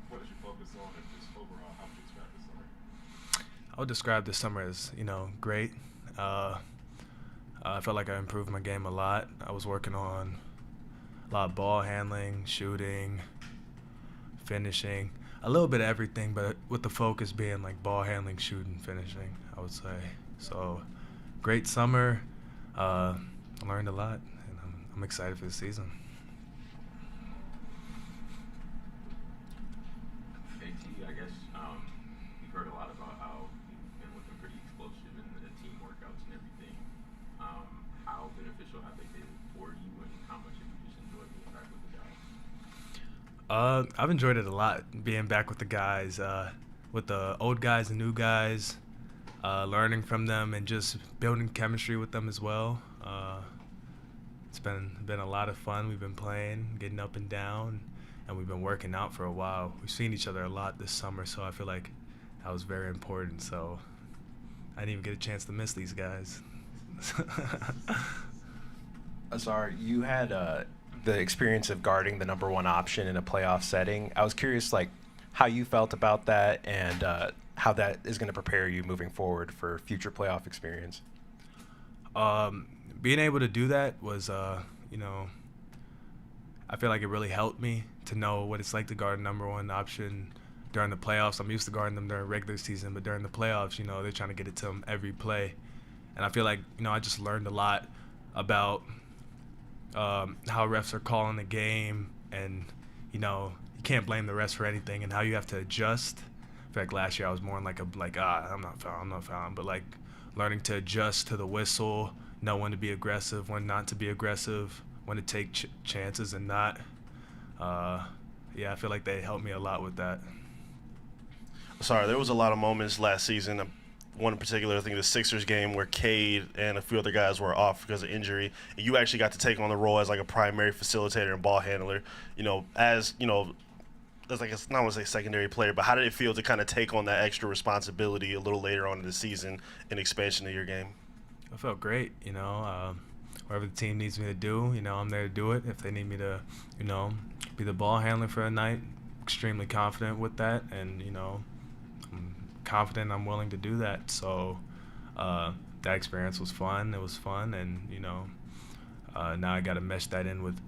What did you focus on, and just overall, how would you describe this summer? I would describe this summer as, great. I felt like I improved my game a lot. I was working on a lot of ball handling, shooting, finishing, a little bit of everything, but with the focus being like ball handling, shooting, finishing, I would say. So, great summer. I learned a lot, and I'm excited for the season. I guess we've heard a lot about how you've been looking pretty explosive in the team workouts and everything. How beneficial have they been for you, and how much have you just enjoyed being back with the guys? I've enjoyed it a lot, being back with the guys, with the old guys and new guys, learning from them and just building chemistry with them as well. It's been a lot of fun. We've been playing, getting up and down, and we've been working out for a while. We've seen each other a lot this summer, so I feel like that was very important. So I didn't even get a chance to miss these guys. Ausar, you had the experience of guarding the number one option in a playoff setting. I was curious, like, how you felt about that and how that is going to prepare you moving forward for future playoff experience. Being able to do that was, I feel like it really helped me to know what it's like to guard number one option during the playoffs. I'm used to guarding them during regular season, but during the playoffs, they're trying to get it to them every play. And I feel like, I just learned a lot about how refs are calling the game, and, you can't blame the refs for anything, and how you have to adjust. In fact, last year I was more in I'm not fouling, but like learning to adjust to the whistle, know when to be aggressive, when not to be aggressive, when to take chances and not. I feel like they helped me a lot with that. Sorry, there was a lot of moments last season. One in particular, I think the Sixers game, where Cade and a few other guys were off because of injury. And you actually got to take on the role as like a primary facilitator and ball handler. As like I don't want to say secondary player, but how did it feel to kind of take on that extra responsibility a little later on in the season and expansion of your game? I felt great. Whatever the team needs me to do, I'm there to do it. If they need me to, be the ball handler for a night, extremely confident with that, and I'm confident I'm willing to do that. So that experience was fun. It was fun, and now I got to mesh that in with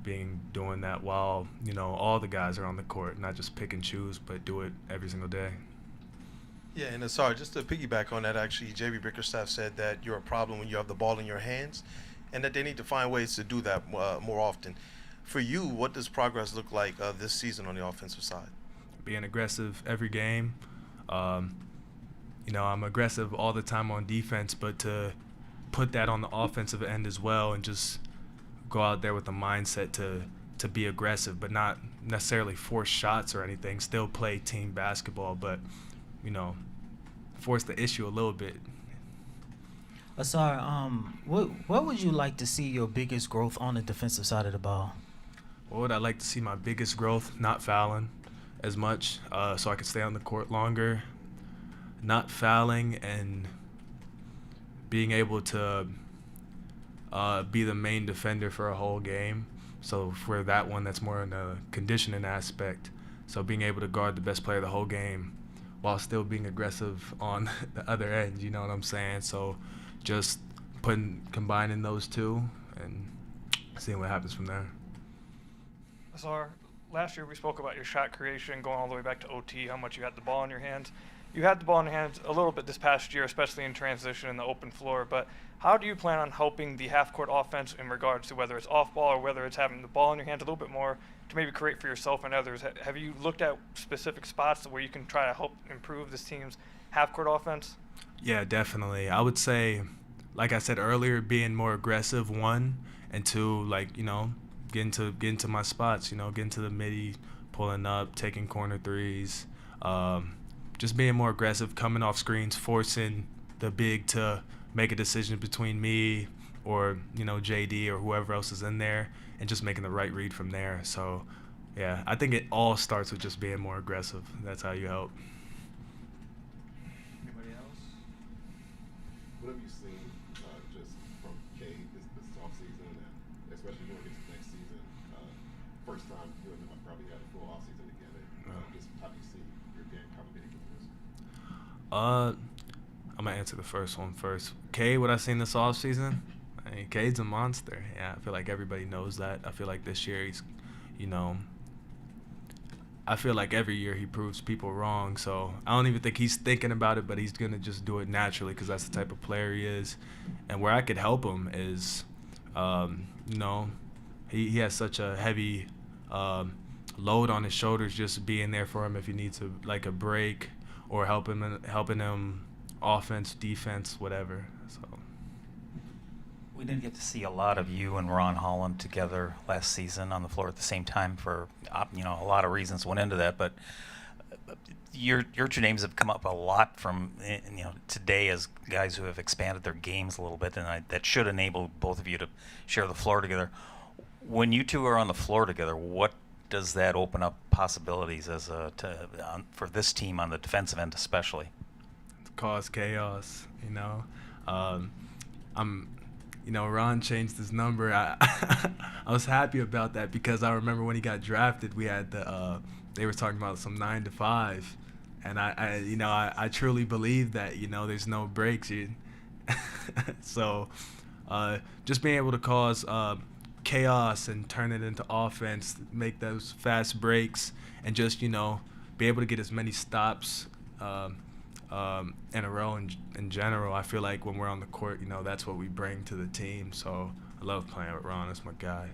doing that while all the guys are on the court, not just pick and choose, but do it every single day. Yeah, and sorry, just to piggyback on that, actually, JB Bickerstaff said that you're a problem when you have the ball in your hands, and that they need to find ways to do that more often. For you, what does progress look like this season on the offensive side? Being aggressive every game. I'm aggressive all the time on defense, but to put that on the offensive end as well, and just go out there with the mindset to be aggressive, but not necessarily force shots or anything. Still play team basketball, but force the issue a little bit. Ausar, what would you like to see your biggest growth on the defensive side of the ball? What would I like to see my biggest growth? Not fouling as much, so I could stay on the court longer. Not fouling, and being able to be the main defender for a whole game. So for that one, that's more in the conditioning aspect. So being able to guard the best player the whole game while still being aggressive on the other end, you know what I'm saying? So just combining those two and seeing what happens from there. Ausar, last year we spoke about your shot creation going all the way back to OT, how much you had the ball in your hands. You had the ball in your hands a little bit this past year, especially in transition in the open floor, but how do you plan on helping the half-court offense in regards to whether it's off-ball or whether it's having the ball in your hands a little bit more to maybe create for yourself and others? Have you looked at specific spots where you can try to help improve this team's half-court offense? Yeah, definitely. I would say, like I said earlier, being more aggressive, one, and two, getting to my spots, getting to the midi, pulling up, taking corner threes, just being more aggressive, coming off screens, forcing the big to make a decision between me or, JD or whoever else is in there, and just making the right read from there. So, yeah, I think it all starts with just being more aggressive. That's how you help. Anybody else? What have you seen just from Cade this offseason, and especially going into next season? First time you and him probably had a full offseason together. Just how do you see your game kind of getting into this? I'm gonna answer the first one first. Cade, what I seen this offseason, I mean, Cade's a monster. Yeah, I feel like everybody knows that. I feel like this year he's, you know, I feel like every year he proves people wrong. So I don't even think he's thinking about it, but he's going to just do it naturally because that's the type of player he is. And where I could help him is, you know, he has such a heavy load on his shoulders, just being there for him if he needs like a break or helping him offense, defense, whatever. So. We didn't get to see a lot of you and Ron Holland together last season on the floor at the same time for, you know, a lot of reasons went into that. But your two names have come up a lot from, you know, today as guys who have expanded their games a little bit, and that should enable both of you to share the floor together. When you two are on the floor together, what does that open up possibilities as for this team on the defensive end especially? To cause chaos, you know. You know, Ron changed his number. I was happy about that because I remember when he got drafted, we had they were talking about some 9 to 5, and I truly believe that, you know, there's no breaks. So just being able to cause chaos and turn it into offense, make those fast breaks, and just, you know, be able to get as many stops in a row in general. I feel like when we're on the court, you know, that's what we bring to the team. So I love playing with Ron. That's my guy.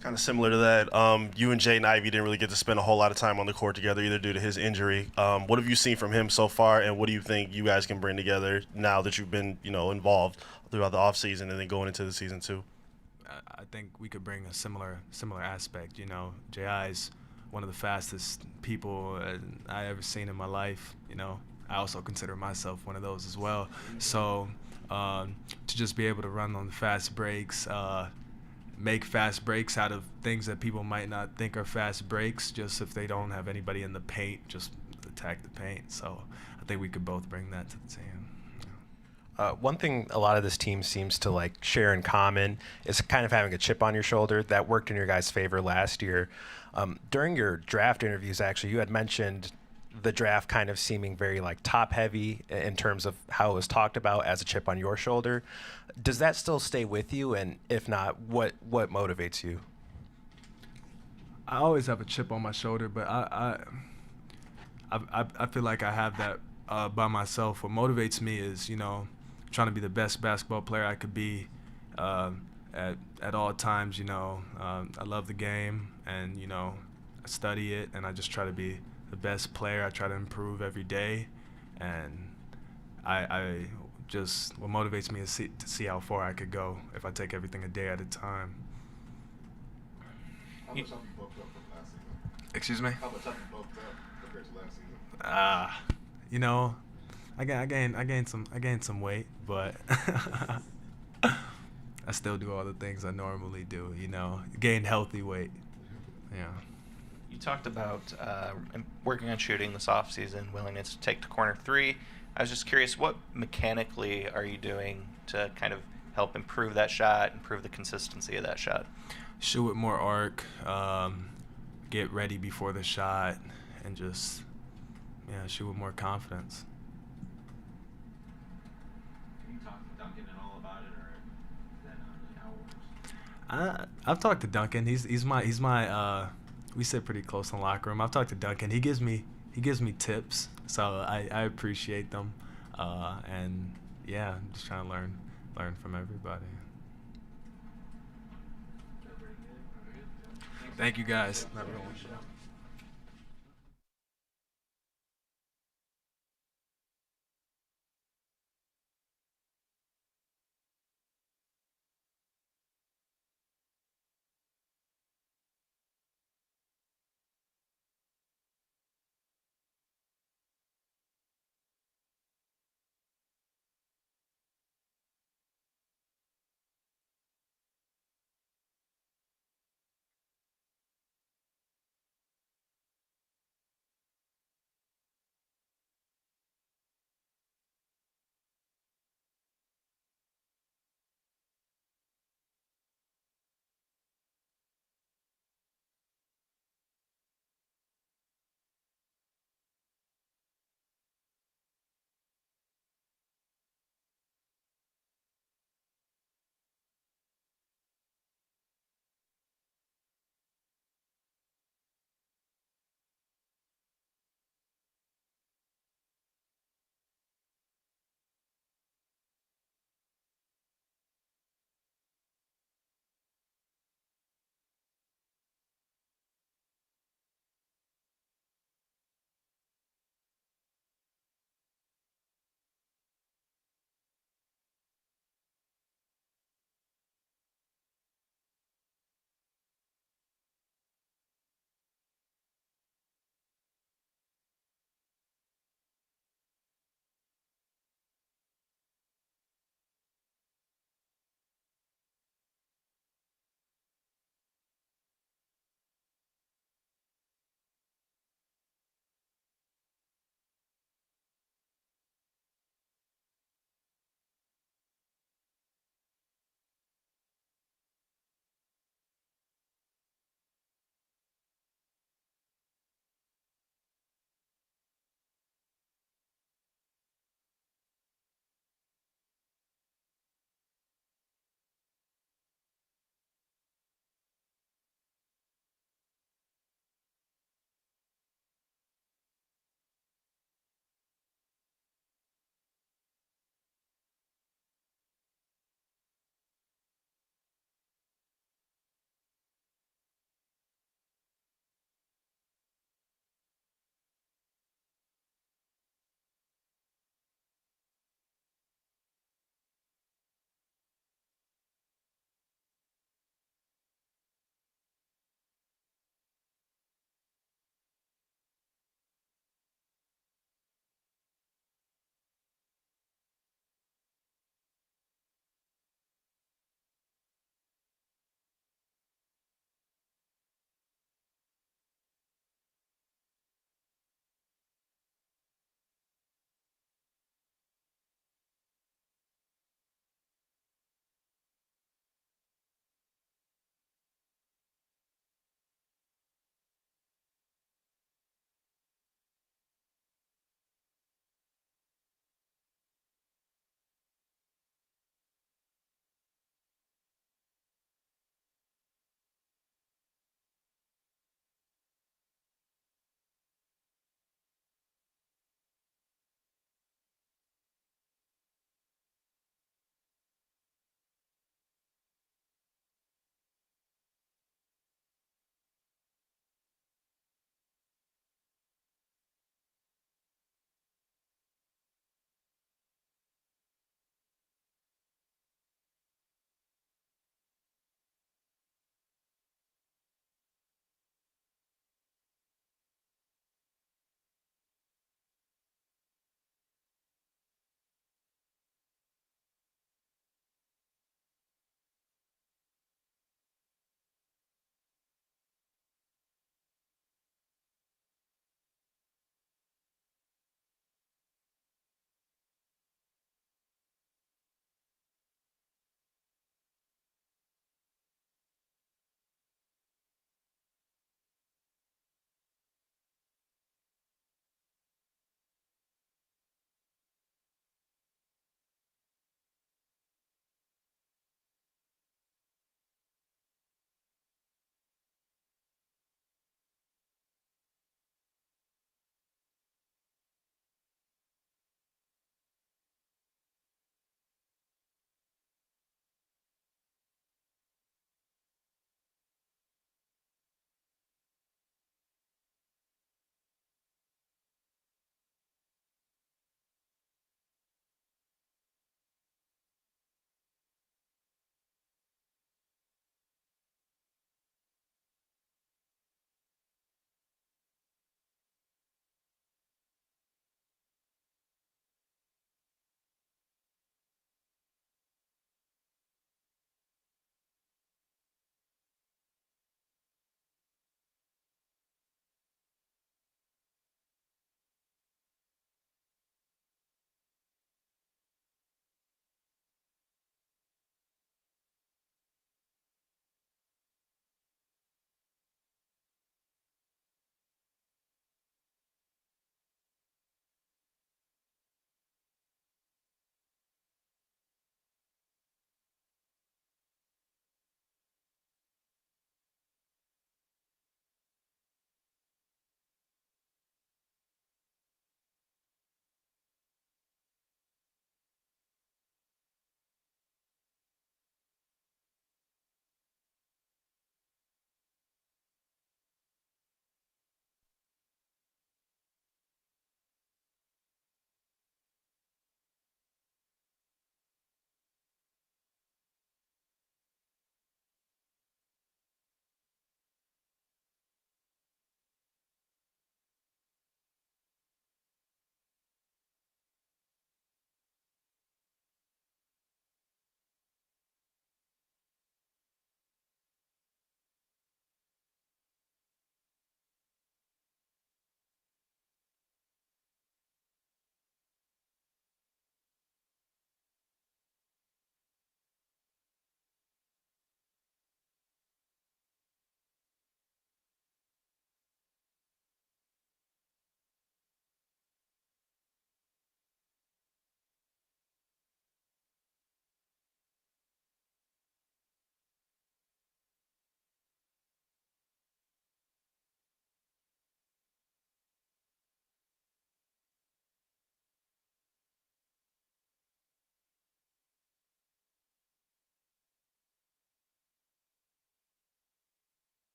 Kind of similar to that, you and Jaden Ivey didn't really get to spend a whole lot of time on the court together either due to his injury. What have you seen from him so far, and what do you think you guys can bring together now that you've been, you know, involved throughout the offseason and then going into the season too? I think we could bring a similar aspect. You know, J.I.'s one of the fastest people I ever seen in my life. You know, I also consider myself one of those as well. So to just be able to run on the fast breaks, make fast breaks out of things that people might not think are fast breaks, just if they don't have anybody in the paint, just attack the paint. So I think we could both bring that to the team. One thing a lot of this team seems to like share in common is kind of having a chip on your shoulder. That worked in your guys' favor last year. During your draft interviews, actually, you had mentioned the draft kind of seeming very like top heavy in terms of how it was talked about as a chip on your shoulder. Does that still stay with you? And if not, what motivates you? I always have a chip on my shoulder, but I feel like I have that by myself. What motivates me is, you know, trying to be the best basketball player I could be at all times. You know, I love the game, and, you know, I study it, and I just try to be the best player. I try to improve every day, and I just, what motivates me is to see how far I could go if I take everything a day at a time. How much have you bulked up from last season? Excuse me? How much have you bulked up compared to last season? You know, I gained some weight, but I still do all the things I normally do. You know, gain healthy weight. Yeah. You talked about working on shooting this offseason, willingness to take to corner three. I was just curious, what mechanically are you doing to kind of help improve that shot, improve the consistency of that shot? Shoot with more arc, get ready before the shot, and just, yeah, shoot with more confidence. Can you talk to Duncan at all about it, or is that not really how it works? I've talked to Duncan. He's my we sit pretty close in the locker room. I've talked to Duncan. He gives me tips, so I appreciate them, and yeah, I'm just trying to learn from everybody. Thank you guys.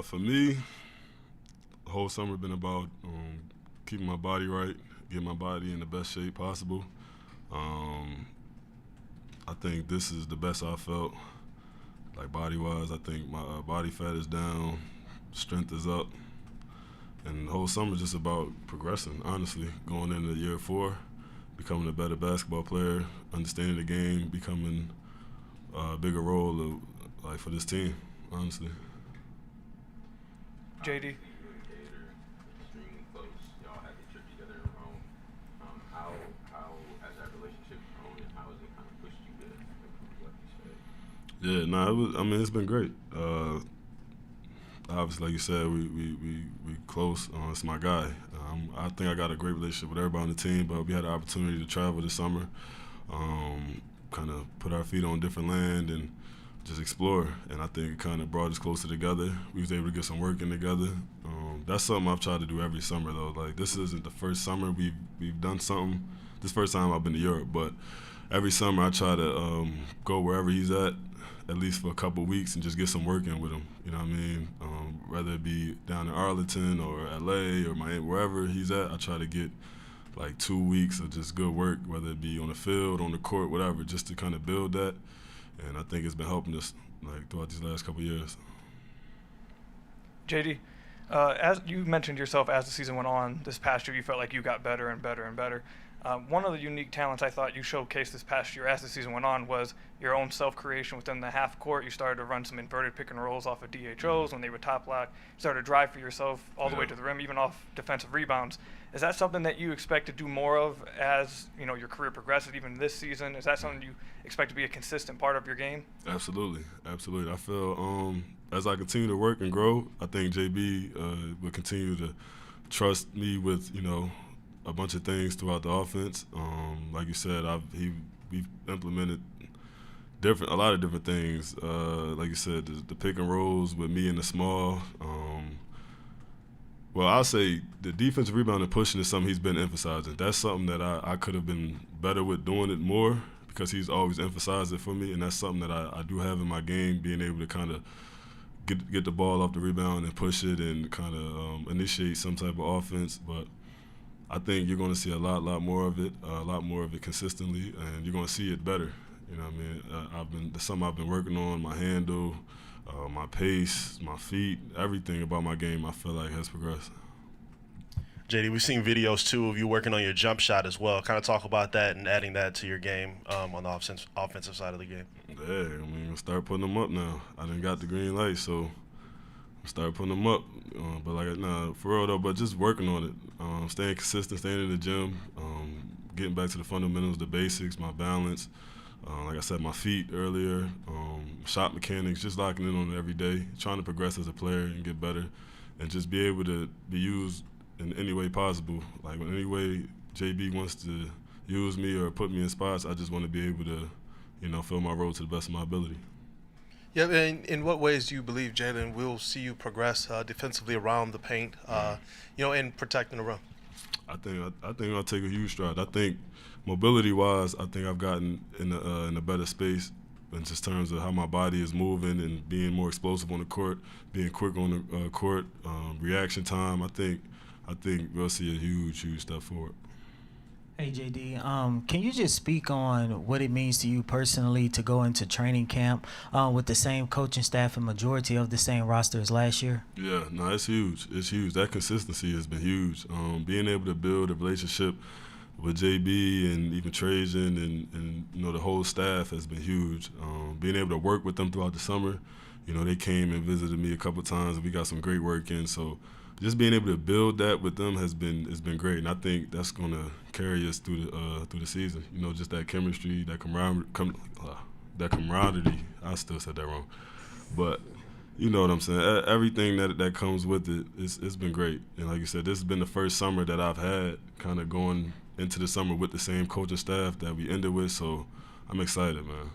For me, the whole summer been about keeping my body right, getting my body in the best shape possible. I think this is the best I felt, like body-wise. I think my body fat is down, strength is up, and the whole summer is just about progressing, honestly, going into year 4, becoming a better basketball player, understanding the game, becoming a bigger role for this team, honestly. JD. Yeah, it's been great. Obviously, like you said, we close. It's my guy. I think I got a great relationship with everybody on the team, but we had the opportunity to travel this summer, kind of put our feet on different land and just explore. And I think it kind of brought us closer together. We was able to get some work in together. That's something I've tried to do every summer, though. Like, this isn't the first summer we've done something. This first time I've been to Europe, but every summer I try to go wherever he's at least for a couple of weeks, and just get some work in with him. You know what I mean? Whether it be down in Arlington or LA or Miami, wherever he's at, I try to get like 2 weeks of just good work, whether it be on the field, on the court, whatever, just to kind of build that. And I think it's been helping us like throughout these last couple of years. JD, as you mentioned yourself, as the season went on this past year, you felt like you got better and better and better. One of the unique talents I thought you showcased this past year as the season went on was your own self-creation within the half court. You started to run some inverted pick and rolls off of DHOs when they would top lock. You started to drive for yourself all the way to the rim, even off defensive rebounds. Is that something that you expect to do more of as your career progresses, even this season? Is that something you expect to be a consistent part of your game? Absolutely. I feel as I continue to work and grow, I think JB will continue to trust me with a bunch of things throughout the offense. Like you said, we've implemented a lot of different things. Like you said, the pick and rolls with me in the small. Well, I'll say the defensive rebound and pushing is something he's been emphasizing. That's something that I could have been better with doing it more, because he's always emphasized it for me, and that's something that I do have in my game, being able to kind of get the ball off the rebound and push it and kind of initiate some type of offense. But I think you're going to see a lot more of it consistently, and you're going to see it better. You know what I mean? That's something I've been working on, my handle, my pace, my feet, everything about my game I feel like has progressed. JD, we've seen videos, too, of you working on your jump shot as well. Kind of talk about that and adding that to your game on the offensive side of the game. Yeah, we'll start putting them up now. I done got the green light, so start putting them up. But for real though, but just working on it, staying consistent, staying in the gym, getting back to the fundamentals, the basics, my balance. Like I said, my feet earlier, shot mechanics, just locking in on it every day, trying to progress as a player and get better, and just be able to be used in any way possible. Like in any way JB wants to use me or put me in spots, I just want to be able to, fill my role to the best of my ability. Yeah, and in what ways do you believe, Jalen, we'll see you progress defensively around the paint, and protecting the rim? I think I'll take a huge stride. I think mobility-wise, I think I've gotten in a better space in just terms of how my body is moving and being more explosive on the court, being quick on the court, reaction time. I think we'll see a huge step forward. Hey, JD, can you just speak on what it means to you personally to go into training camp with the same coaching staff and majority of the same roster as last year? Yeah, no, it's huge. It's huge. That consistency has been huge. Being able to build a relationship with JB and even Trajan and the whole staff has been huge. Being able to work with them throughout the summer, they came and visited me a couple of times, and we got some great work in. So just being able to build that with them has been great, and I think that's going to carry us through the season. Just that chemistry, that camaraderie. I still said that wrong, but you know what I'm saying. Everything that comes with it, it's been great. And like you said, this has been the first summer that I've had kind of going into the summer with the same coaching staff that we ended with. So I'm excited, man.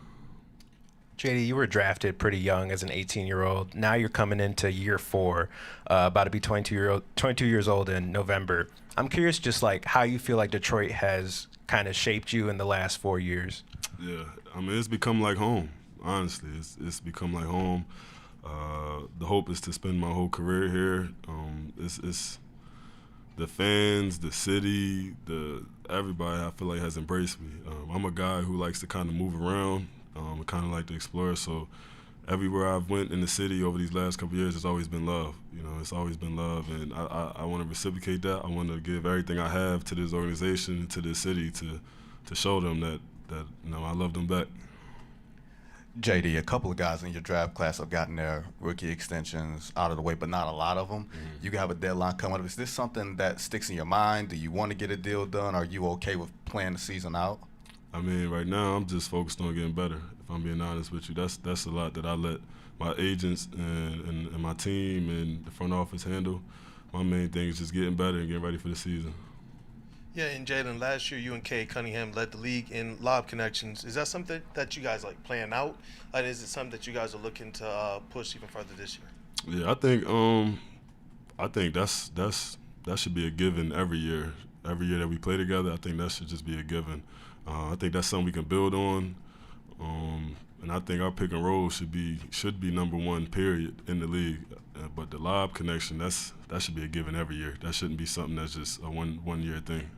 JD, you were drafted pretty young as an 18-year-old. Now you're coming into year 4, about to be 22 years old in November. I'm curious just like how you feel like Detroit has kind of shaped you in the last 4 years. Yeah, it's become like home, honestly. It's become like home. The hope is to spend my whole career here. It's the fans, the city, everybody I feel like has embraced me. I'm a guy who likes to kind of move around, kind of like to explore. So everywhere I've went in the city over these last couple of years, it's always been love. It's always been love, and I want to reciprocate that. I want to give everything I have to this organization, to this city, to show them that I love them back. JD, a couple of guys in your draft class have gotten their rookie extensions out of the way, but not a lot of them. You have a deadline coming up. Is this something that sticks in your mind? Do you want to get a deal done? Are you okay with playing the season out? I mean, right now I'm just focused on getting better. If I'm being honest with you, that's a lot that I let my agents and my team and the front office handle. My main thing is just getting better and getting ready for the season. Yeah, and Jalen, last year you and Cade Cunningham led the league in lob connections. Is that something that you guys like playing out? Like, is it something that you guys are looking to push even further this year? Yeah, I think that should be a given every year. Every year that we play together, I think that should just be a given. I think that's something we can build on, and I think our pick and roll should be number one, period, in the league. But the lob connection, that should be a given every year. That shouldn't be something that's just a one year thing.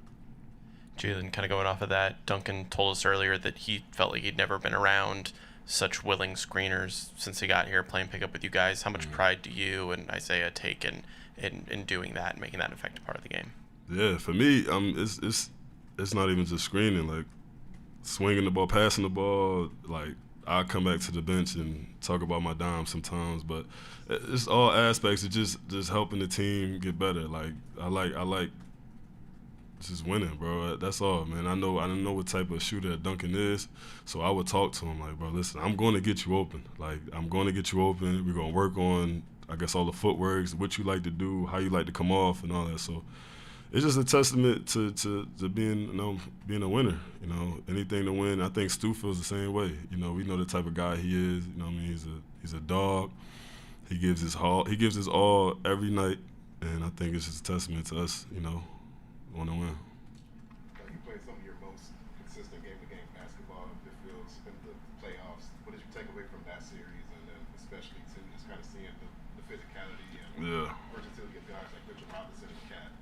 Jalen, kind of going off of that, Duncan told us earlier that he felt like he'd never been around such willing screeners since he got here playing pickup with you guys. How much pride do you and Isaiah take in doing that and making that an effective part of the game? Yeah, for me, it's not even just screening. Like swinging the ball, passing the ball. Like I come back to the bench and talk about my dime sometimes, but it's all aspects of just helping the team get better. Like I like just winning, bro. That's all, man. I know what type of shooter that Duncan is, so I would talk to him like, bro, listen, I'm going to get you open. Like, I'm going to get you open. We're going to work on, I guess, all the footworks, what you like to do, how you like to come off, and all that. So it's just a testament to being, being a winner. Anything to win. I think Stu feels the same way. We know the type of guy he is. What I mean, he's a dog. He gives his all. He gives his all every night, and I think it's just a testament to us. Want to win. You played some of your most consistent game-to-game basketball in the playoffs. What did you take away from that series, and then especially too, just kind of seeing the physicality and versatility of guys like Duncan Robinson and Cade?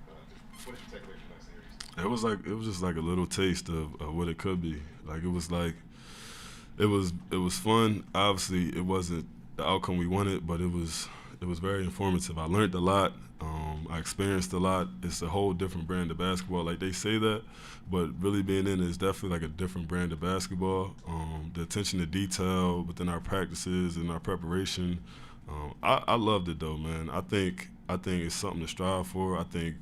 What did you take away from that series? It was just like a little taste of what it could be. Like it was fun. Obviously, it wasn't the outcome we wanted, but it was very informative. I learned a lot. I experienced a lot. It's a whole different brand of basketball. Like they say that, but really being in it is definitely like a different brand of basketball. The attention to detail within our practices and our preparation. I loved it though, man. I think it's something to strive for. I think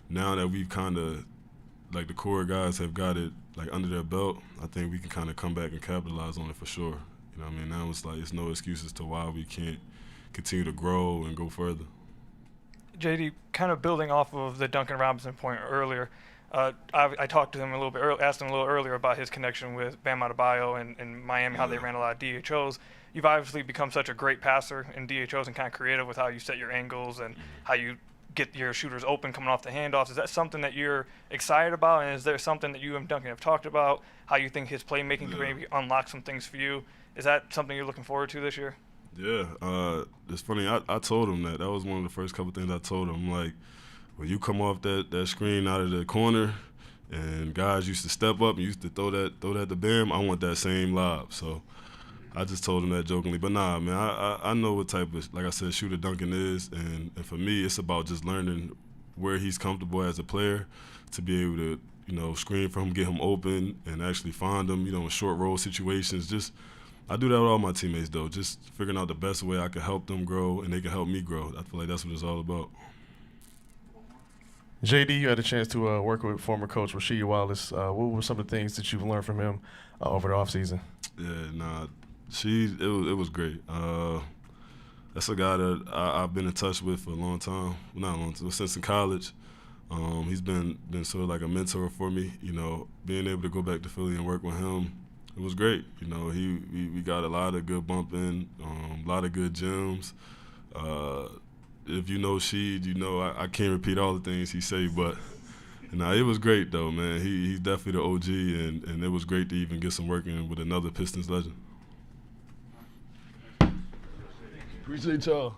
now that we've kind of, like the core guys have got it like under their belt, I think we can kind of come back and capitalize on it for sure. Now it's like it's no excuses to why we can't continue to grow and go further. JD, kind of building off of the Duncan Robinson point earlier, I talked to him a little bit, asked him a little earlier about his connection with 𝗙𝗟𝗟𝗢𝗪 and Miami, how they ran a lot of DHOs. You've obviously become such a great passer in DHOs and kind of creative with how you set your angles and how you get your shooters open coming off the handoffs. Is that something that you're excited about, and is there something that you and Duncan have talked about, how you think his playmaking can maybe unlock some things for you? Is that something you're looking forward to this year? Yeah, it's funny. I told him that. That was one of the first couple things I told him. I'm like, when you come off that screen out of the corner, and guys used to step up and used to throw that the bam, I want that same lob. So I just told him that jokingly. But nah, man, I know what type of, like I said, shooter Duncan is, and for me, it's about just learning where he's comfortable as a player to be able to, screen for him, get him open, and actually find him, in short roll situations. I do that with all my teammates, though, just figuring out the best way I can help them grow and they can help me grow. I feel like that's what it's all about. JD, you had a chance to work with former coach Rasheed Wallace. What were some of the things that you've learned from him over the offseason? Yeah, it was great. That's a guy that I've been in touch with for a long time. Well, not a long time, since in college. He's been sort of like a mentor for me. Being able to go back to Philly and work with him, it was great. We got a lot of good bumping, a lot of good gems. If you know Sheed, I can't repeat all the things he say, but it was great though, man. He's definitely the OG, and it was great to even get some work in with another Pistons legend. Appreciate y'all.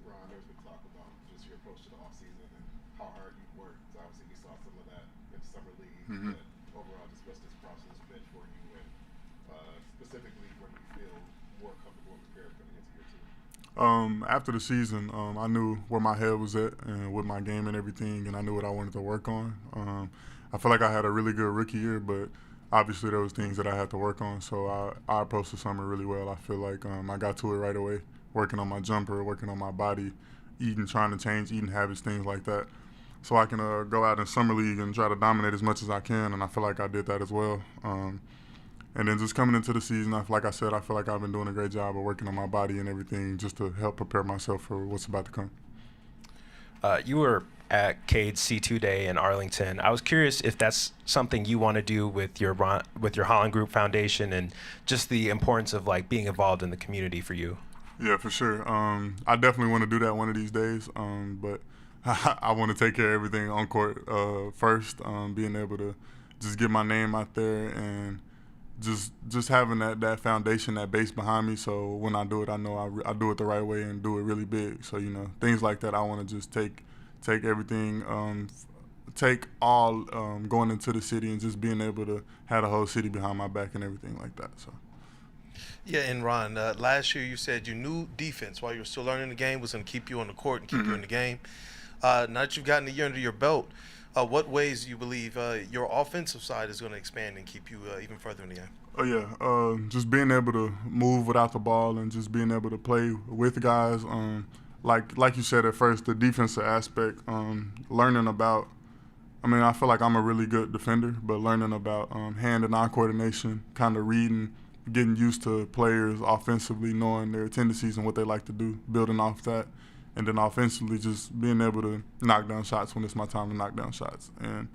Ron, there's been talk about just your approach to the offseason and how hard you've worked. Obviously, we saw some of that in summer league. Mhm. But overall, just what's this process been for you? And specifically, where do you feel more comfortable and prepared coming into your team? After the season, I knew where my head was at and with my game and everything, and I knew what I wanted to work on. I feel like I had a really good rookie year, but obviously there was things that I had to work on. So I approached the summer really well. I feel like I got to it right away, working on my jumper, working on my body, trying to change eating habits, things like that. So I can go out in summer league and try to dominate as much as I can, and I feel like I did that as well. And then just coming into the season, like I said, I feel like I've been doing a great job of working on my body and everything just to help prepare myself for what's about to come. You were at Cade's C2 Day in Arlington. I was curious if that's something you want to do with your Holland Group Foundation and just the importance of like being involved in the community for you. Yeah, for sure. I definitely want to do that one of these days, but I want to take care of everything on court first, being able to just get my name out there and just having that foundation, that base behind me, so when I do it, I know I do it the right way and do it really big. So, things like that, I want to just take everything, take all going into the city and just being able to have the whole city behind my back and everything like that. So. Yeah, and Ron, last year you said you knew defense while you were still learning the game was going to keep you on the court and keep you in the game. Now that you've gotten a year under your belt, what ways do you believe your offensive side is going to expand and keep you even further in the game? Oh, yeah. Just being able to move without the ball and just being able to play with guys. Like you said at first, the defensive aspect, learning about, I feel like I'm a really good defender, but learning about hand and eye coordination, kind of reading, getting used to players offensively, knowing their tendencies and what they like to do, building off that. And then offensively, just being able to knock down shots when it's my time to knock down shots. And,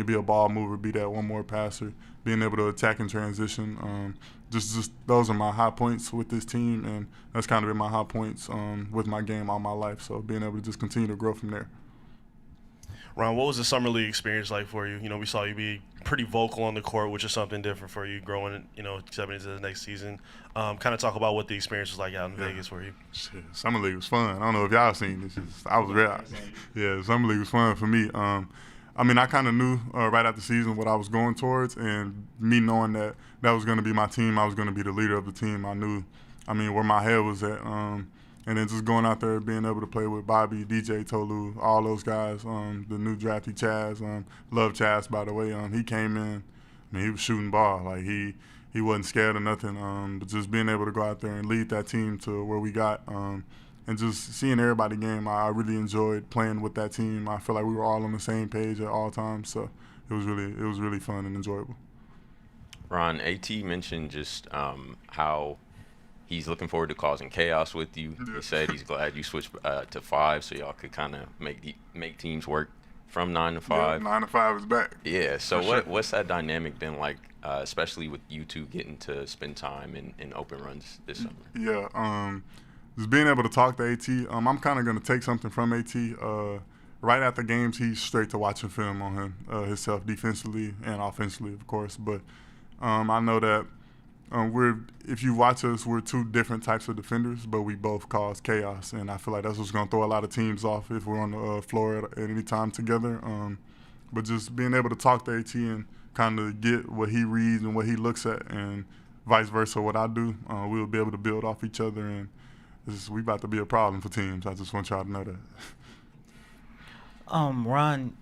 be a ball mover, be that one more passer, being able to attack and transition. Just those are my high points with this team, and that's kind of been my high points with my game all my life. So being able to just continue to grow from there. Ron, what was the summer league experience like for you? We saw you be pretty vocal on the court, which is something different for you growing, stepping into the next season. Kind of talk about what the experience was like out in Vegas for you. Shit, summer league was fun. I don't know if y'all seen this. I was real. Yeah, summer league was fun for me. I kind of knew right after the season what I was going towards, and me knowing that was going to be my team, I was going to be the leader of the team. I knew, where my head was at. And then just going out there, being able to play with Bobby, DJ, Tolu, all those guys, the new drafty Chaz, love Chaz, by the way. He came in, he was shooting ball. Like, he wasn't scared of nothing. But just being able to go out there and lead that team to where we got, and just seeing everybody game, I really enjoyed playing with that team. I feel like we were all on the same page at all times, so it was really fun and enjoyable. Ron, AT mentioned just how he's looking forward to causing chaos with you. He said he's glad you switched to 5 so y'all could kind of make teams work from 9 to 5. Yeah, 9 to 5 is back. Yeah, so what's that dynamic been like, especially with you two getting to spend time in open runs this summer? Yeah, just being able to talk to AT, I'm kind of going to take something from AT. Right after games, he's straight to watching film on him, himself defensively and offensively, of course. But I know that if you watch us, we're two different types of defenders, but we both cause chaos. And I feel like that's what's going to throw a lot of teams off if we're on the floor at any time together. But just being able to talk to AT and kind of get what he reads and what he looks at, and vice versa what I do, we'll be able to build off each other. And we about to be a problem for teams. I just want y'all to know that. Ron,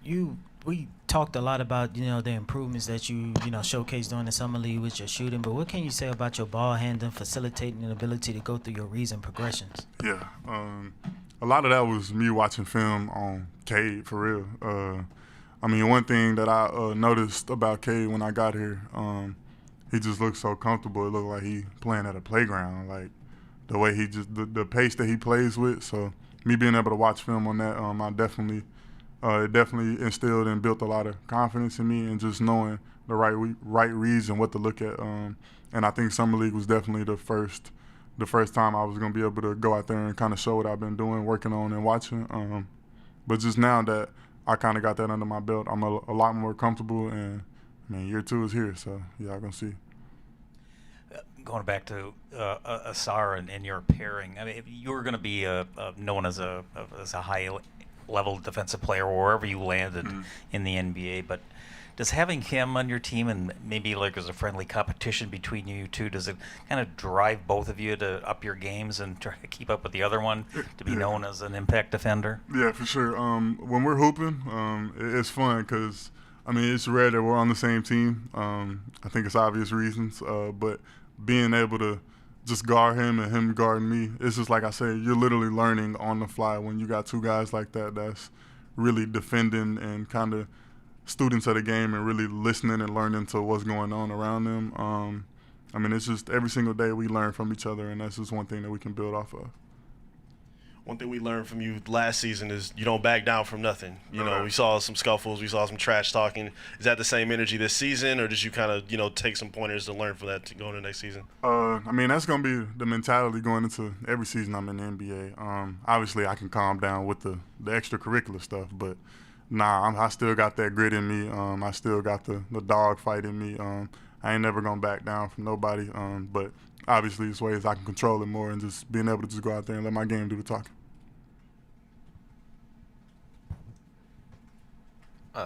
we talked a lot about the improvements that you showcased during the summer league with your shooting, but what can you say about your ball handling, facilitating, and ability to go through your reads and progressions? Yeah, a lot of that was me watching film on Cade, for real. One thing that I noticed about Cade when I got here, he just looked so comfortable. It looked like he playing at a playground, like the way he just the pace that he plays with. So me being able to watch film on that, I definitely it definitely instilled and built a lot of confidence in me and just knowing the right reads and what to look at. And I think Summer League was definitely the first time I was going to be able to go out there and kind of show what I've been doing, working on and watching. But just now that I kind of got that under my belt, I'm a lot more comfortable, and year 2 is here, so y'all gonna see. Going back to Ausar and your pairing, I mean, you were going to be known as a high-level defensive player wherever you landed in the NBA, but does having him on your team and maybe like as a friendly competition between you two, does it kind of drive both of you to up your games and try to keep up with the other one to be known as an impact defender? Yeah, for sure. When we're hooping, it's fun because, it's rare that we're on the same team. I think it's obvious reasons, but being able to just guard him and him guarding me, it's just like I said, you're literally learning on the fly when you got two guys like that that's really defending and kind of students of the game and really listening and learning to what's going on around them. It's just every single day we learn from each other, and that's just one thing that we can build off of. One thing we learned from you last season is you don't back down from nothing. We saw some scuffles, we saw some trash talking. Is that the same energy this season, or did you kind of, take some pointers to learn from that to go into next season? That's going to be the mentality going into every season I'm in the NBA. Obviously, I can calm down with the extracurricular stuff, but I still got that grit in me. I still got the dog fight in me. I ain't never going to back down from nobody, but obviously, it's ways I can control it more and just being able to just go out there and let my game do the talking.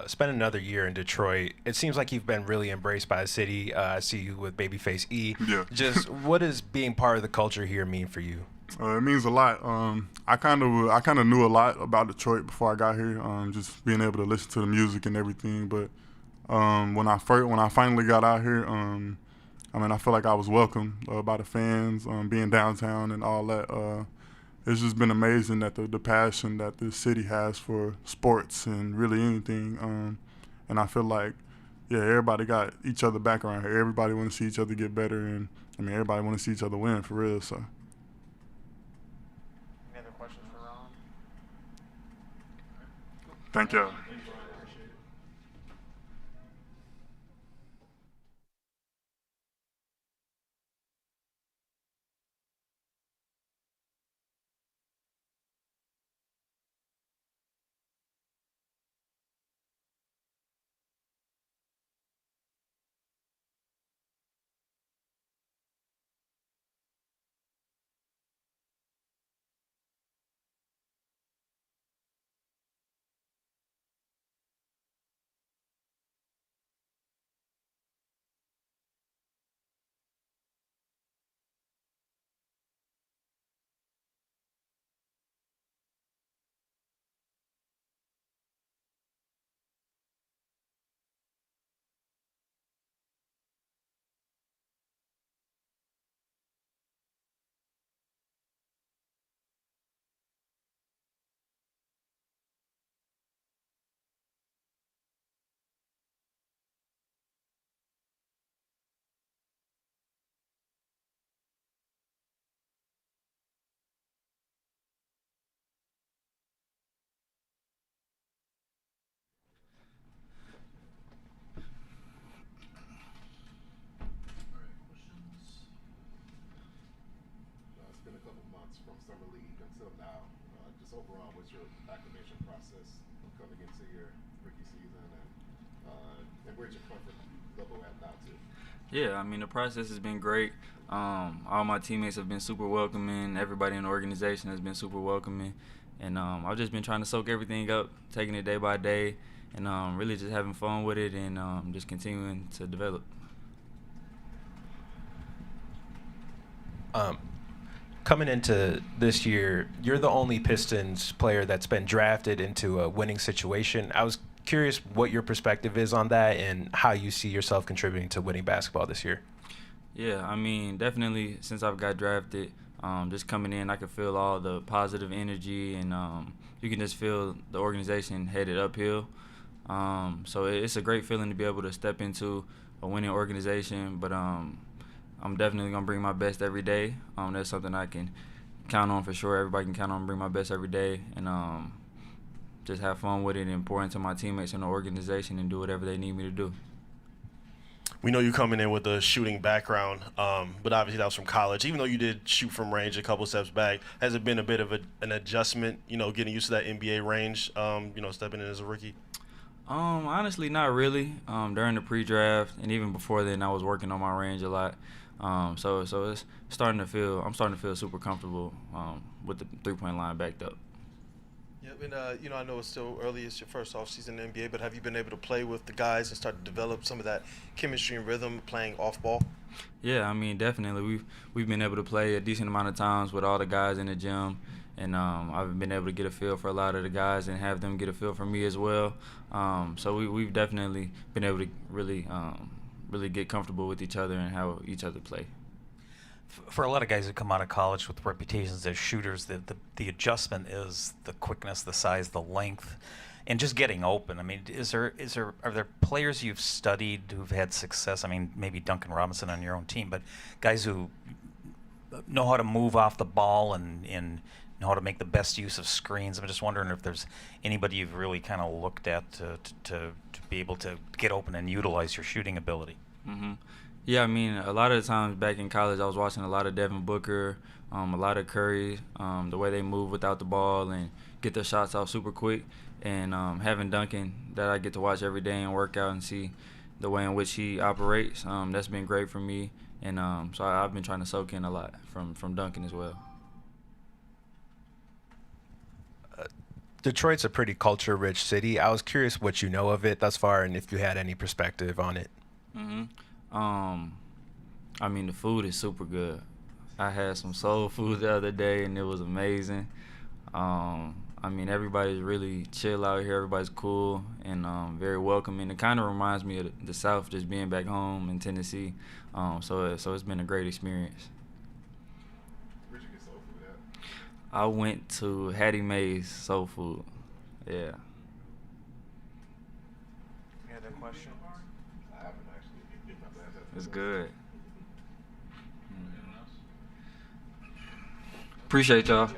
Spend another year in Detroit. It seems like you've been really embraced by the city. I see you with Babyface E. Yeah. Just what does being part of the culture here mean for you? It means a lot. I kind of knew a lot about Detroit before I got here. Just being able to listen to the music and everything. But when I finally got out here, I feel like I was welcomed by the fans, being downtown and all that. It's just been amazing that the passion that this city has for sports and really anything. And I feel like, everybody got each other back around here. Everybody want to see each other get better, and everybody want to see each other win for real. So. Any other questions for Ron? Thank you. From summer league until now, just overall, what's your acclimation process coming into your rookie season, and where's your comfort level at now too? Yeah, the process has been great. All my teammates have been super welcoming. Everybody in the organization has been super welcoming, and I've just been trying to soak everything up, taking it day by day, and really just having fun with it, and just continuing to develop. Coming into this year, you're the only Pistons player that's been drafted into a winning situation. I was curious what your perspective is on that and how you see yourself contributing to winning basketball this year. Yeah, definitely since I've got drafted, just coming in, I can feel all the positive energy, and you can just feel the organization headed uphill. So it's a great feeling to be able to step into a winning organization, but I'm definitely going to bring my best every day. That's something I can count on for sure. Everybody can count on bring my best every day, and just have fun with it and pour into my teammates and the organization and do whatever they need me to do. We know you coming in with a shooting background, but obviously that was from college. Even though you did shoot from range a couple steps back, has it been a bit of an adjustment, getting used to that NBA range, stepping in as a rookie? Honestly, not really. During the pre-draft and even before then, I was working on my range a lot. So it's I'm starting to feel super comfortable with the three-point line backed up. Yep, and I know it's still early. It's your first offseason in the NBA, but have you been able to play with the guys and start to develop some of that chemistry and rhythm playing off ball? Yeah, I mean, definitely. We've been able to play a decent amount of times with all the guys in the gym, and I've been able to get a feel for a lot of the guys and have them get a feel for me as well. So we've definitely been able to really get comfortable with each other and how each other play. For a lot of guys who come out of college with reputations as shooters, the adjustment is the quickness, the size, the length, and just getting open. I mean, are there players you've studied who've had success? I mean, maybe Duncan Robinson on your own team, but guys who know how to move off the ball and know how to make the best use of screens. I'm just wondering if there's anybody you've really kind of looked at to be able to get open and utilize your shooting ability. Mm-hmm. Yeah, I mean, a lot of the times back in college, I was watching a lot of Devin Booker, a lot of Curry, the way they move without the ball and get their shots off super quick. And having Duncan that I get to watch every day and work out and see the way in which he operates, that's been great for me. And so I've been trying to soak in a lot from Duncan as well. Detroit's a pretty culture-rich city. I was curious what you know of it thus far and if you had any perspective on it. Mm-hmm. I mean, the food is super good. I had some soul food the other day, and it was amazing. I mean, everybody's really chill out here. Everybody's cool and very welcoming. It kind of reminds me of the South, just being back home in Tennessee. So it's been a great experience. Where'd you get soul food at? I went to Hattie Mae's Soul Food. Yeah. Any other questions? I haven't actually. It's good. Appreciate y'all.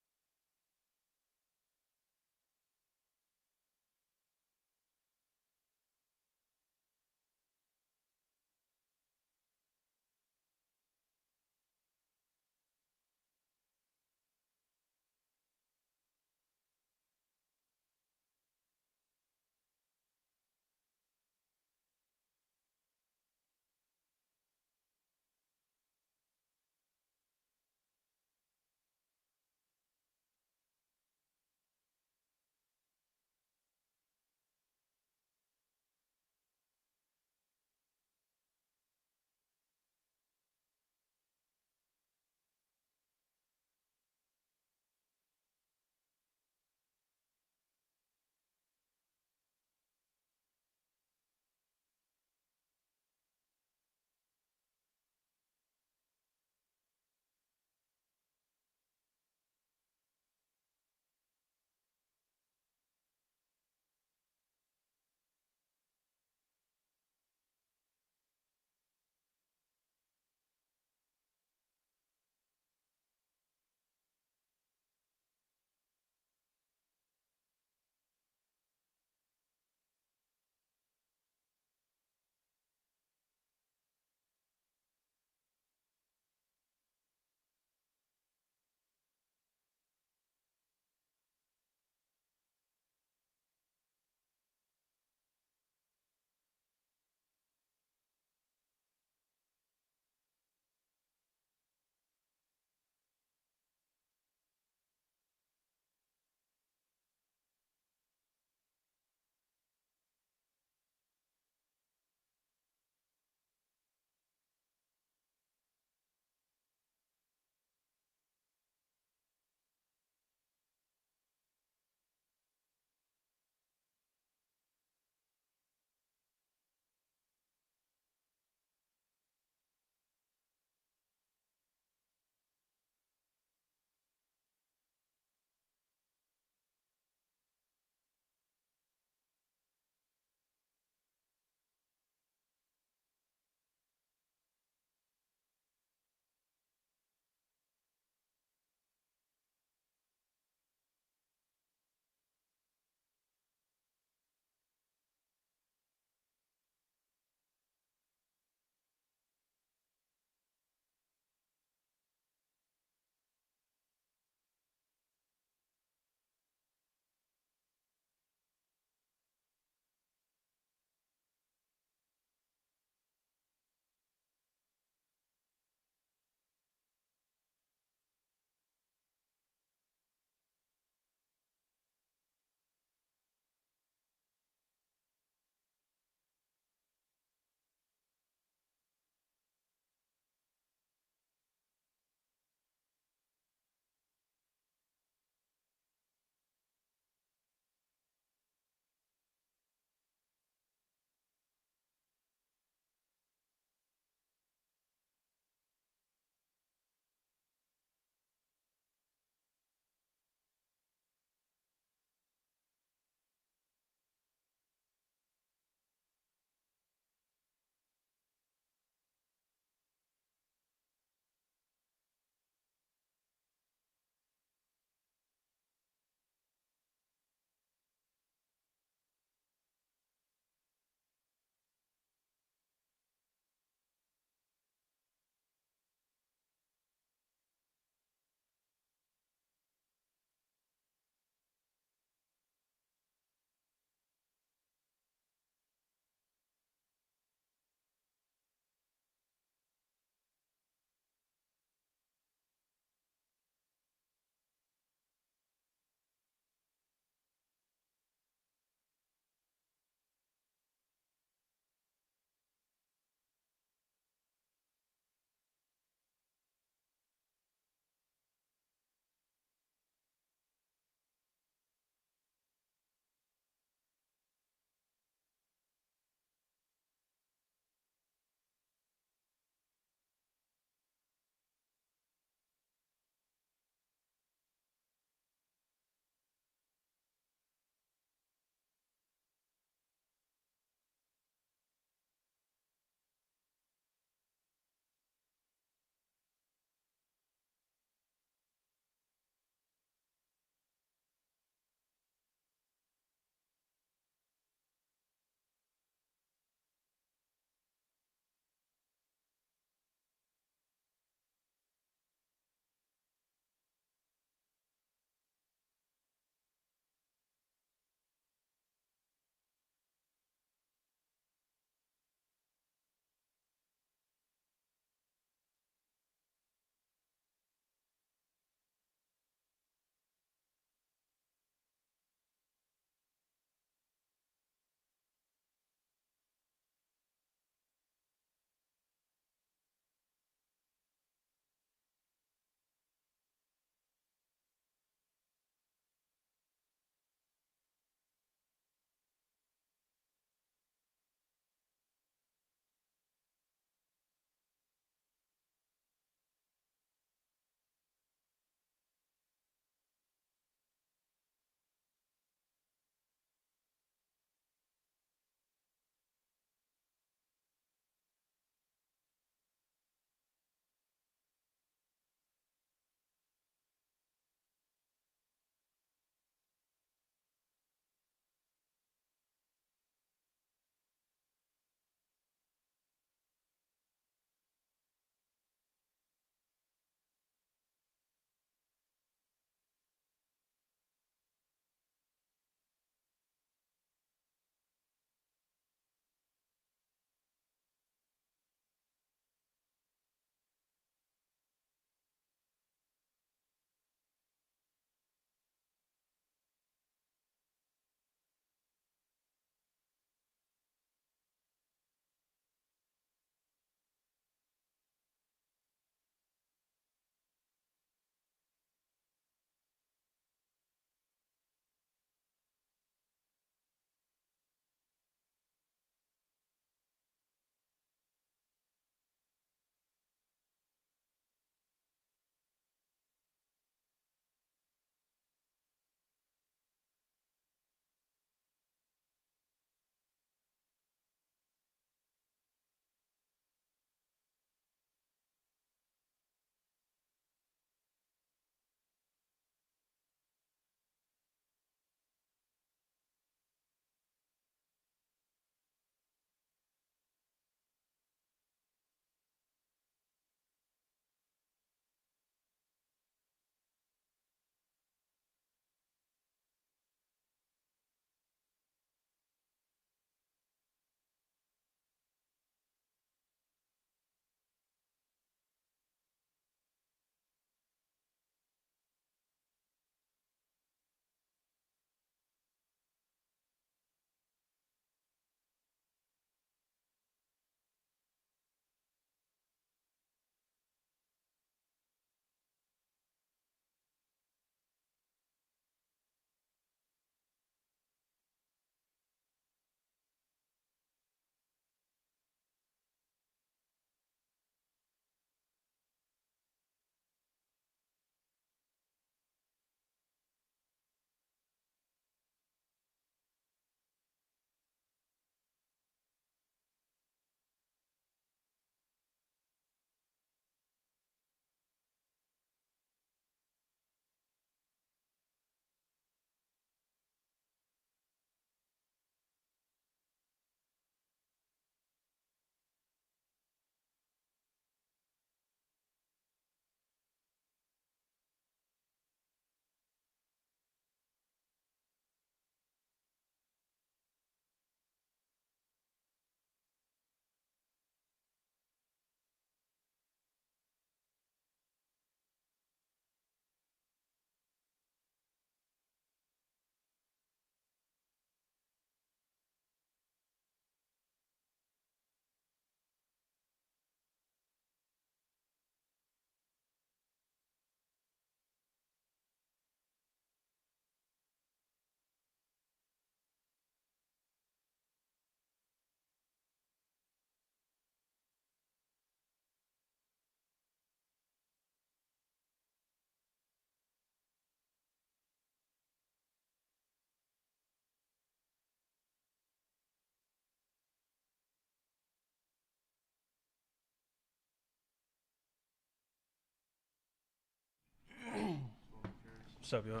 What's up, y'all?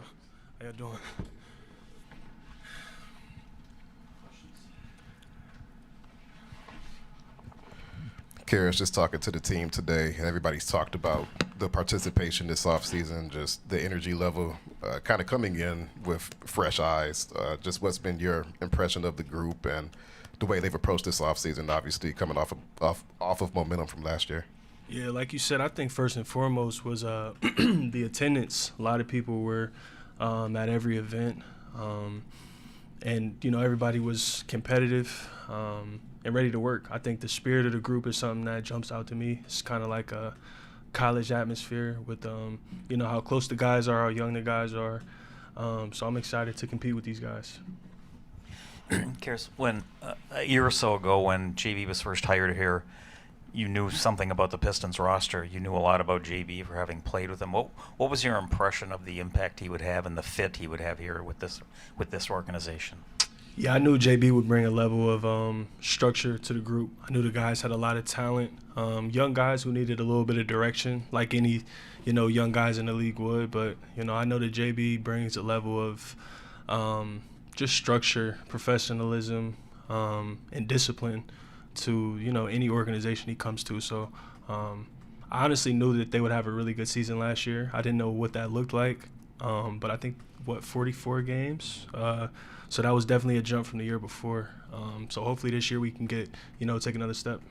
How y'all doing? Caris, just talking to the team today, and everybody's talked about the participation this offseason, just the energy level, kind of coming in with fresh eyes. Just what's been your impression of the group and the way they've approached this offseason, obviously coming off of momentum from last year? Yeah, like you said, I think first and foremost was the attendance. A lot of people were at every event, and everybody was competitive and ready to work. I think the spirit of the group is something that jumps out to me. It's kind of like a college atmosphere with how close the guys are, how young the guys are. So I'm excited to compete with these guys. Caris, when a year or so ago when JB was first hired here, you knew something about the Pistons roster. You knew a lot about JB for having played with him. What was your impression of the impact he would have and the fit he would have here with this organization? Yeah, I knew JB would bring a level of structure to the group. I knew the guys had a lot of talent, young guys who needed a little bit of direction, like any, young guys in the league would. But I know that JB brings a level of just structure, professionalism, and discipline to any organization he comes to. So I honestly knew that they would have a really good season last year. I didn't know what that looked like, but I think 44 games. So that was definitely a jump from the year before. So hopefully this year we can get take another step.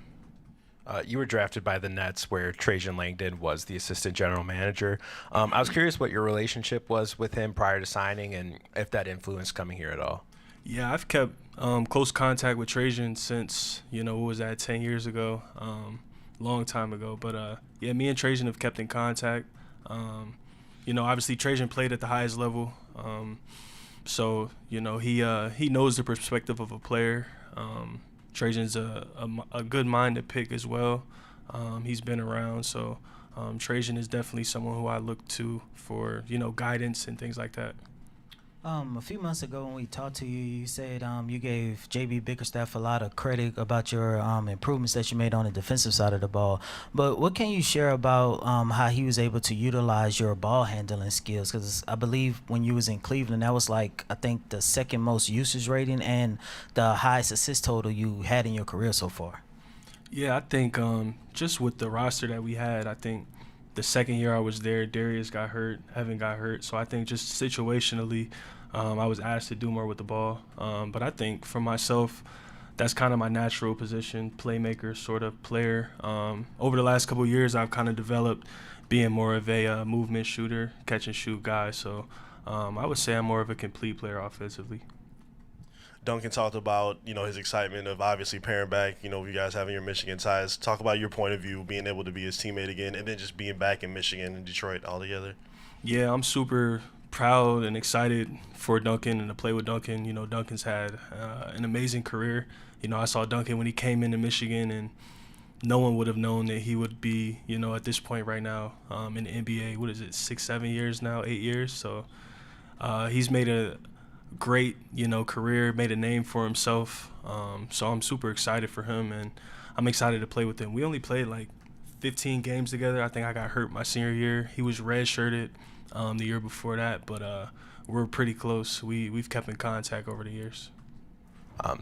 You were drafted by the Nets, where Trajan Langdon was the assistant general manager. I was curious what your relationship was with him prior to signing, and if that influenced coming here at all. Yeah, I've kept close contact with Trajan since, what was that, 10 years ago, long time ago. But, yeah, me and Trajan have kept in contact. Obviously Trajan played at the highest level. So, he knows the perspective of a player. Trajan's a good mind to pick as well. He's been around. So Trajan is definitely someone who I look to for, guidance and things like that. A few months ago when we talked to you, you said you gave JB Bickerstaff a lot of credit about your improvements that you made on the defensive side of the ball. But what can you share about how he was able to utilize your ball handling skills? Because I believe when you was in Cleveland, that was I think the second most usage rating and the highest assist total you had in your career so far. Yeah, I think just with the roster that we had, I think the second year I was there, Darius got hurt, Evan got hurt. So I think just situationally, I was asked to do more with the ball. But I think for myself, that's kind of my natural position, playmaker sort of player. Over the last couple of years, I've kind of developed being more of a movement shooter, catch and shoot guy. So I would say I'm more of a complete player offensively. Duncan talked about, his excitement of obviously pairing back, you guys having your Michigan ties. Talk about your point of view, being able to be his teammate again, and then just being back in Michigan and Detroit all together. Yeah, I'm super proud and excited for Duncan and to play with Duncan. Duncan's had an amazing career. I saw Duncan when he came into Michigan, and no one would have known that he would be, at this point right now in the NBA. What is it, 6-7 years now, 8 years? So he's made a great, career, made a name for himself. So I'm super excited for him, and I'm excited to play with him. We only played 15 games together. I think I got hurt my senior year. He was redshirted the year before that, but we're pretty close. We've kept in contact over the years.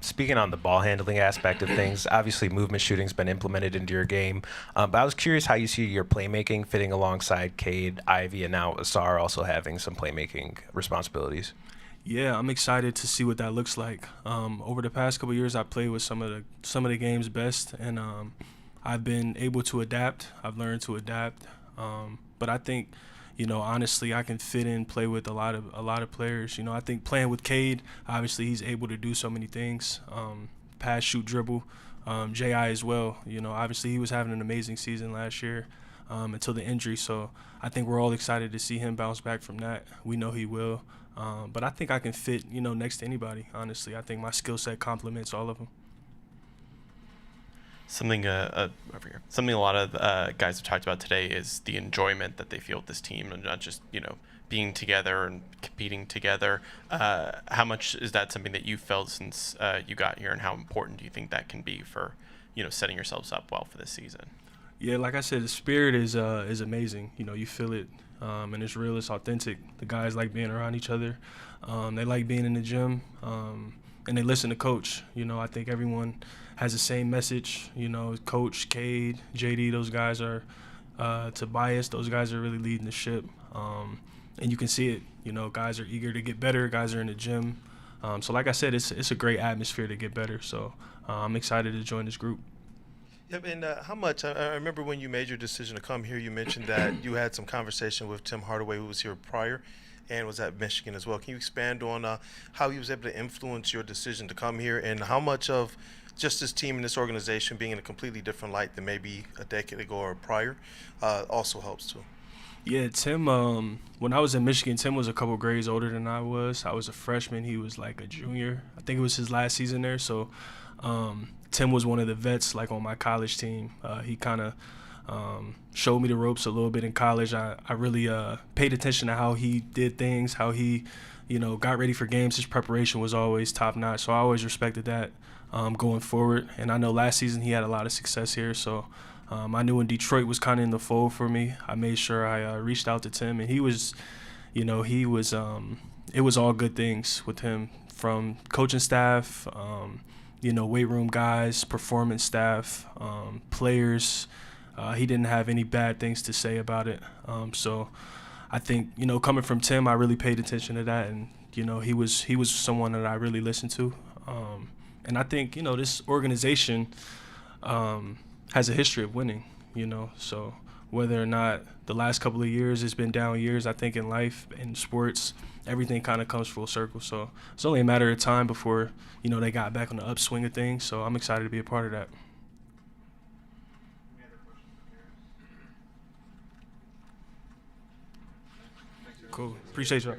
Speaking on the ball handling aspect of things, obviously movement shooting's been implemented into your game. But I was curious how you see your playmaking fitting alongside Cade, Ivey, and now Ausar also having some playmaking responsibilities. Yeah, I'm excited to see what that looks like. Over the past couple of years, I played with some of the game's best, and I've been able to adapt. I've learned to adapt. But I think, honestly, I can fit in, play with a lot of players. I think playing with Cade, obviously he's able to do so many things. Pass, shoot, dribble. J.I. as well. Obviously he was having an amazing season last year until the injury. So I think we're all excited to see him bounce back from that. We know he will. But I think I can fit, next to anybody, honestly. I think my skill set complements all of them. Something a lot of guys have talked about today is the enjoyment that they feel with this team, and not just being together and competing together. How much is that something that you felt since you got here, and how important do you think that can be for setting yourselves up well for this season? Yeah, like I said, the spirit is amazing. You feel it and it's real, it's authentic. The guys like being around each other. They like being in the gym, and they listen to Coach. You know, I think everyone has the same message. You know, Coach, Cade, JD, those guys are, Tobias, those guys are really leading the ship. And you can see it. You know, guys are eager to get better. Guys are in the gym. So like I said, it's a great atmosphere to get better. So I'm excited to join this group. Yep, and how much? I remember when you made your decision to come here, you mentioned that you had some conversation with Tim Hardaway, who was here prior and was at Michigan as well. Can you expand on how he was able to influence your decision to come here, and how much of just this team and this organization being in a completely different light than maybe a decade ago or prior also helps too? Yeah, Tim, when I was in Michigan, Tim was a couple grades older than I was. I was a freshman. He was like a junior. I think it was his last season there. So Tim was one of the vets, like, on my college team. He kind of showed me the ropes a little bit in college. I really paid attention to how he did things, how he, you know, got ready for games. His preparation was always top-notch. So I always respected that going forward. And I know last season he had a lot of success here. So I knew when Detroit was kind of in the fold for me, I made sure I reached out to Tim, and he was, you know, it was all good things with him, from coaching staff, you know, weight room guys, performance staff, players. He didn't have any bad things to say about it. So I think, you know, coming from Tim, I really paid attention to that, and, you know, he was someone that I really listened to. And I think, you know, this organization has a history of winning, you know. So whether or not the last couple of years it's been down years, I think in life, in sports, everything kind of comes full circle. So it's only a matter of time before, you know, they got back on the upswing of things. So I'm excited to be a part of that. Cool. Appreciate you.